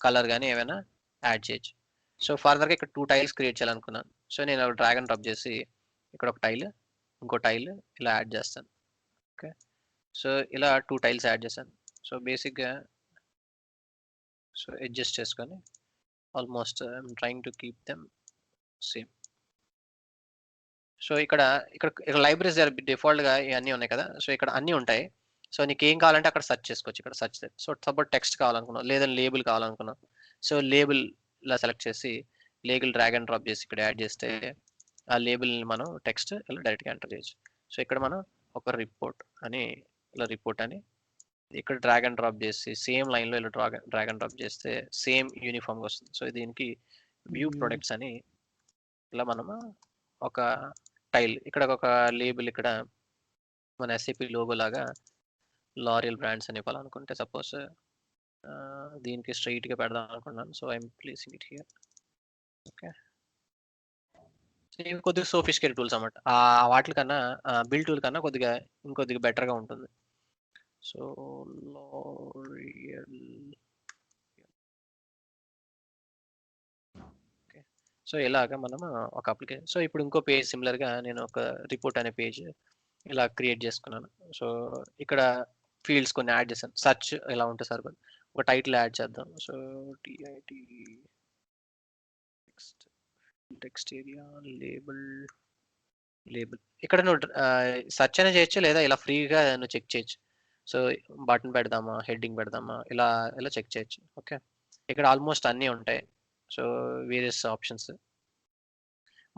కలర్ కానీ ఏమైనా యాడ్ చేయొచ్చు. సో ఫర్దర్గా ఇక్కడ 2 టైల్స్ క్రియేట్ చేయాలనుకున్నాను. సో నేను డ్రాగ్ అండ్ డ్రాప్ చేసి ఇక్కడ ఒక టైల్, ఇంకో టైల్ ఇలా యాడ్ చేస్తాను. ఓకే, సో ఇలా 2 టైల్స్ యాడ్ చేశాను. సో బేసిక్గా సో అడ్జస్ట్ చేసుకొని almost I'm trying to keep them same. So ఇక్కడ లైబ్రరీస్ డిఫాల్ట్గా ఇవన్నీ ఉన్నాయి కదా. సో ఇక్కడ అన్నీ ఉంటాయి. సో నీకు ఏం కావాలంటే అక్కడ సెర్చ్ చేసుకోవచ్చు. ఇక్కడ సెర్చ్, సో సపోజ్ టెక్స్ట్ కావాలనుకున్నావు లేదా లేబుల్ కావాలనుకున్నావు. సో లేబుల్ ఇలా సెలెక్ట్ చేసి లేబుల్ డ్రాగ్ అండ్ డ్రాప్ చేసి ఇక్కడ యాడ్ చేస్తే ఆ లేబుల్ని మనం టెక్స్ట్ ఇలా డైరెక్ట్గా ఎంటర్ చేయొచ్చు. సో ఇక్కడ మనం ఒక రిపోర్ట్ అని ఇలా రిపోర్ట్ అని ఇక్కడ డ్రాగ్ అండ్ డ్రాప్ చేసి సేమ్ లైన్లో ఇలా డ్రాగ్ అండ్ డ్రాప్ చేస్తే సేమ్ యూనిఫామ్గా వస్తుంది. సో దీనికి వ్యూ ప్రొడక్ట్స్ అని ఇలా మనము ఒక టైల్, ఇక్కడ ఒక లేబుల్, ఇక్కడ మన SAP లోగో లాగా లారియల్ బ్రాండ్స్ అని ఇవ్వాలనుకుంటే సపోజ్ దీనికి స్ట్రైట్గా పెడదాం అనుకున్నాను. So I'm placing it here. Okay, ఇవి కొద్దిగా సోఫిస్టికేటెడ్ టూల్స్ అన్నమాట. వాటి కన్నా బిల్ టూల్ కన్నా కొద్దిగా ఇంకొద్దిగా బెటర్గా ఉంటుంది. సో లారియల్, ఓకే, సో ఇలాగా మనం ఒక అప్లికేషన్. సో ఇప్పుడు ఇంకో పేజ్ సిమిలర్గా నేను ఒక రిపోర్ట్ అనే పేజ్ ఇలా క్రియేట్ చేసుకున్నాను. సో ఇక్కడ ఫీల్డ్స్ కొన్ని యాడ్ చేశాను. సర్చ్ ఇలా ఉంటే సరిపోదు, ఒక టైటిల్ యాడ్ చేద్దాం. So TIT text area label. ఇక్కడ నువ్వు సెర్చ్ అయినా చేయొచ్చు లేదా ఇలా ఫ్రీగా నువ్వు చెక్ చేయొచ్చు. సో బటన్ పెడదామా, హెడ్డింగ్ పెడదామా, ఇలా ఇలా చెక్ చేయొచ్చు. ఓకే, ఇక్కడ ఆల్మోస్ట్ అన్నీ ఉంటాయి. సో వేరియస్ ఆప్షన్స్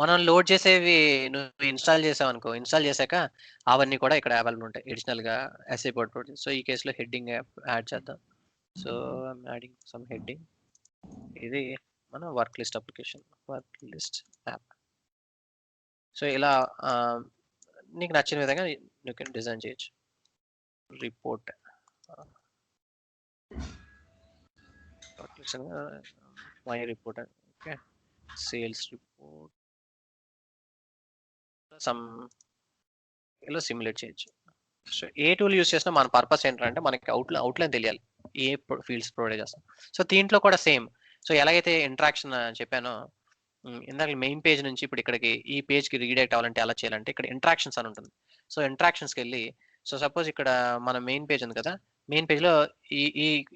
మనం లోడ్ చేసేవి నువ్వు ఇన్స్టాల్ చేసావు అనుకో, ఇన్స్టాల్ చేశాక అవన్నీ కూడా ఇక్కడ అవైలబుల్ ఉంటాయి అడిషనల్గా SAP వర్డ్ ప్రొడక్ట్స్. సో ఈ కేసులో హెడ్డింగ్ యాడ్ చేద్దాం. So I'm adding some heading. ఇది మన work list application, work list app. So ఇలా నీకు నచ్చిన విధంగా నువ్వు డిజైన్ చేయొచ్చు. Report my report, okay, sales report some ఇలా సిమ్యులేట్ చేయొచ్చు. సో ఏ టూల్ యూస్ చేసినా మన పర్పస్ ఏంటంటే మనకి అవుట్లైన్ తెలియాలి, ఏ ఫీల్డ్స్ ప్రొవైడ్ చేస్తాం. సో దీంట్లో కూడా సేమ్. సో ఎలాగైతే ఇంటరాక్షన్ చెప్పానో ఇందాక మెయిన్ పేజ్ నుంచి ఇప్పుడు ఇక్కడికి ఈ పేజ్కి రీడైరెక్ట్ అవ్వాలంటే ఎలా చేయాలంటే ఇక్కడ ఇంటరాక్షన్స్ అని ఉంటుంది. సో ఇంటరాక్షన్స్కి వెళ్ళి, సో సపోజ్ ఇక్కడ మన మెయిన్ పేజ్ ఉంది కదా, మెయిన్ పేజ్లో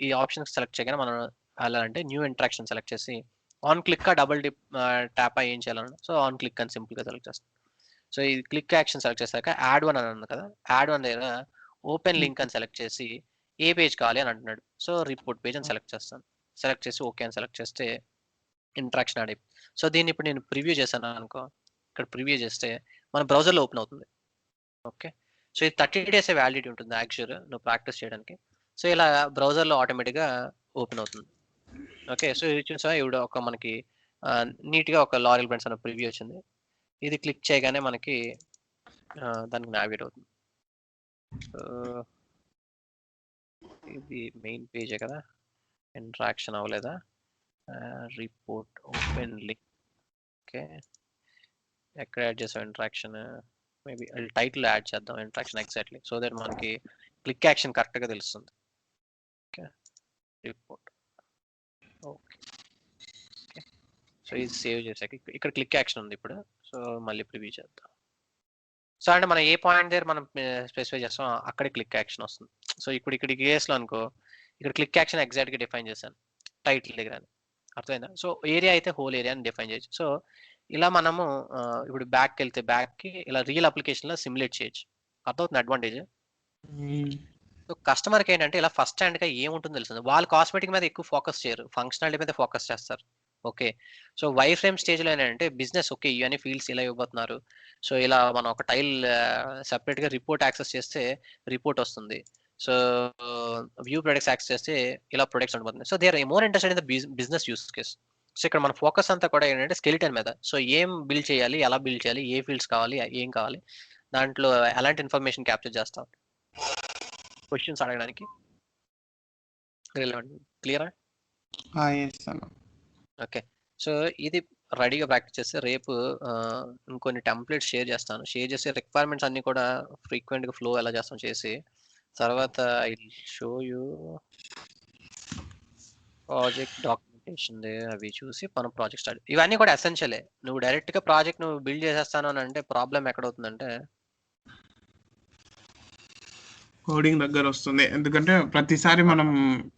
ఈ ఆప్షన్స్ సెలెక్ట్ చేయగానే మనం వెళ్ళాలంటే న్యూ ఇంటరాక్షన్ సెలెక్ట్ చేసి ఆన్ క్లిక్ డబుల్ ట్యాప్ ఏం చేయాలన్నా, సో ఆన్ క్లిక్ అని సింపుల్గా సెలెక్ట్ చేస్తాం. సో ఈ క్లిక్ యాక్షన్ సెలెక్ట్ చేశాక యాడ్ వన్ అని ఉంది కదా, యాడ్ వన్ దగ్గర ఓపెన్ లింక్ అని సెలెక్ట్ చేసి ఏ పేజ్ కావాలి అని అంటున్నాడు. సో రిపోర్ట్ పేజ్ అని సెలెక్ట్ చేస్తాను. సెలెక్ట్ చేసి ఓకే అని సెలెక్ట్ చేస్తే ఇంటరాక్షన్ యాడ్ అయిపోయింది. సో దీన్ని ఇప్పుడు నేను ప్రివ్యూ చేశాను అనుకో, ఇక్కడ ప్రివ్యూ చేస్తే మన బ్రౌజర్లో ఓపెన్ అవుతుంది. ఓకే, సో ఇది 30 days వ్యాలిడిటీ ఉంటుంది యాక్చువల్ నువ్వు ప్రాక్టీస్ చేయడానికి. సో ఇలా బ్రౌజర్లో ఆటోమేటిక్గా ఓపెన్ అవుతుంది. ఓకే, సో ఇది చూసా ఇప్పుడు ఒక మనకి నీట్గా ఒక లారియల్ బ్రాండ్స్ అన్న ప్రివ్యూ వచ్చింది. ఇది క్లిక్ చేయగానే మనకి దానికి నావిగేట్ అవుతుంది. సో ఇది మెయిన్ పేజే కదా, ఇంటరాక్షన్ అవ్వలేదా, రిపోర్ట్ ఓపెన్ లింక్. ఓకే, ఎక్కడ యాడ్ చేసాం ఇంటరాక్షన్, మేబీ టైటిల్ యాడ్ చేద్దాం ఇంటరాక్షన్ ఎగ్జాక్ట్లీ, సో దట్ మనకి క్లిక్ యాక్షన్ కరెక్ట్గా తెలుస్తుంది. ఓకే, రిపోర్ట్, ఓకే, సో ఇది సేవ్ చేసాక ఇక్కడ క్లిక్ యాక్షన్ ఉంది ఇప్పుడు. సో మళ్ళీ ప్రివ్యూ చేద్దాం. సో అంటే మనం ఏ పాయింట్ దగ్గర మనం స్పెసిఫై చేస్తాం అక్కడే క్లిక్ యాక్షన్ వస్తుంది. సో ఇప్పుడు ఇక్కడ కేసులో అనుకో, ఇక్కడ క్లిక్ యాక్షన్ ఎగ్జాక్ట్గా డిఫైన్ చేశాను టైటిల్ దగ్గర, అర్థమైందా. సో ఏరియా అయితే హోల్ ఏరియా అని డిఫైన్ చేయొచ్చు. సో ఇలా మనము ఇప్పుడు బ్యాక్కి వెళ్తే బ్యాక్కి ఇలా రియల్ అప్లికేషన్లో సిమ్యులేట్ చేయొచ్చు. అర్థమవుతుంది అడ్వాంటేజ్. సో కస్టమర్కి ఏంటంటే ఇలా ఫస్ట్ హ్యాండ్గా ఏముంటుందో తెలుస్తుంది. వాళ్ళు కాస్మెటిక్ మీద ఎక్కువ ఫోకస్ చేయరు, ఫంక్షనాలిటీ మీద ఫోకస్ చేస్తారు. ఓకే, సో వై ఫ్రేమ్ స్టేజ్లో ఏంటంటే బిజినెస్ ఓకే ఇవన్నీ ఫీల్డ్స్ ఇలా ఇవ్వబోతున్నారు. సో ఇలా మనం ఒక టైల్ సెపరేట్గా రిపోర్ట్ యాక్సెస్ చేస్తే రిపోర్ట్ వస్తుంది. సో వ్యూ ప్రొడక్ట్స్ యాక్సెస్ చేస్తే ఇలా ప్రొడక్ట్స్ ఉండబోతుంది. So they are more interested in the business use case. So ఇక్కడ మన ఫోకస్ అంతా కూడా ఏంటంటే స్కెలిటన్ మీద. సో ఏం బిల్డ్ చేయాలి, ఎలా బిల్డ్ చేయాలి, ఏ ఫీల్డ్స్ కావాలి, ఏం కావాలి, దాంట్లో ఎలాంటి ఇన్ఫర్మేషన్ క్యాప్చర్ చేస్తాం, క్వశ్చన్స్ అడగడానికి రిలవెంట్. క్లియరా?
ఎస్ అన్న.
ఓకే, సో ఇది రెడీగా ప్రాక్టీస్ చేస్తే రేపు ఇంకొన్ని టెంప్లెట్స్ షేర్ చేస్తాను. షేర్ చేసి రిక్వైర్మెంట్స్ అన్ని కూడా ఫ్రీక్వెంట్గా ఫ్లో ఎలా చేస్తాం చేసి తర్వాత I show you project documentation అవి చూసి మనం ప్రాజెక్ట్ స్టార్ట్ ఇవన్నీ కూడా ఎసెన్షియలే. నువ్వు డైరెక్ట్గా ప్రాజెక్ట్ నువ్వు బిల్డ్ చేసేస్తాను అని అంటే ప్రాబ్లం ఎక్కడవుతుందంటే
కోడింగ్ దగ్గర వస్తుంది, ఎందుకంటే ప్రతిసారి మనం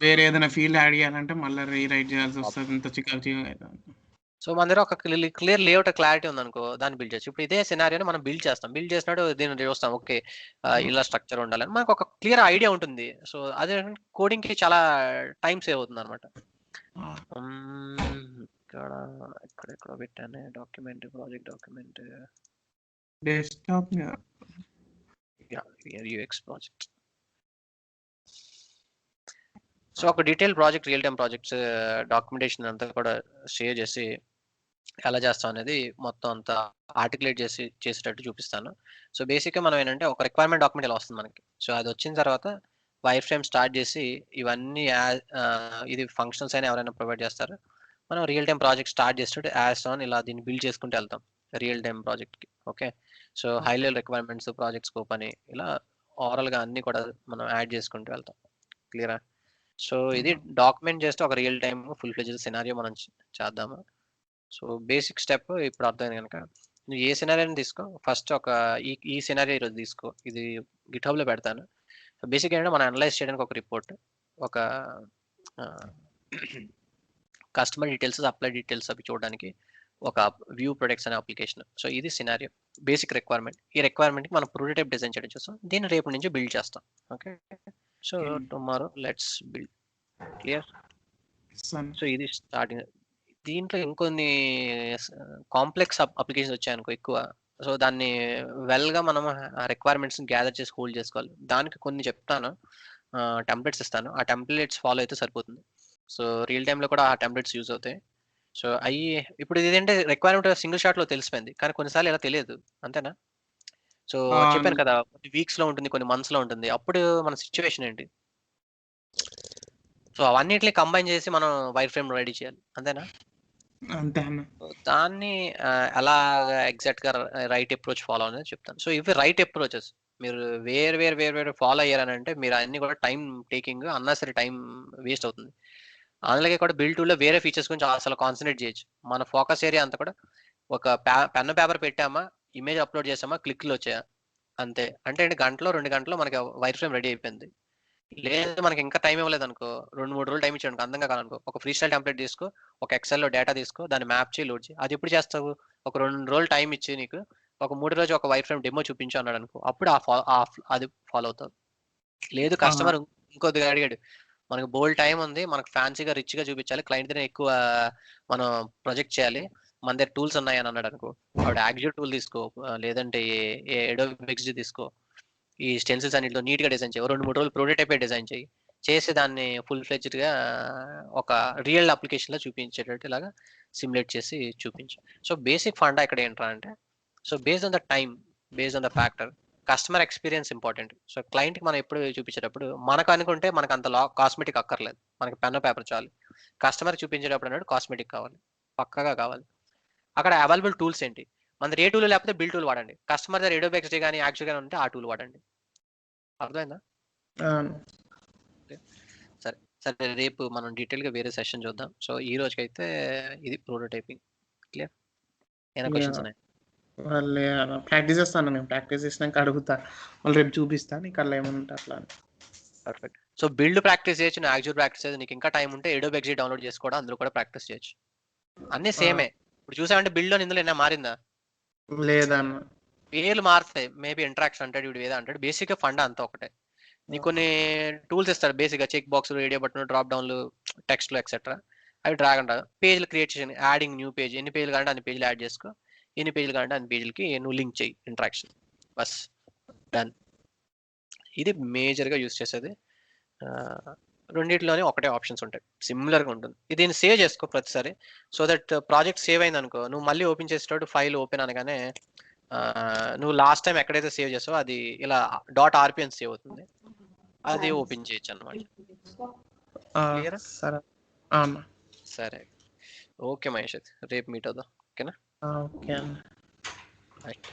వేరే ఏదైనా ఫీల్డ్ యాడ్ చేయాలంటే మళ్ళీ రీరైట్ చేయాల్సి వస్తుంది, ఇంత చికాకు అవుతుంది.
సో మన దగ్గర ఒక క్లియర్ లేఅవుట్ క్లారిటీ ఉందనుకో దాన్ని బిల్డ్ చేయొచ్చు. ఇప్పుడు ఇదే సినారియోని మనం బిల్డ్ చేస్తాం. బిల్డ్ చేసినట్టు దీన్ని చూస్తాం. ఓకే ఇలా స్ట్రక్చర్ ఉండాలని మనకు ఒక క్లియర్ ఐడియా ఉంటుంది. సో అదే కోడింగ్ కి చాలా టైం సేవ్ అవుతుంది అనమాట. ఇక్కడ ఎక్కడెక్కడ పెట్టాను document project document
desktop
UX project. So ఒక detail project real time projects documentation అంతా కూడా షేర్ చేసి ఎలా చేస్తాం అనేది మొత్తం అంతా ఆర్టికులేట్ చేసేటట్టు చూపిస్తాను. సో బేసిక్గా మనం ఏంటంటే ఒక రిక్వైర్మెంట్ డాక్యుమెంట్ ఇలా వస్తుంది మనకి. సో అది వచ్చిన తర్వాత వైర్ ఫ్రేమ్ స్టార్ట్ చేసి ఇవన్నీ ఇది ఫంక్షన్స్ అయినా ఎవరైనా ప్రొవైడ్ చేస్తారు. మనం రియల్ టైమ్ ప్రాజెక్ట్ స్టార్ట్ చేసేటట్టు యాజ్ ఆన్ ఇలా దీన్ని బిల్డ్ చేసుకుంటూ వెళ్తాం రియల్ టైమ్ ప్రాజెక్ట్కి. Okay so high level requirements project scope అని ఇలా ఓవరాల్గా అన్ని కూడా మనం యాడ్ చేసుకుంటూ వెళ్తాం. క్లియరా? సో ఇది డాక్యుమెంట్ చేస్తే ఒక real time full fledged scenario మనం చేద్దాము. సో బేసిక్ స్టెప్ ఇప్పుడు అర్థమైంది కనుక నువ్వు ఏ సినారియోని తీసుకో. ఫస్ట్ ఒక ఈ సినారియో ఈరోజు తీసుకో. ఇది గిట్హబ్లో పెడతాను. సో బేసిక్ ఏంటంటే మనం అనలైజ్ చేయడానికి ఒక రిపోర్ట్, ఒక కస్టమర్ డీటెయిల్స్ సప్లై డీటెయిల్స్ అవి చూడడానికి ఒక వ్యూ ప్రొడక్ట్స్ అనే అప్లికేషన్. సో ఇది సినారియో బేసిక్ రిక్వైర్మెంట్. ఈ రిక్వైర్మెంట్కి మనం ప్రోటోటైప్ డిజైన్ చేయడం చూస్తాం. దీన్ని రేపు నుంచి బిల్డ్ చేస్తాం. Okay so tomorrow let's build. Clear? So ఇది స్టార్టింగ్. దీంట్లో ఇంకొన్ని కాంప్లెక్స్ అప్లికేషన్స్ వచ్చాయనుకో ఎక్కువ. సో దాన్ని వెల్గా మనం రిక్వైర్మెంట్స్ గ్యాదర్ చేసి హోల్డ్ చేసుకోవాలి. దానికి కొన్ని చెప్తాను, టెంప్లెట్స్ ఇస్తాను. ఆ టెంప్లెట్స్ ఫాలో అయితే సరిపోతుంది. సో రియల్ టైంలో కూడా ఆ టెంప్లెట్స్ యూజ్ అవుతాయి. సో అవి ఇప్పుడు ఇదేంటే రిక్వైర్మెంట్ సింగిల్ షాట్లో తెలిసిపోయింది, కానీ కొన్నిసార్లు ఇలా తెలియదు. అంతేనా? సో చెప్పాను కదా, కొన్ని వీక్స్లో ఉంటుంది, కొన్ని మంత్స్లో ఉంటుంది. అప్పుడు మన సిచ్యువేషన్ ఏంటి? సో అవన్నిటిని కంబైన్ చేసి మనం వైర్ ఫ్రేమ్ రెడీ చేయాలి. అంతేనా?
అంతే అన్న.
దాన్ని ఎలా ఎగ్జాక్ట్గా రైట్ అప్రోచ్ ఫాలో అనేది చెప్తాను. సో ఇవి రైట్ అప్రోచెస్. మీరు వేరు ఫాలో అయ్యారని అంటే మీరు అన్ని కూడా టైం టేకింగ్ అన్నసరి టైం వేస్ట్ అవుతుంది. అందులోకి కూడా బిల్డ్ టూల్లో వేరే ఫీచర్స్ గురించి అసలు కాన్సన్ట్రేట్ చేయొచ్చు. మన ఫోకస్ ఏరియా అంతా కూడా ఒక పెన్ పేపర్ పెట్టామా, ఇమేజ్ అప్లోడ్ చేసామా, క్లిక్లు వచ్చాయా, అంతే. అంటే గంటలో 2 గంటలో మనకి వైర్ ఫ్రేమ్ రెడీ అయిపోయింది. లేదు మనకి ఇంకా టైం ఇవ్వలేదు అనుకో, 2-3 రోజులు టైం ఇచ్చాడు అందంగా కాదనుకో, ఒక ఫ్రీ స్టైల్ టెంప్లెట్ తీసుకో, ఒక ఎక్సెల్లో డేటా తీసుకో, దాన్ని మ్యాప్ చేయి, లోడ్ చేయి. అది ఎప్పుడు చేస్తావు? ఒక 2 రోజులు టైం ఇచ్చి నీకు ఒక 3 రోజు ఒక వైర్ ఫ్రేమ్ డెమో చూపించు అన్నాడు అనుకో, అప్పుడు అది ఫాలో అవుతావు. లేదు కస్టమర్ ఇంకొద్దిగా అడిగాడు, మనకు బోల్డ్ టైం ఉంది, మనకు ఫ్యాన్సీగా రిచ్గా చూపించాలి, క్లయింట్ దగ్గర ఎక్కువ మనం ప్రొజెక్ట్ చేయాలి, మన దగ్గర టూల్స్ ఉన్నాయని అన్నాడు అనుకో, ఆవిడ యాక్జివ్ టూల్ తీసుకో, లేదంటే అడోబ్ ఎక్స్డీ తీసుకో. ఈ స్టెన్సిల్స్ అన్నిటిలో నీట్గా డిజైన్ చేయి. 2-3 రోజులు ప్రోటోటైపే డిజైన్ చేయి. చేసి దాన్ని ఫుల్ ఫ్లెడ్జ్డ్గా ఒక రియల్ అప్లికేషన్లో చూపించేటట్టు ఇలాగా సిమ్యులేట్ చేసి చూపించు. సో బేసిక్ ఫండా ఇక్కడ ఏంట్రా అంటే, so based on the time, based on the factor, customer experience important. So క్లయింట్కి మనం ఎప్పుడు చూపించేటప్పుడు మనకు అనుకుంటే మనకు అంత కాస్మెటిక్ అక్కర్లేదు, మనకి పెన్ పేపర్ చాలు. కస్టమర్ చూపించేటప్పుడు అన్నాడు కాస్మెటిక్ కావాలి, పక్కగా కావాలి. అక్కడ అవైలబుల్ టూల్స్ ఏంటి? మన ఏ టూల్ లేకపోతే బిల్ టూల్ వాడండి. కస్టమర్ దగ్గర అడోబ్ ఎక్స్డీ కానీ యాక్చువల్ కానీ ఉంటే ఆ టూల్ వాడండి. అర్థమైందా? సరే సరే, రేపు మనం డీటెయిల్గా వేరే సెషన్ చూద్దాం. సో ఈ రోజుకైతే ఇది ప్రోటోటైపింగ్. క్లియర్? ఏమైనా క్వశ్చన్స్ ఉన్నాయి?
వాళ్ళు ప్రాక్టీస్ చేస్తాను, నేను ప్రాక్టీస్ చేసినాక అడుగుతా, వాళ్ళు రేపు చూపిస్తాను నీకు అలా ఏమైనా ఉంటే అట్లా.
పర్ఫెక్ట్. సో బిల్డ్ ప్రాక్టీస్ చేయొచ్చు, నువ్వు యాక్చువల్ ప్రాక్టీస్ చేయొచ్చు. నీకు ఇంకా టైం ఉంటే అడోబ్ ఎక్స్డీ డౌన్లోడ్ చేసి కూడా అందులో కూడా ప్రాక్టీస్ చేయొచ్చు. అన్నీ సేమే. ఇప్పుడు చూసామంటే బిల్డ్ ఇందులో ఏమైనా మారిందా?
లేదన్న,
పేర్లు మారుతాయి, మేబీ ఇంటరాక్షన్ అంటాడు, వీడు ఏదో అంటాడు. బేసిక్గా ఫండా అంతా ఒకటే. నీకు కొన్ని టూల్స్ ఇస్తాడు బేసిక్గా, check box, radio button, drop డౌన్లు, టెక్స్ట్లు ఎక్సెట్రా. అవి డ్రాగ్ అంటారు. పేజ్లు క్రియేట్ చేసి యాడింగ్ న్యూ పేజ్, ఎన్ని పేజ్లు కావాలంటే అన్ని పేజ్లు యాడ్ చేసుకో, ఎన్ని పేజ్లు కావాలంటే అన్ని పేజ్లకి నువ్వు లింక్ చేయి, ఇంటరాక్షన్, బస్ డన్. ఇది మేజర్గా యూస్ చేసేది. రెండింటిలోనే ఒకటే ఆప్షన్స్ ఉంటాయి, సిమిలర్గా ఉంటుంది. దీన్ని సేవ్ చేసుకో ప్రతిసారి, సో దట్ ప్రాజెక్ట్ సేవ్ అయింది అనుకో, నువ్వు మళ్ళీ ఓపెన్ చేసేటప్పుడు ఫైల్ ఓపెన్ అనగానే నువ్వు లాస్ట్ టైం ఎక్కడైతే సేవ్ చేసావో అది ఇలా .rpn సేవ్ అవుతుంది, అది ఓపెన్ చేయొచ్చు అన్నమాట.
సరే.
సరే ఓకే మహేష్, రేపు మీట్ అవుదాం. ఓకేనా?
ఓకే అండి.
రైట్.